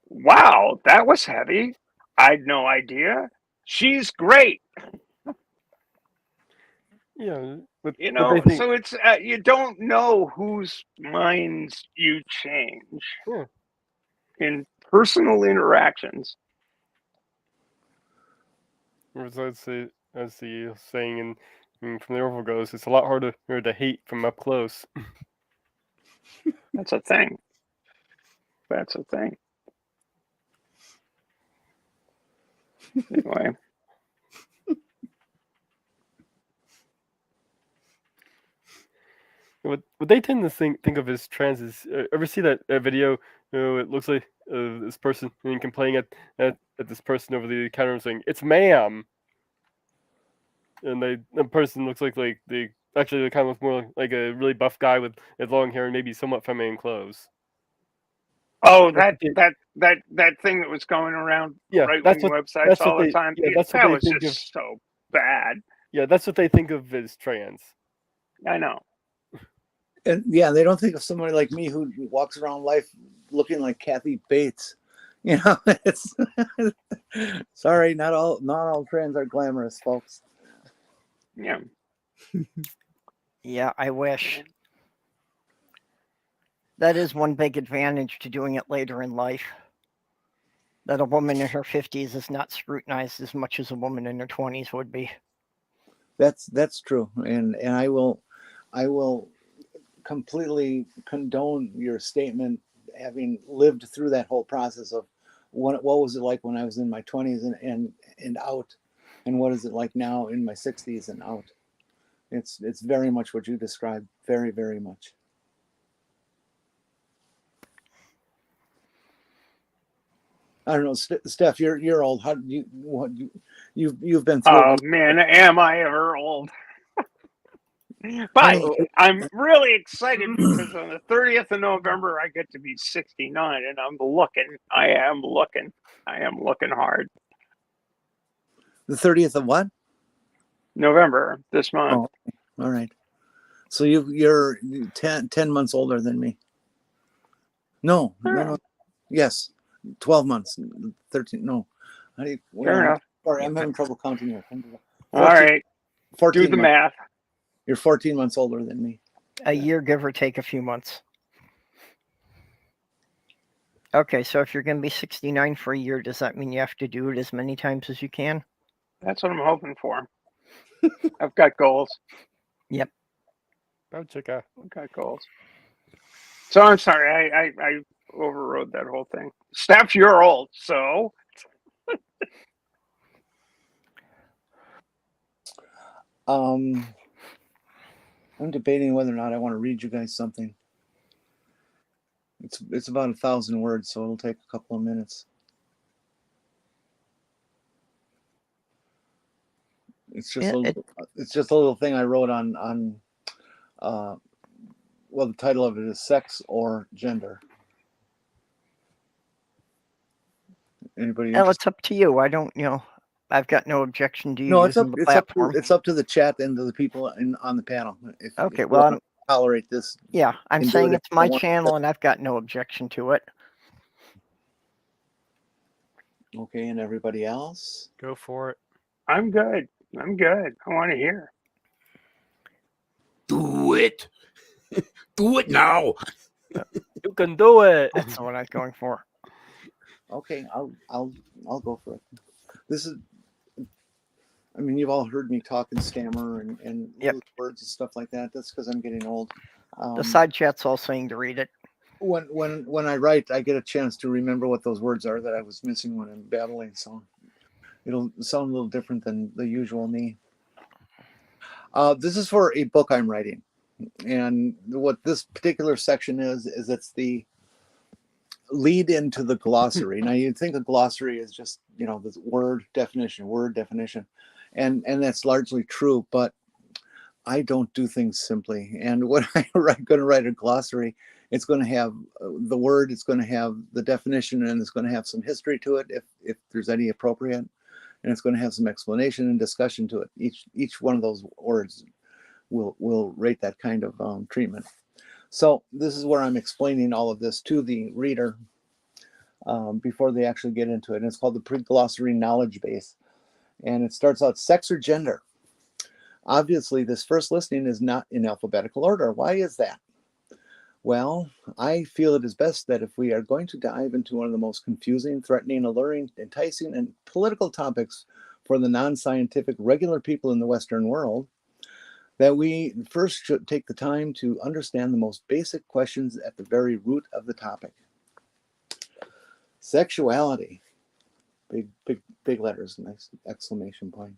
wow, that was heavy. I had no idea. She's great. Yeah, but So it's you don't know whose minds you change in personal interactions. As the saying from the Orville goes, it's a lot harder to hate from up close. That's a thing. That's a thing. Anyway. What they tend to think of as trans is, ever see that video? It looks like this person and complaining at this person over the counter saying, "It's ma'am," and the person looks like they actually they kind of look more like a really buff guy with long hair and maybe somewhat feminine clothes. Oh, that thing that was going around Yeah, right that's wing what websites all the they time. yeah that's what That they was think of. just so bad. Yeah, that's what they think of as trans. I know. And yeah, they don't think of somebody like me who walks around life looking like Kathy Bates. You know, it's sorry, not all trans are glamorous, folks. Yeah. Yeah, I wish. That is one big advantage to doing it later in life. That a woman in her 50s is not scrutinized as much as a woman in her 20s would be. That's true, and I will completely condone your statement, having lived through that whole process of what was it like when I was in my 20s and out, and what is it like now in my 60s and out. It's very much what you described, very, very much. I don't know, Steph. You're old. How do you've been through Oh it? man, am I ever old? But I'm really excited because on the 30th of November I get to be 69, and I am looking hard. The 30th of what? November this month. Oh, all right. So you're 10 months older than me. No. Yes, 12 months. 13. No. Fair enough. Sorry, I'm having trouble counting here. 14, All right. 14 Do the months. math. You're 14 months older than me. A year, give or take a few months. Okay, so if you're going to be 69 for a year, does that mean you have to do it as many times as you can? That's what I'm hoping for. I've got goals. Yep. I've got goals. So I'm sorry, I overrode that whole thing. Steph, you're old, so. I'm debating whether or not I want to read you guys something. It's about 1,000 words, so it'll take a couple of minutes. It's just a little thing I wrote on well, the title of it is Sex or Gender. Anybody Well, interested? it's up to you. I don't, I've got no objection to you No, using the platform. it's up to the chat and to the people on the panel. Okay, well, I'm tolerate this. Yeah, I'm and do saying it it's if my you want. channel and I've got no objection to it. Okay, and everybody else? Go for it. I'm good. I want to hear. Do it. Do it now. You can do it. That's what I was going for. Okay, I'll go for it. This is, I mean, you've all heard me talk and stammer and lose words and stuff like that. That's because I'm getting old. The side chat's all saying to read it. When I write, I get a chance to remember what those words are that I was missing when I'm babbling. So it'll sound a little different than the usual me. This is for a book I'm writing, and what this particular section is it's the lead into the glossary. Now you'd think a glossary is just this word definition, and that's largely true, but I don't do things simply. And when I'm going to write a glossary, it's going to have the word, it's going to have the definition, and it's going to have some history to it if there's any appropriate, and it's going to have some explanation and discussion to it. Each one of those words will rate that kind of treatment. So this is where I'm explaining all of this to the reader before they actually get into it. And it's called the Pre-Glossary Knowledge Base. And it starts out sex or gender. Obviously, this first listing is not in alphabetical order. Why is that? Well, I feel it is best that if we are going to dive into one of the most confusing, threatening, alluring, enticing, and political topics for the non-scientific regular people in the Western world, that we first should take the time to understand the most basic questions at the very root of the topic. Sexuality. Big letters, nice exclamation point.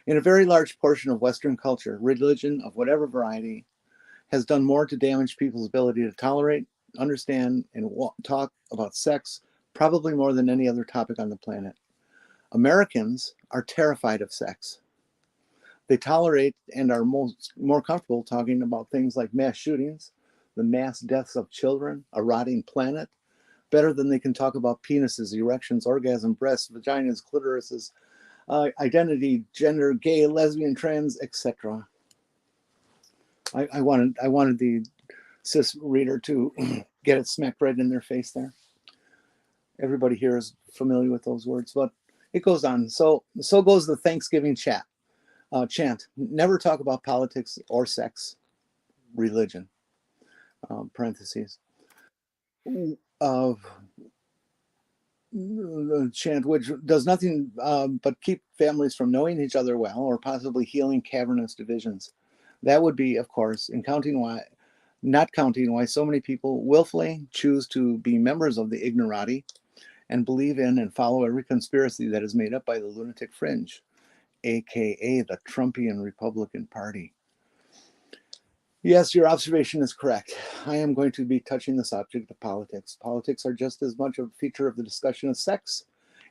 In a very large portion of Western culture, religion of whatever variety has done more to damage people's ability to tolerate, understand, and talk about sex, probably more than any other topic on the planet. Americans are terrified of sex. They tolerate and are more comfortable talking about things like mass shootings, the mass deaths of children, a rotting planet, better than they can talk about penises, erections, orgasm, breasts, vaginas, clitorises, identity, gender, gay, lesbian, trans, etc. I wanted the cis reader to get it smacked right in their face there. Everybody here is familiar with those words, but it goes on. So goes the Thanksgiving chant. Never talk about politics or sex, religion. Parentheses. Chant, which does nothing but keep families from knowing each other well or possibly healing cavernous divisions. That would be, of course, not counting why so many people willfully choose to be members of the ignorati and believe in and follow every conspiracy that is made up by the lunatic fringe, aka the Trumpian Republican Party. Yes, your observation is correct. I am going to be touching the subject of politics. Politics are just as much a feature of the discussion of sex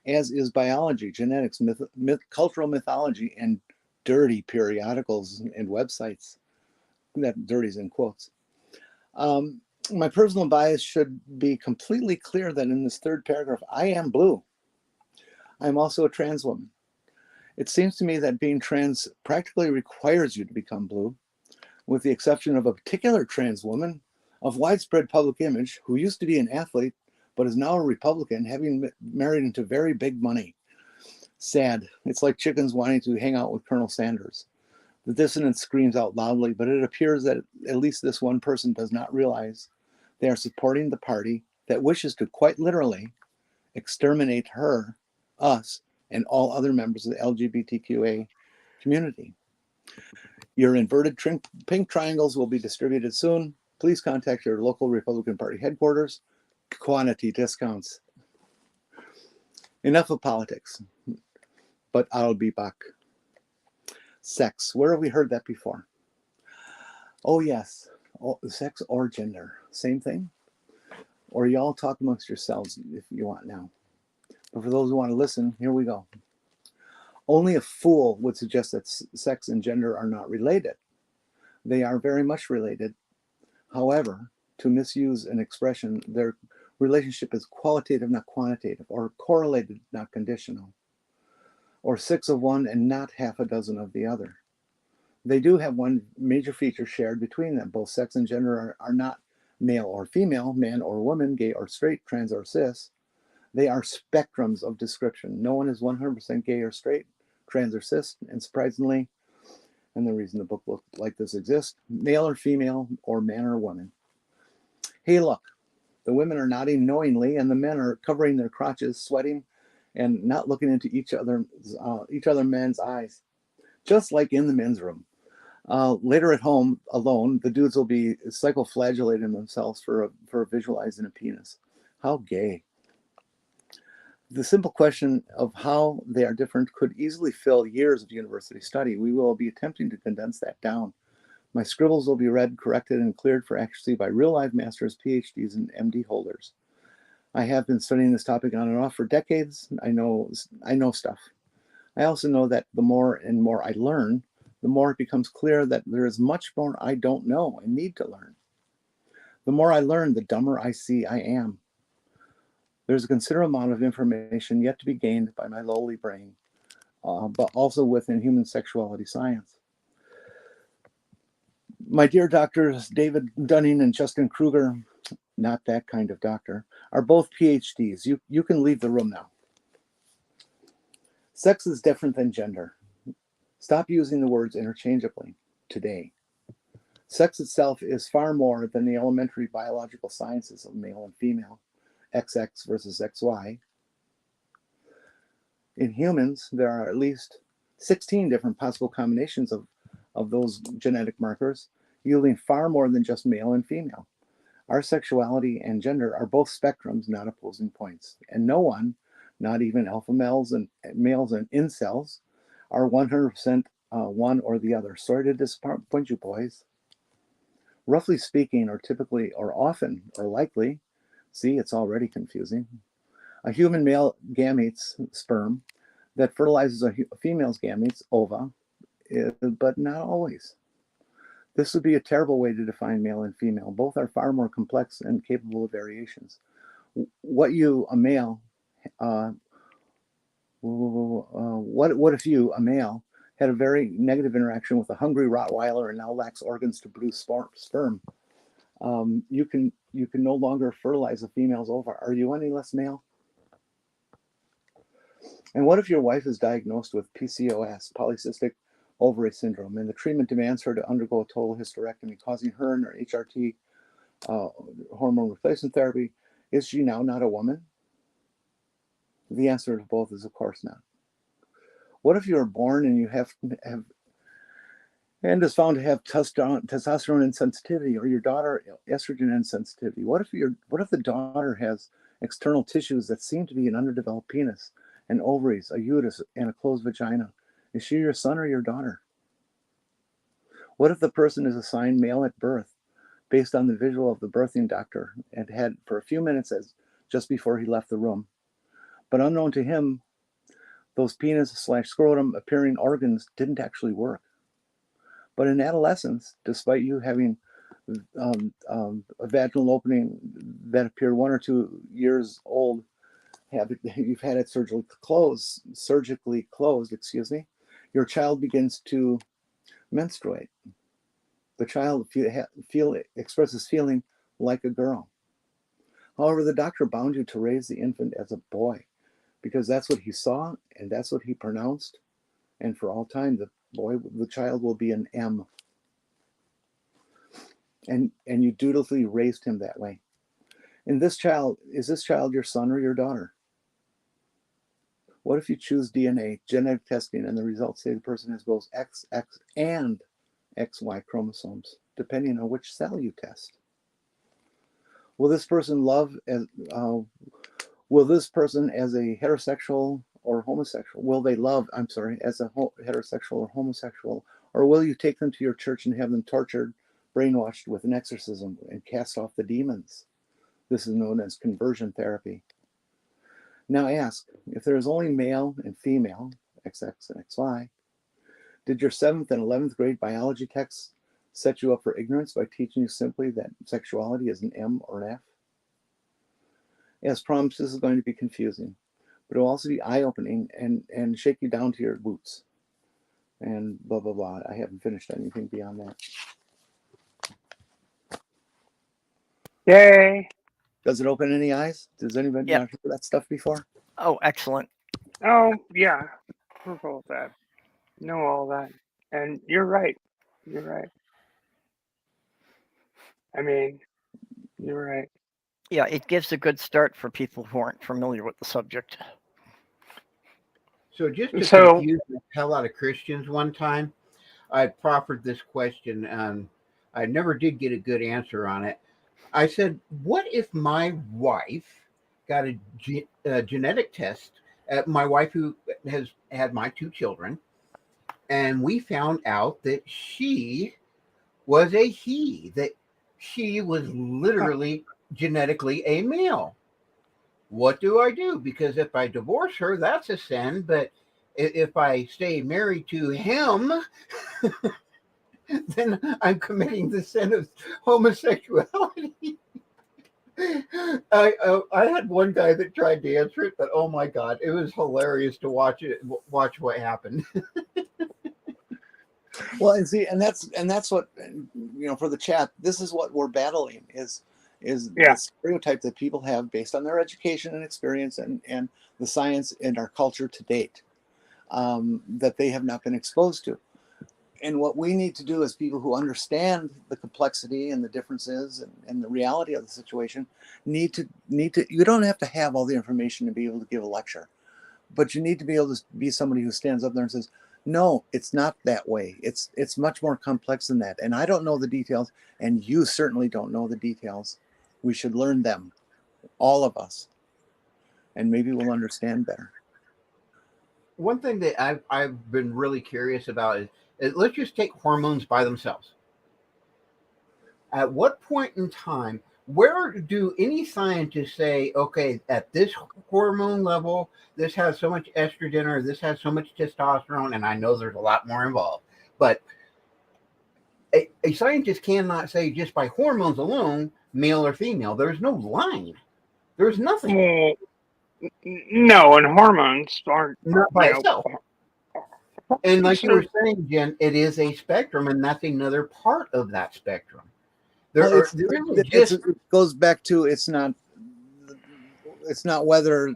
as is biology, genetics, cultural mythology, and dirty periodicals and websites. That dirty's in quotes. My personal bias should be completely clear that in this third paragraph, I am blue. I'm also a trans woman. It seems to me that being trans practically requires you to become blue, with the exception of a particular trans woman of widespread public image who used to be an athlete but is now a Republican, having married into very big money. Sad. It's like chickens wanting to hang out with Colonel Sanders. The dissonance screams out loudly, but it appears that at least this one person does not realize they are supporting the party that wishes to quite literally exterminate her, us, and all other members of the LGBTQA community. Your inverted pink triangles will be distributed soon. Please contact your local Republican Party headquarters. Quantity discounts. Enough of politics, but I'll be back. Sex. Where have we heard that before? Oh, yes. Sex or gender. Same thing? Or y'all talk amongst yourselves if you want now. But for those who want to listen, here we go. Only a fool would suggest that sex and gender are not related. They are very much related. However, to misuse an expression, their relationship is qualitative, not quantitative, or correlated, not conditional, or 6 of one and not half a dozen of the other. They do have one major feature shared between them. Both sex and gender are not male or female, man or woman, gay or straight, trans or cis. They are spectrums of description. No one is 100% gay or straight, trans or cis, and surprisingly, and the reason the book like this exists, male or female, or man or woman. Hey, look, the women are nodding knowingly, and the men are covering their crotches, sweating, and not looking into each other men's eyes, just like in the men's room. Later at home, alone, the dudes will be psychoflagellating themselves for visualizing a penis. How gay. The simple question of how they are different could easily fill years of university study. We will be attempting to condense that down. My scribbles will be read, corrected, and cleared for accuracy by real-life masters, PhDs, and MD holders. I have been studying this topic on and off for decades. I know stuff. I also know that the more and more I learn, the more it becomes clear that there is much more I don't know and need to learn. The more I learn, the dumber I see I am. There's a considerable amount of information yet to be gained by my lowly brain, but also within human sexuality science. My dear doctors, David Dunning and Justin Kruger, not that kind of doctor, are both PhDs. You can leave the room now. Sex is different than gender. Stop using the words interchangeably today. Sex itself is far more than the elementary biological sciences of male and female, XX versus XY. In humans, there are at least 16 different possible combinations of those genetic markers, yielding far more than just male and female. Our sexuality and gender are both spectrums, not opposing points. And no one, not even alpha males and incels, are 100% one or the other. Sorry to disappoint you, boys. Roughly speaking, or typically, or often, or likely, see, it's already confusing, a human male gametes, sperm, that fertilizes a female's gametes, ova, but not always. This would be a terrible way to define male and female. Both are far more complex and capable of variations. What if you, a male, had a very negative interaction with a hungry Rottweiler and now lacks organs to produce sperm? You can no longer fertilize a female's ova. Are you any less male? And what if your wife is diagnosed with PCOS, polycystic ovary syndrome, and the treatment demands her to undergo a total hysterectomy, causing her and her HRT hormone replacement therapy? Is she now not a woman? The answer to both is of course not. What if you are born and you have and is found to have testosterone insensitivity, or your daughter estrogen insensitivity? What if the daughter has external tissues that seem to be an underdeveloped penis and ovaries, a uterus, and a closed vagina? Is she your son or your daughter? What if the person is assigned male at birth based on the visual of the birthing doctor and had for a few minutes as just before he left the room? But unknown to him, those penis/scrotum appearing organs didn't actually work. But in adolescence, despite you having a vaginal opening that appeared 1 or 2 years old, you've had it surgically closed, your child begins to menstruate. The child expresses feeling like a girl. However, the doctor bound you to raise the infant as a boy because that's what he saw and that's what he pronounced. And for all time, the child will be an M. And you dutifully raised him that way. And is this child your son or your daughter? What if you choose DNA, genetic testing, and the results say the person has both XX and XY chromosomes, depending on which cell you test? Will this person as a heterosexual or homosexual? Will they love, as a heterosexual or homosexual? Or will you take them to your church and have them tortured, brainwashed with an exorcism and cast off the demons? This is known as conversion therapy. Now ask, if there is only male and female, XX and XY, did your 7th and 11th grade biology texts set you up for ignorance by teaching you simply that sexuality is an M or an F? As promised, this is going to be confusing, but it will also be eye-opening and shake you down to your boots. And blah, blah, blah. I haven't finished anything beyond that. Yay. Does it open any eyes? Does anybody not hear that stuff before? Oh, excellent. Oh, yeah. We're both that. Know all that. And you're right. You're right. I mean, you're right. Yeah, it gives a good start for people who aren't familiar with the subject. So just to confuse the hell out of Christians one time, I proffered this question and I never did get a good answer on it. I said, what if my wife got a genetic test, my wife who has had my 2 children, and we found out that she was a he, that she was literally genetically a male? What do I do? Because if I divorce her, that's a sin. But if I stay married to him, then I'm committing the sin of homosexuality. I had one guy that tried to answer it, but oh my God, it was hilarious to watch what happened. Well, and that's what, for the chat, this is what we're battling is the stereotype that people have based on their education and experience and the science in our culture to date, that they have not been exposed to. And what we need to do as people who understand the complexity and the differences and the reality of the situation need to, you don't have to have all the information to be able to give a lecture, but you need to be able to be somebody who stands up there and says, no, it's not that way. It's much more complex than that. And I don't know the details, and you certainly don't know the details We should learn them, all of us, and maybe we'll understand better. One thing that I've been really curious about is let's just take hormones by themselves. At what point in time, where do any scientists say, okay, at this hormone level, this has so much estrogen or this has so much testosterone, and I know there's a lot more involved, but a scientist cannot say just by hormones alone, male or female. There's no line. There's nothing. Well, no, and hormones aren't, Not by you know, itself. And like you were saying, Jen, it is a spectrum, and that's another part of that spectrum. Well, it goes back to it's not whether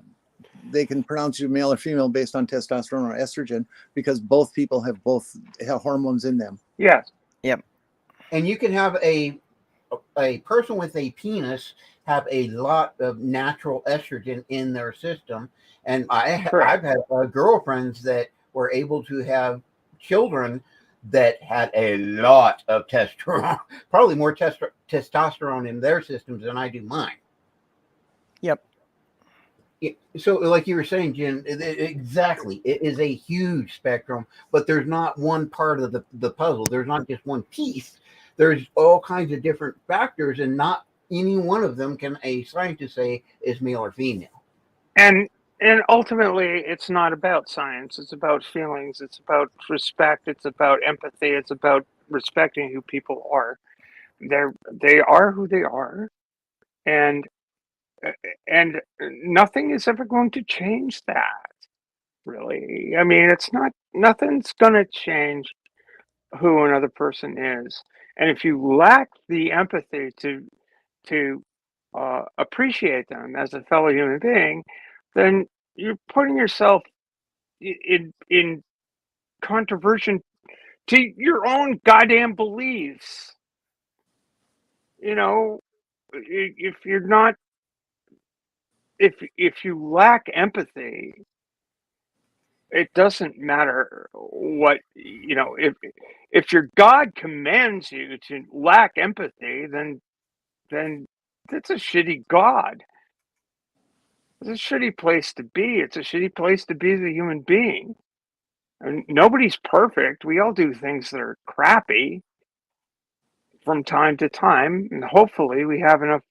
they can pronounce you male or female based on testosterone or estrogen, because both people have hormones in them. Yes. Yep. And you can have a person with a penis have a lot of natural estrogen in their system. And I've had girlfriends that were able to have children that had a lot of testosterone, probably more testosterone in their systems than I do mine. Yep. So like you were saying, Jen, exactly. It is a huge spectrum, but there's not one part of the puzzle. There's not just one piece. There's all kinds of different factors, and not any one of them can a scientist say is male or female. And ultimately, it's not about science. It's about feelings. It's about respect. It's about empathy. It's about respecting who people are. They are who they are, and nothing is ever going to change that. Really, I mean, nothing's going to change who another person is. And if you lack the empathy to appreciate them as a fellow human being, then you're putting yourself in controversy to your own goddamn beliefs. You know, if you're not, if you lack empathy, it doesn't matter what, you know, if your God commands you to lack empathy, then that's a shitty God. It's a shitty place to be. It's a shitty place to be as a human being. And nobody's perfect. We all do things that are crappy from time to time, and hopefully we have enough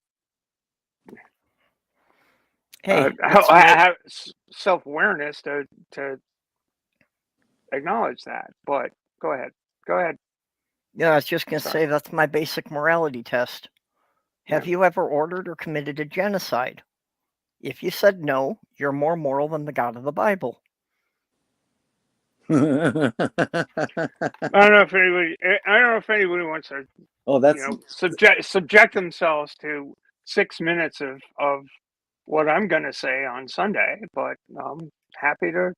self-awareness to acknowledge that. But go ahead. Yeah, I was just going to say that's my basic morality test. Have you ever ordered or committed a genocide? If you said no, you're more moral than the God of the Bible. I don't know if anybody wants to subject themselves to 6 minutes of what I'm going to say on Sunday, but I'm happy to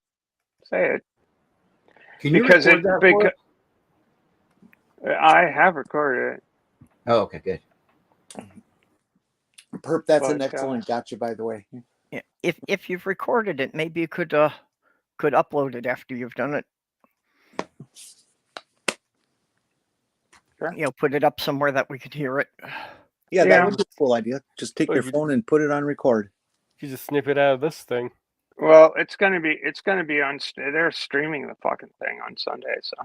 say it. Can you record that for us? I have recorded it. Oh, okay, good. Perp, that's an excellent gotcha, by the way. Yeah, if you've recorded it, maybe you could upload it after you've done it. Sure. You know, put it up somewhere that we could hear it. Yeah, that would be a cool idea. Just take your phone and put it on record. You just snip it out of this thing. Well, it's gonna be on. They're streaming the fucking thing on Sunday, so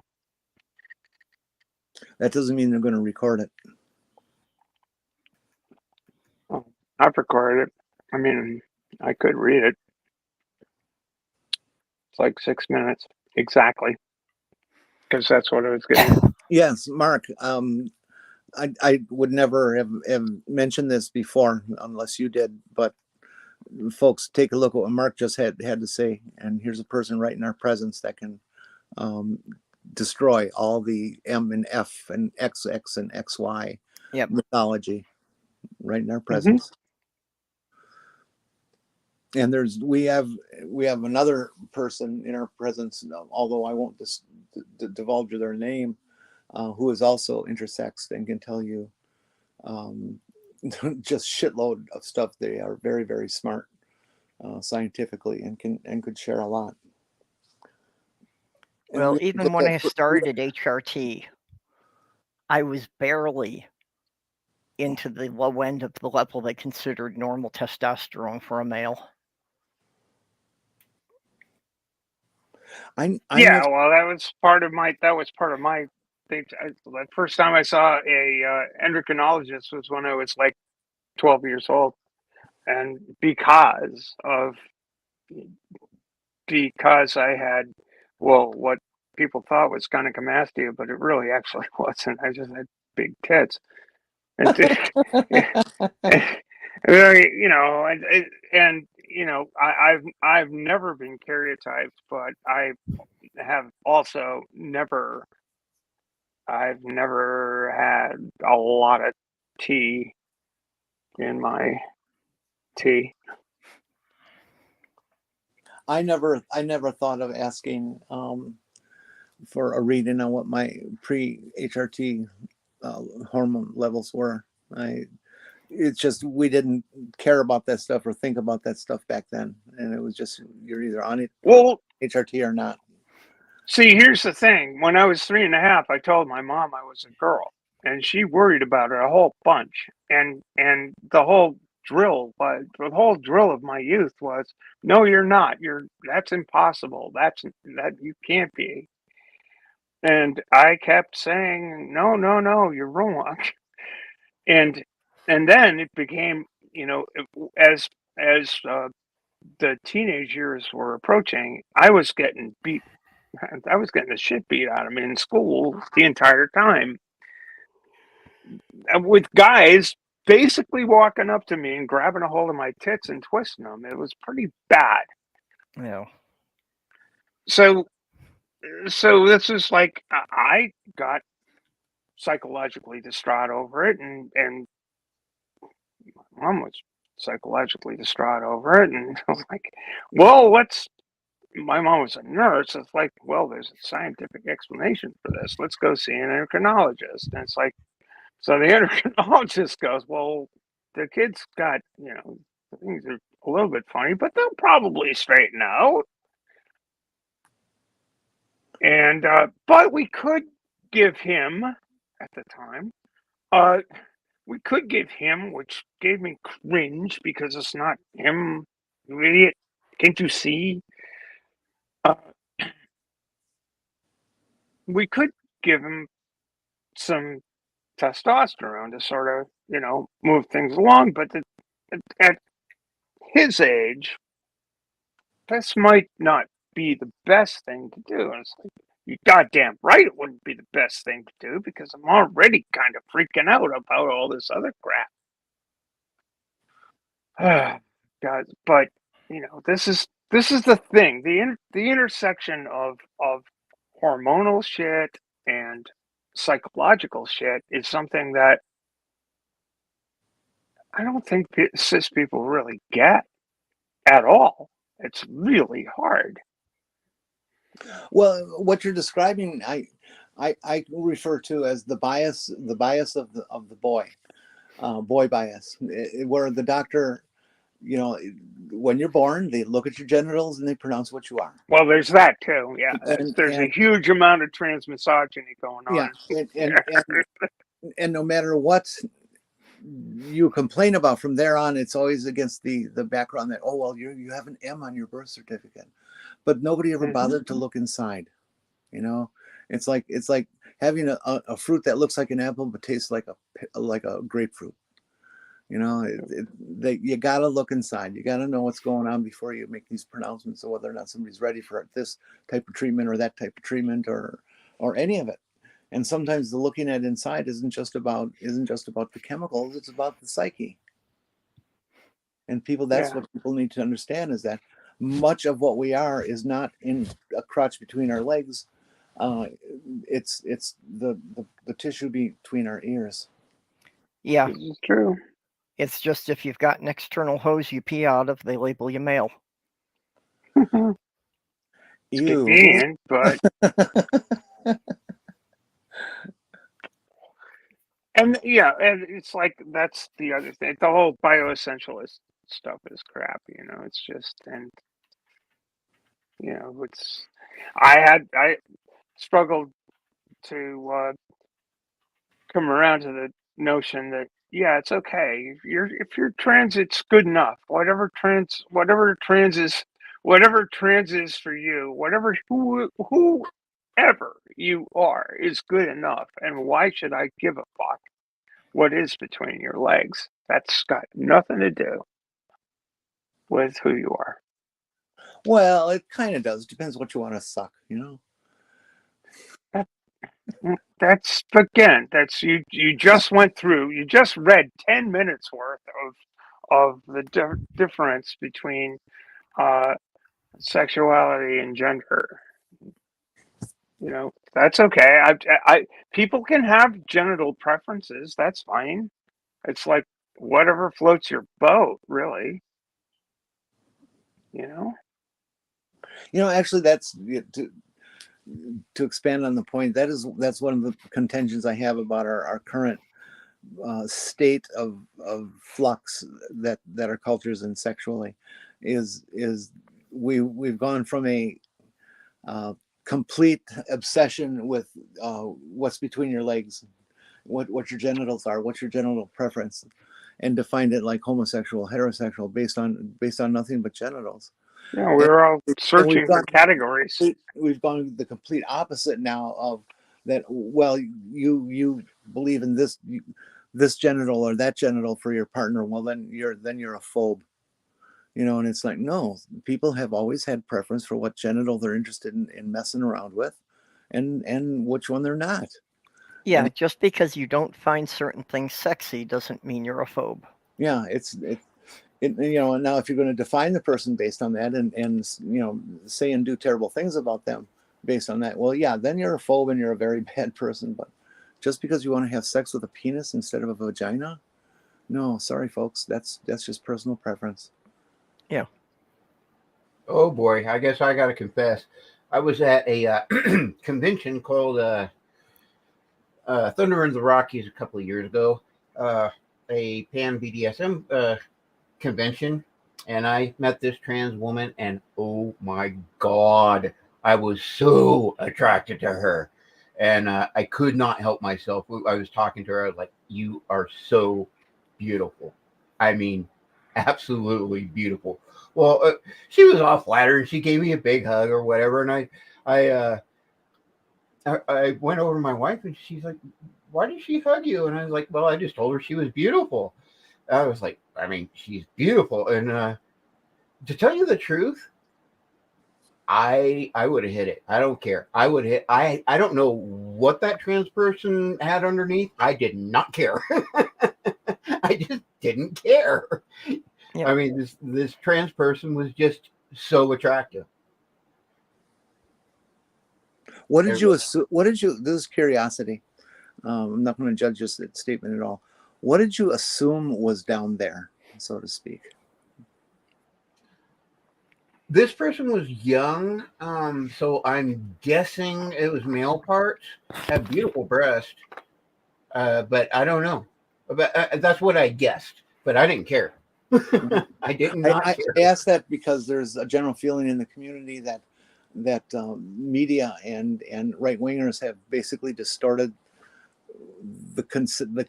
that doesn't mean they're going to record it. Well, I've recorded it. I mean, I could read it. It's like 6 minutes exactly, because that's what it was getting. Yes, Mark. I would never have mentioned this before unless you did, but folks, take a look at what Mark just had to say. And here's a person right in our presence that can destroy all the M and F and XX and XY mythology right in our presence. And we have another person in our presence, although I won't divulge their name, who is also intersexed and can tell you just shitload of stuff. They are very, very smart scientifically and could share a lot. Well, even when I started HRT, I was barely into the low end of the level they considered normal testosterone for a male. I'm Yeah, not- well, that was part of my thing. The first time I saw a endocrinologist was when I was like 12 years old, and because I had, well, what people thought was gynecomastia, but it really actually wasn't. I just had big tits. And, you know, and you know, I've never been karyotyped, but I have also I've never had a lot of tea in my tea. I never thought of asking for a reading on what my pre-HRT hormone levels were. It's just we didn't care about that stuff or think about that stuff back then, and it was just you're either on it, Well, HRT or not. see, here's the thing. When I was 3.5, I told my mom I was a girl, and she worried about it a whole bunch. And the whole drill of my youth was, no, you're not. That's impossible. That you can't be. And I kept saying, no, no, no, you're wrong. And then it became, you know, as the teenage years were approaching, I was getting the shit beat out of me in school the entire time, with guys basically walking up to me and grabbing a hold of my tits and twisting them. It was pretty bad. Yeah. So this is like, I got psychologically distraught over it, and mom was psychologically distraught over it, and I was like, well, my mom was a nurse. It's like, well, there's a scientific explanation for this. Let's go see an endocrinologist. And it's like, so the endocrinologist goes, well, the kid's got, you know, things are a little bit funny, but they'll probably straighten out. And, but we could give him, at the time, which gave me cringe because it's not him, you idiot. Can't you see? We could give him some testosterone to sort of, you know, move things along. But at his age, this might not be the best thing to do. And it's like, you goddamn right it wouldn't be the best thing to do, because I'm already kind of freaking out about all this other crap. God, but you know, this is the thing. The intersection of hormonal shit and psychological shit is something that I don't think cis people really get at all. It's really hard. Well, what you're describing, I refer to as the bias of the boy bias, where the doctor, you know, when you're born, they look at your genitals and they pronounce what you are. Well, there's that too. Yeah, there's a And huge amount of transmisogyny going on. Yeah, and no matter what you complain about from there on, it's always against the background that, oh well, you have an M on your birth certificate, but nobody ever bothered to look inside. You know, it's like having a fruit that looks like an apple but tastes like a grapefruit. You know, you got to look inside. You got to know what's going on before you make these pronouncements of whether or not somebody's ready for this type of treatment or that type of treatment or any of it. And sometimes the looking at inside isn't just about the chemicals, it's about the psyche. And that's what people need to understand, is that much of what we are is not in a crotch between our legs. It's the tissue between our ears. Yeah. This is true. It's just if you've got an external hose you pee out of, they label you male. It's convenient, but and it's like, that's the other thing. The whole bioessentialist stuff is crap. You know, it's just, and you know, I struggled to come around to the notion that, yeah, it's okay. If you're trans, it's good enough. Whatever trans is for you, whoever you are is good enough. And why should I give a fuck what is between your legs? That's got nothing to do with who you are. Well, it kind of does. Depends what you want to suck, you know. That's again. That's you. You just went through. You just read 10 minutes worth of the difference between sexuality and gender. You know, that's okay. People can have genital preferences. That's fine. It's like whatever floats your boat, really. You know. You know, actually, that's to expand on the point. That's one of the contentions I have about our current state of flux that our culture's in sexually, is we've gone from a complete obsession with what's between your legs, what your genitals are, what's your genital preference, and defined it like homosexual, heterosexual, based on nothing but genitals. Yeah, we're all And searching for categories. We've gone the complete opposite now of that. Well, you believe in this genital or that genital for your partner. Well, then you're a phobe, you know. And it's like, no, people have always had preference for what genital they're interested in messing around with, and which one they're not. Yeah, just because you don't find certain things sexy doesn't mean you're a phobe. Yeah, you know, now if you're going to define the person based on that and you know, say and do terrible things about them based on that, well, yeah, then you're a phobe and you're a very bad person. But just because you want to have sex with a penis instead of a vagina, no, sorry, folks, that's just personal preference. Yeah. Oh boy, I guess I got to confess. I was at a convention called Thunder in the Rockies a couple of years ago, a pan BDSM convention, and I met this trans woman, and oh my God, I was so attracted to her. And I could not help myself. I was talking to her. I was like, "You are so beautiful. I mean, absolutely beautiful." Well, she was all flattered. She gave me a big hug or whatever, and I went over to my wife, and she's like, "Why did she hug you?" And I was like, "Well, I just told her she was beautiful." I was like, I mean, she's beautiful. And to tell you the truth, I would have hit it. I don't care. I would hit. I don't know what that trans person had underneath. I did not care. I just didn't care. Yeah. I mean, this trans person was just so attractive. What did you assume? This is curiosity. I'm not going to judge your statement at all. What did you assume was down there, so to speak? This person was young, so I'm guessing it was male parts. Had beautiful breast, but I don't know. But that's what I guessed. But I didn't care. I did not care. I asked that because there's a general feeling in the community that media and right wingers have basically distorted the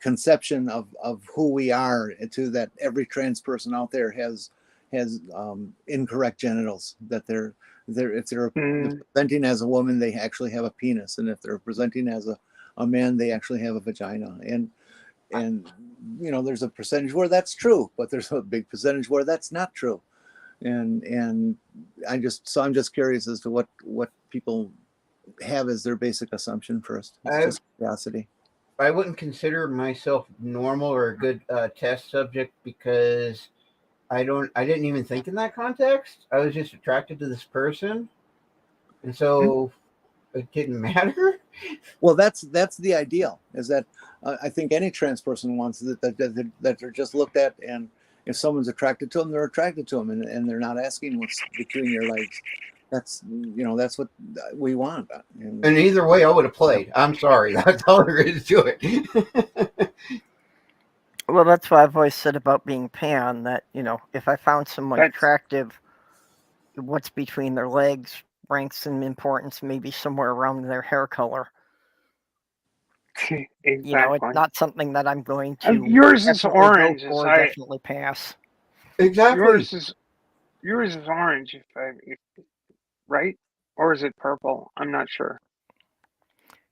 conception of who we are, to that every trans person out there has incorrect genitals, that if they're presenting as a woman, they actually have a penis, and if they're presenting as a man, they actually have a vagina. And you know, there's a percentage where that's true, but there's a big percentage where that's not true. And I'm just curious as to what people have as their basic assumption first. It's just curiosity. I wouldn't consider myself normal or a good test subject because I didn't even think in that context. I was just attracted to this person, and so it didn't matter. Well, that's the ideal. Is that I think any trans person wants that they're just looked at, and if someone's attracted to them, they're attracted to them, and they're not asking what's between your legs. That's what we want. And either way, I would have played. I'm sorry. That's all there is to it. Well, that's why I've always said about being pan, that, you know, if I found someone attractive, what's between their legs ranks in importance maybe somewhere around their hair color. Exactly. You know, it's not something that I'm going to. Yours is definitely go orange. for, definitely pass. Exactly. Yours is orange. Right? Or is it purple? I'm not sure.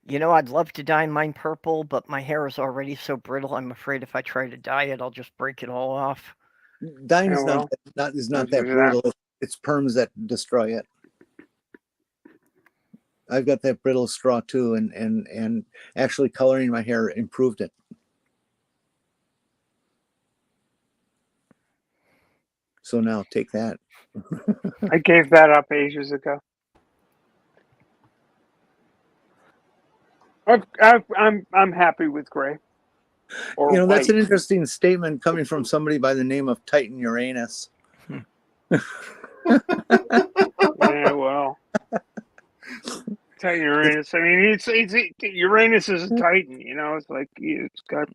You know, I'd love to dye mine purple, but my hair is already so brittle. I'm afraid if I try to dye it, I'll just break it all off. Dyeing is Yeah, well, not don't that do that. brutal. It's perms that destroy it. I've got that brittle straw too, and actually coloring my hair improved it. So now take that. I gave that up ages ago. I'm happy with gray. Or You know, that's white. an interesting statement coming from somebody by the name of Titan Uranus. Yeah, well, Titan Uranus. I mean, it's Uranus is a Titan. You know, it's like it got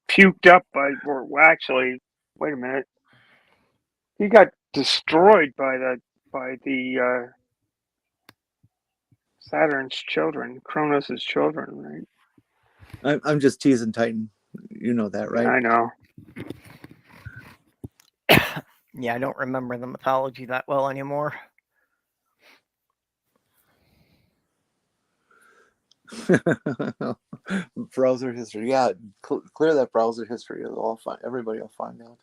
puked up by, or actually, wait a minute, he got destroyed by the Saturn's children, Kronos' children, right? I'm just teasing Titan. You know that, right? I know. Yeah, I don't remember the mythology that well anymore. Browser history. Yeah, clear that browser history. It'll all find. Everybody will find out.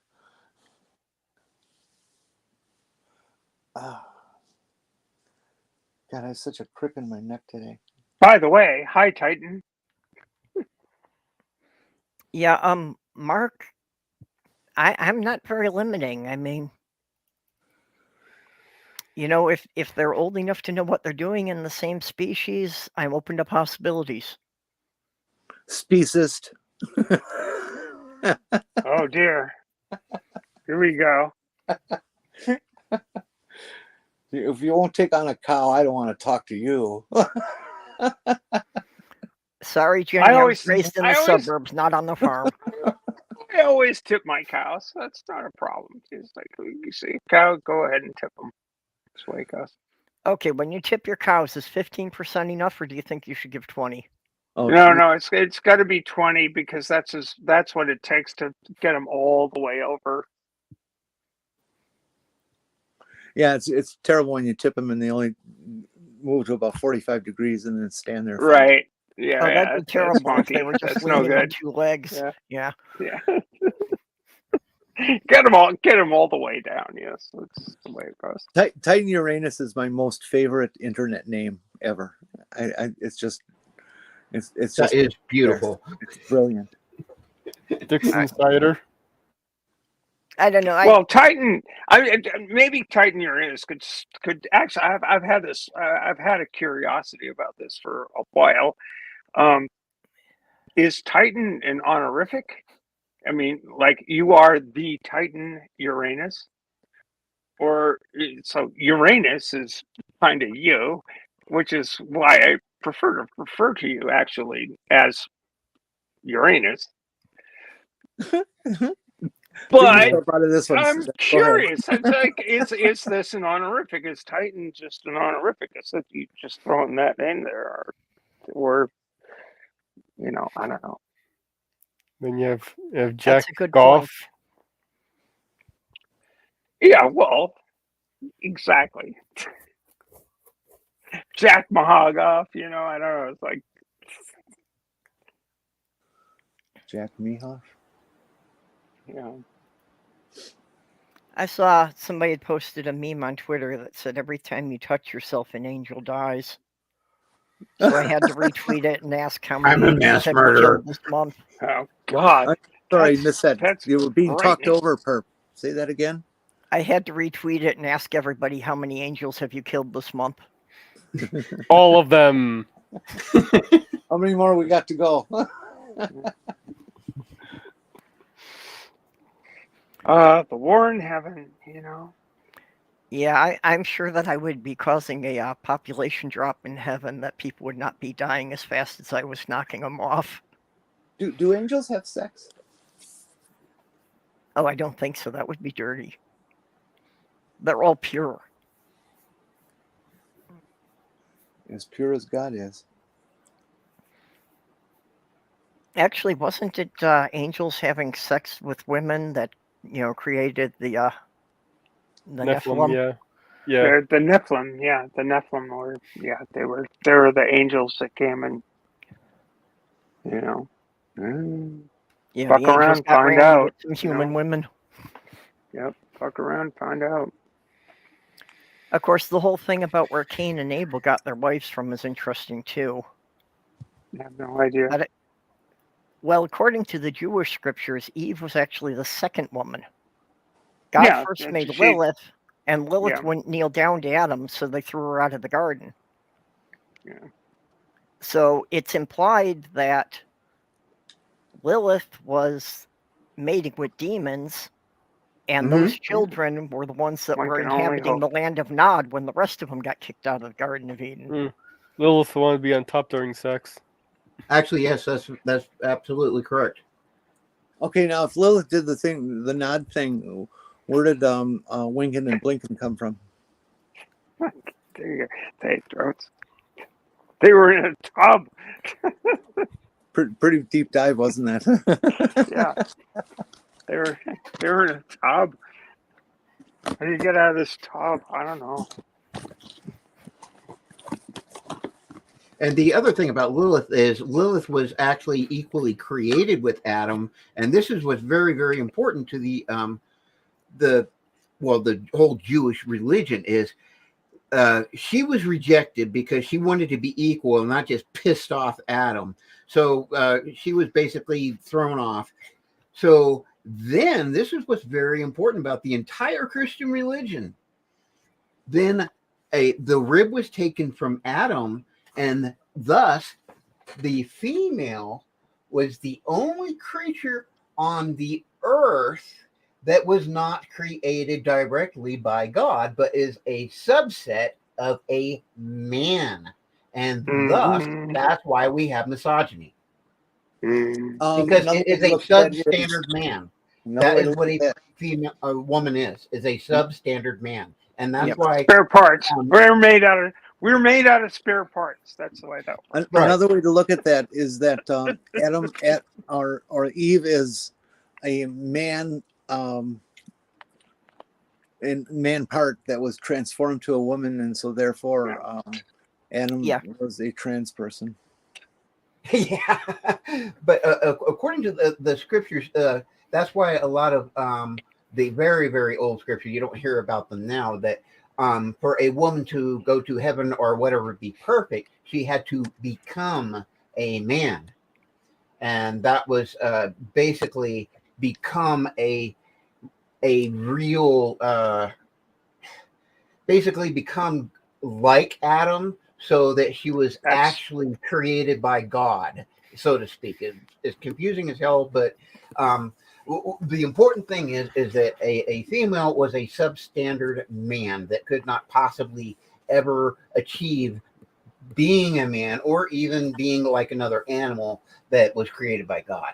God, I have such a crick in my neck today. By the way, hi Titan. Yeah, Mark, I'm not very limiting. I mean, you know, if they're old enough to know what they're doing in the same species, I'm open to possibilities. Speciest. Oh dear. Here we go. If you won't take on a cow, I don't want to talk to you. Sorry, Jenny, I was raised in the I always- suburbs, not on the farm. I always tip my cows. That's not a problem. It's like, you see a cow, go ahead and tip them. That's why cows. Okay, when you tip your cows, is 15% enough, or do you think you should give 20? Oh, No, it's got to be 20 because that's what it takes to get them all the way over. yeah, it's terrible when you tip them and they only move to about 45 degrees and then stand there. Right. Yeah. Oh, that'd be That's terrible if they funky. were just That's no leaning on good. 2 legs. Yeah. Yeah. Get them all the way down. Yes, that's the way it goes. Titan Uranus is my most favorite internet name ever. It's just That is beautiful. It's brilliant. Dixon Cider. I don't know. Well, Titan. Maybe Titan Uranus could actually. I've had this. I've had a curiosity about this for a while. Is Titan an honorific? I mean, like you are the Titan Uranus, or so Uranus is kind of you, which is why I prefer to refer to you actually as Uranus. But I'm curious. It's like, is this an honorific? Is Titan just an honorific? Is that you just throwing that in there, or you know, I don't know. Then you have Jack That's a good Goff. point. Yeah, well, exactly. Jack Mahagoff, you know, I don't know. It's like Jack Mehoff. Yeah. I saw somebody had posted a meme on Twitter that said every time you touch yourself, an angel dies. So I had to retweet it and ask how many I'm a angels mass have you murderer. killed this month. Oh God! Sorry, I missed that. You were being talked frightening. over, Perp. Say that again. I had to retweet it and ask everybody how many angels have you killed this month. All of them. How many more we got to go? The war in heaven, you know. Yeah, I'm sure that I would be causing a population drop in heaven, that people would not be dying as fast as I was knocking them off. Do angels have sex? Oh, I don't think so. That would be dirty. They're all pure. As pure as God is. Actually, wasn't it angels having sex with women that created the Nephilim, Nephilim? yeah. The Nephilim, the Nephilim were, they were the angels that came and, Yeah, fuck the angels around, got find randy with out. some human women. Yep, fuck around, find out. Of course, the whole thing about where Cain and Abel got their wives from is interesting too. I have no idea. Well, according to the Jewish scriptures, Eve was actually the second woman. God first made Lilith, and Lilith wouldn't kneel down to Adam, so they threw her out of the garden. Yeah. So it's implied that Lilith was mating with demons, and those children were the ones that were inhabiting the land of Nod when the rest of them got kicked out of the Garden of Eden. Lilith wanted to be on top during sex. Actually, yes, that's absolutely correct. Okay, now if Lilith did the Nod thing, where did Winkin and Blinken come from? There you go. They throats. They were in a tub. Pretty deep dive, wasn't that? Yeah. They were in a tub. How do you get out of this tub? I don't know. And the other thing about Lilith is Lilith was actually equally created with Adam, and this is what's very, very important to the whole Jewish religion is she was rejected because she wanted to be equal and not just pissed off Adam. So she was basically thrown off. So then this is what's very important about the entire Christian religion. Then the rib was taken from Adam, and thus the female was the only creature on the earth that was not created directly by God, but is a subset of a man. And thus, that's why we have misogyny. Because it is a substandard man. That is what a woman is a substandard man. And that's why spare parts. We're made out of spare parts. That's the way that works. Another way to look at that is that Adam or Eve is a man man part that was transformed to a woman, and so therefore Adam was a trans person. Yeah, but according to the scriptures, that's why a lot of the very, very old scripture, you don't hear about them now, that for a woman to go to heaven or whatever be perfect, she had to become a man. And that was basically become a real, basically become like Adam, so that she was actually created by God, so to speak. It's confusing as hell, but the important thing is that a female was a substandard man that could not possibly ever achieve being a man or even being like another animal that was created by God.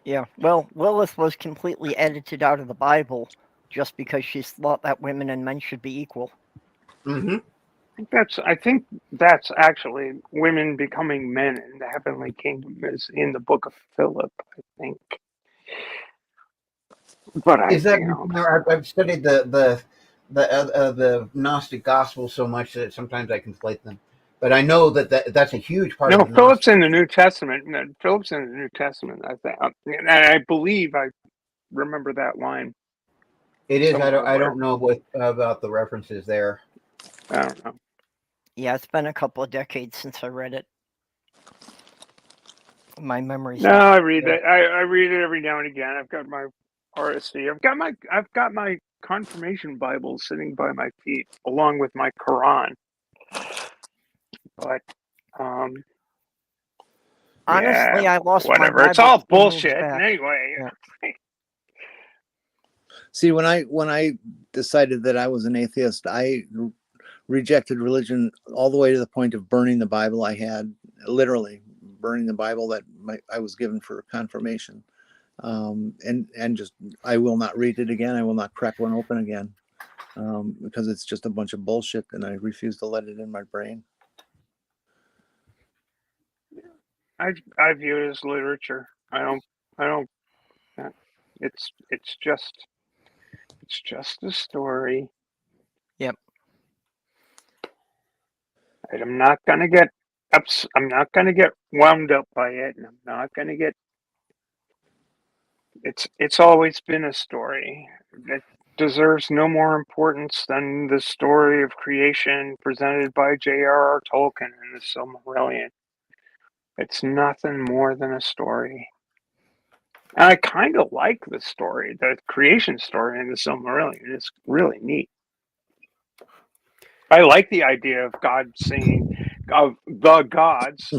Yeah, well, Lilith was completely edited out of the Bible just because she thought that women and men should be equal. Mm-hmm. I think that's actually women becoming men in the heavenly kingdom is in the book of Philip, I think. But I've studied the Gnostic Gospel so much that sometimes I conflate them. But I know that's a huge part. No, Philip's in the New Testament. Philip's in the New Testament. I think, and I believe I remember that line. It is. I don't know what about the references there. I don't know. Yeah, it's been a couple of decades since I read it. My memory's No, I read it. I read it every now and again. I've got my RSV. I've got my confirmation Bible sitting by my feet, along with my Quran. But honestly, I lost whatever. my Bible. It's all bullshit. Anyway. Yeah. See, when I decided that I was an atheist, I rejected religion all the way to the point of burning the Bible I had, literally burning the Bible that I was given for confirmation. And just, I will not read it again. I will not crack one open again, because it's just a bunch of bullshit, and I refuse to let it in my brain. I view it as literature. don't. It's just a story. Yep. And I'm not gonna get I'm not gonna get wound up by it, and I'm not gonna get. It's always been a story. It deserves no more importance than the story of creation presented by J.R.R. Tolkien in the Silmarillion. It's nothing more than a story. And I kind of like the story, the creation story in the Silmarillion. It's really neat. I like the idea of God saying, of the gods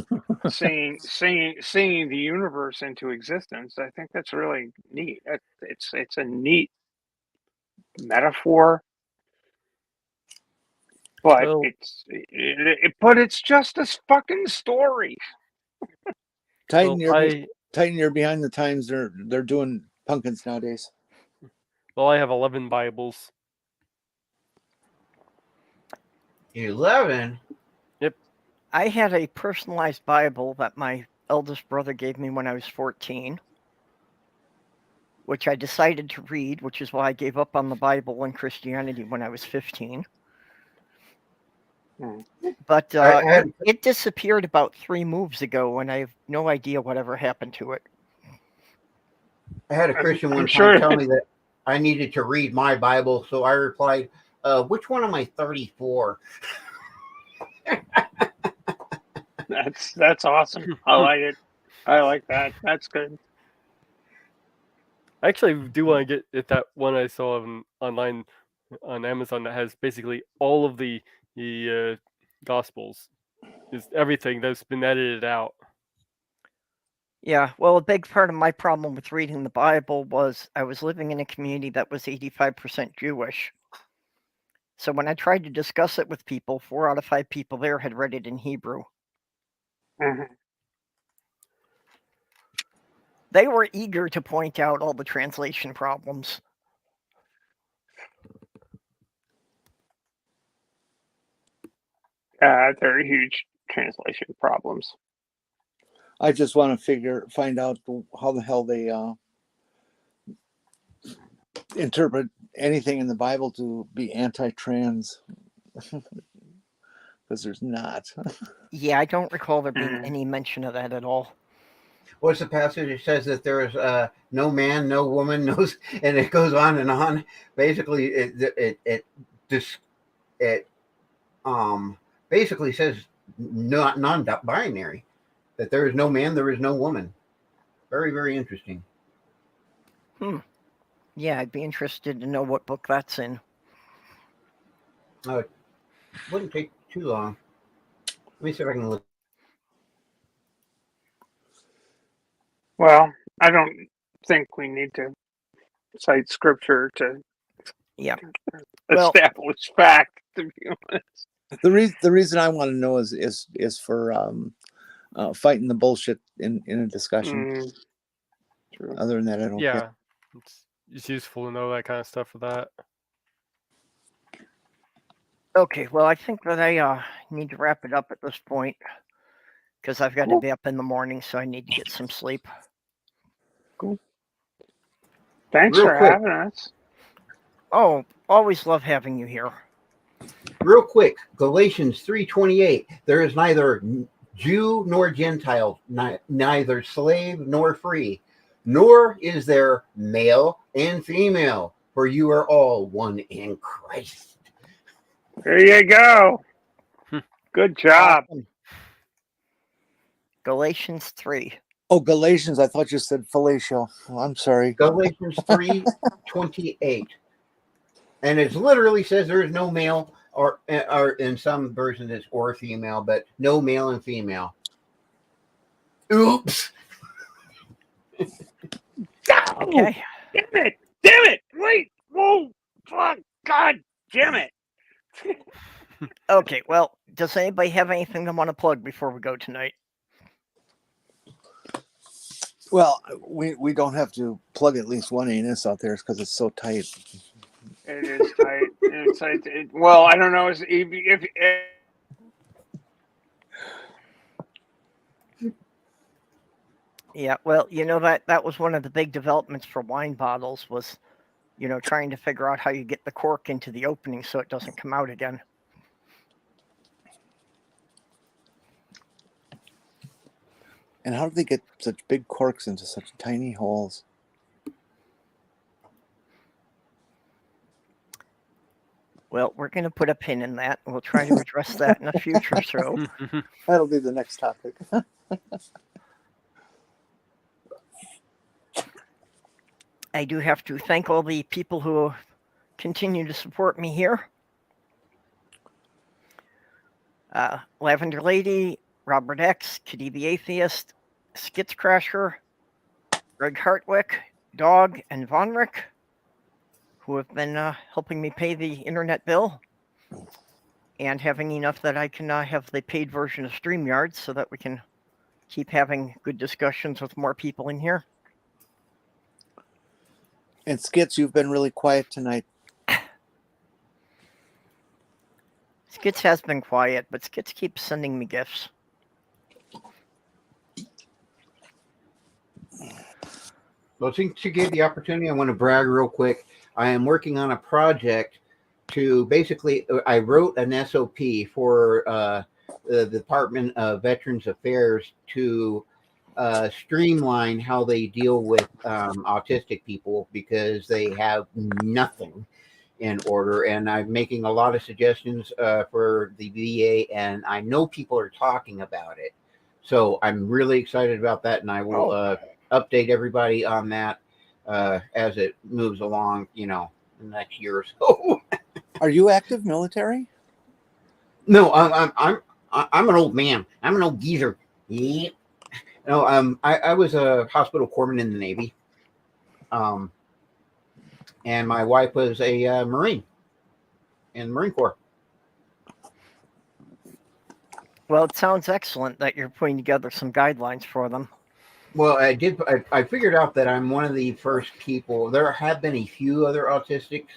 saying the universe into existence. I think that's really neat. It's a neat metaphor, but Well, it's just a fucking story. Titan, well, you're behind the times. They're doing pumpkins nowadays. I have 11 Bibles. 11. I had a personalized Bible that my eldest brother gave me when I was 14, which I decided to read, which is why I gave up on the Bible and Christianity when I was 15. But it disappeared about 3 moves ago, and I have no idea whatever happened to it. I had a Christian one I'm time sure. tell me that I needed to read my Bible, so I replied, which one am I 34? That's awesome. I like it. I like that. That's good. I actually do want to get that one I saw online on Amazon that has basically all of the Gospels. Is everything that's been edited out. Yeah, well, a big part of my problem with reading the Bible was I was living in a community that was 85% Jewish. So when I tried to discuss it with people, 4 out of 5 people there had read it in Hebrew. Mm-hmm. They were eager to point out all the translation problems. There are huge translation problems. I just want to find out how the hell they interpret anything in the Bible to be anti-trans, because there's not. Yeah, I don't recall there being any mention of that at all. What's the passage? It says that there is no man, no woman, no, and it goes on and on. Basically, it basically says non-binary, that there is no man, there is no woman. Very, very interesting. Yeah, I'd be interested to know what book that's in. It wouldn't take too long. Let me see if I can look. Well, I don't think we need to cite scripture to establish fact, to be honest. The reason I want to know is for fighting the bullshit in a discussion. True. Other than that, I don't care. It's useful to know that kind of stuff for that. Okay, well, I think that I need to wrap it up at this point, because I've got to be up in the morning, so I need to get some sleep. Cool. Thanks for having us. Oh, always love having you here. Real quick, Galatians 3:28. There is neither Jew nor Gentile, neither slave nor free, nor is there male and female, for you are all one in Christ. There you go. Good job. Awesome. Galatians 3. Oh, Galatians. I thought you said fellatio. Oh, I'm sorry. Galatians 3:28. And it literally says there is no male, or in some versions it's or female, but no male and female. Oops. Okay. Damn it. Wait. Whoa. Fuck. God damn it. Okay, well, does anybody have anything they want to plug before we go tonight? Well, we don't have to plug at least one anus out there because it's so tight. It is tight. It's tight. Well, I don't know if Yeah, well, that was one of the big developments for wine bottles was, trying to figure out how you get the cork into the opening so it doesn't come out again. And how do they get such big corks into such tiny holes? Well, we're going to put a pin in that, and we'll try to address that in a future show. That'll be the next topic. I do have to thank all the people who continue to support me here. Lavender Lady, Robert X, Kitty the Atheist, Skits Crasher, Greg Hartwick, Dog, and Vonrek, who have been helping me pay the internet bill and having enough that I can have the paid version of StreamYard so that we can keep having good discussions with more people in here. And Skits, you've been really quiet tonight. Skits has been quiet, but Skits keeps sending me gifts. Well, since you gave the opportunity, I want to brag real quick. I am working on a project to basically, I wrote an SOP for the Department of Veterans Affairs to streamline how they deal with autistic people because they have nothing in order. And I'm making a lot of suggestions for the VA, and I know people are talking about it. So I'm really excited about that, and I will update everybody on that as it moves along, in the next year or so. Are you active military? No, I'm an old man. I'm an old geezer. Yeah. No, I was a hospital corpsman in the Navy. And my wife was a Marine in the Marine Corps. Well, it sounds excellent that you're putting together some guidelines for them. Well, I figured out that I'm one of the first people. There have been a few other autistics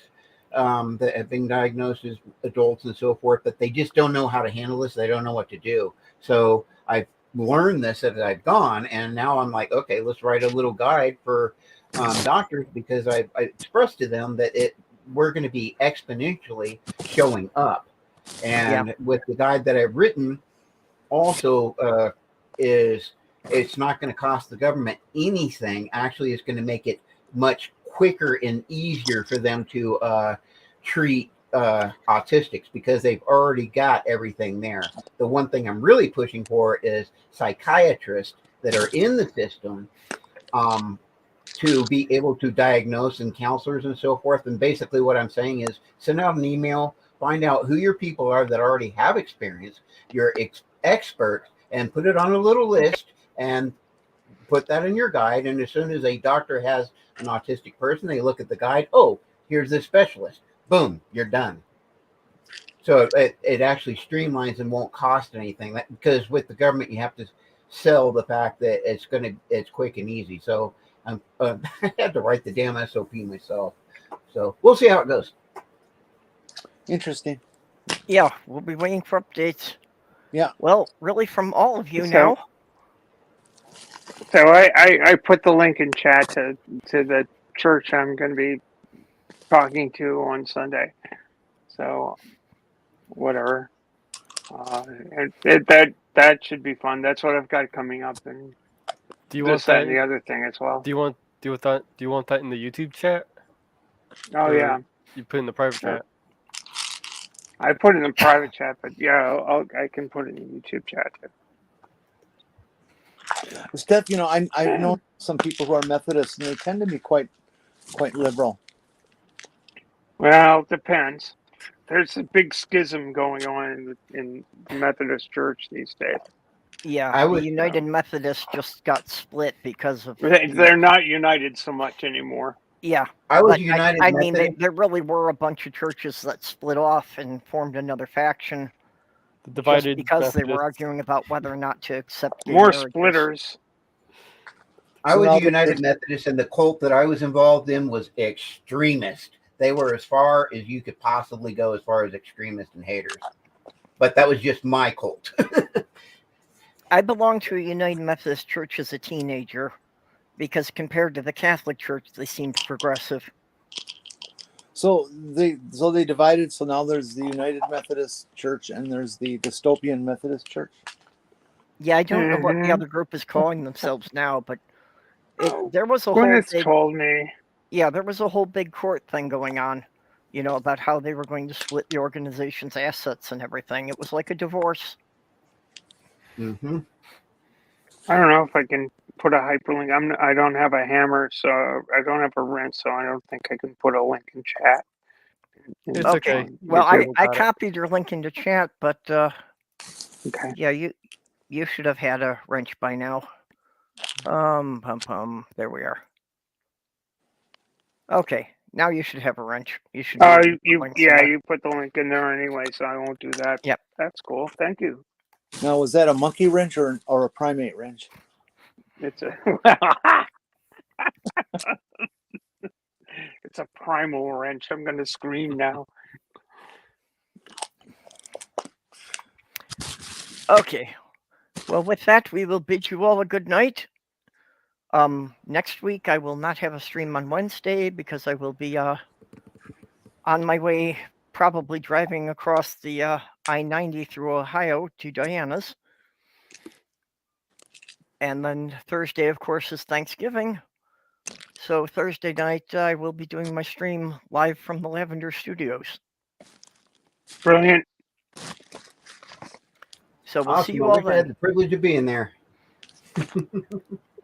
that have been diagnosed as adults and so forth, but they just don't know how to handle this. They don't know what to do. So I've learned this as I've gone, and now I'm like, okay, let's write a little guide for doctors, because I expressed to them that we're going to be exponentially showing up. And with the guide that I've written also it's not going to cost the government anything. Actually, it's going to make it much quicker and easier for them to treat autistics, because they've already got everything there. The one thing I'm really pushing for is psychiatrists that are in the system to be able to diagnose, and counselors and so forth. And basically what I'm saying is send out an email, find out who your people are that already have experience, your expert, and put it on a little list and put that in your guide. And as soon as a doctor has an autistic person, they look at the guide. Oh, here's this specialist. Boom, you're done. So it actually streamlines and won't cost anything. Because with the government, you have to sell the fact that it's quick and easy. So I had to write the damn SOP myself. So we'll see how it goes. Interesting. Yeah, we'll be waiting for updates. Yeah. Well, really, from all of you So- now. So I put the link in chat to the church I'm going to be talking to on Sunday. So whatever. That should be fun. That's what I've got coming up, and Do you want this, that, that? and the other thing as well. Do you want that in the YouTube chat? Oh Or yeah, You put it in the private Yeah. chat. I put it in the private chat, but yeah, I can put it in the YouTube chat too. Steph, I know some people who are Methodists, and they tend to be quite liberal. Well, it depends. There's a big schism going on in the Methodist Church these days. Yeah, I the would- United Methodists just got split because of. They're not united so much anymore. Yeah, I was but United I mean, Methodist. there really were a bunch of churches that split off and formed another faction The just divided because they were Methodists. arguing about whether or not to accept gay More marriages. splitters. I So was now a United Methodist, and the cult that I was involved in was extremist. They were as far as you could possibly go as far as extremists and haters. But that was just my cult. I belonged to a United Methodist Church as a teenager because compared to the Catholic Church, they seemed progressive. So they divided. So now there's the United Methodist Church and there's the Dystopian Methodist Church. Yeah, I don't know what the Mhm. other group is calling themselves now, but Oh, there was a Gwyneth whole big, told me. yeah, there was a whole big court thing going on, you know, about how they were going to split the organization's assets and everything. It was like a divorce. Mm-hmm. I don't know if I can put a hyperlink. I don't have a hammer, so I don't have a wrench, so I don't think I can put a link in chat. It's Okay. okay. Well, YouTube I got it. copied your link into chat, but Okay. yeah, you should have had a wrench by now. There we are. Okay, now you should have a wrench. You should. Be able to put links in there. You put the link in there anyway, so I won't do that. Yep. That's cool. Thank you. Now, was that a monkey wrench or a primate wrench? It's a it's a primal wrench. I'm gonna scream now. Okay. Well, with that, we will bid you all a good night. Next week I will not have a stream on Wednesday because I will be on my way, probably driving across the I-90 through Ohio to Diana's. And then Thursday, of course, is Thanksgiving. So Thursday night I will be doing my stream live from the Lavender Studios. Brilliant. So we'll see Awesome. you I all wish I had then. the privilege of being there.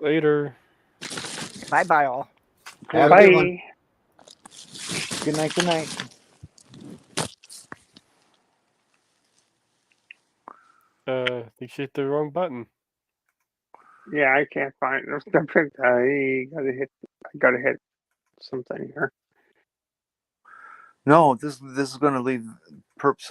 Later. Bye-bye all. Have a good one. Bye. Good night. Good night. I think she hit the wrong button. Yeah, I can't find it. I gotta hit something here. No, this is going to leave Perp's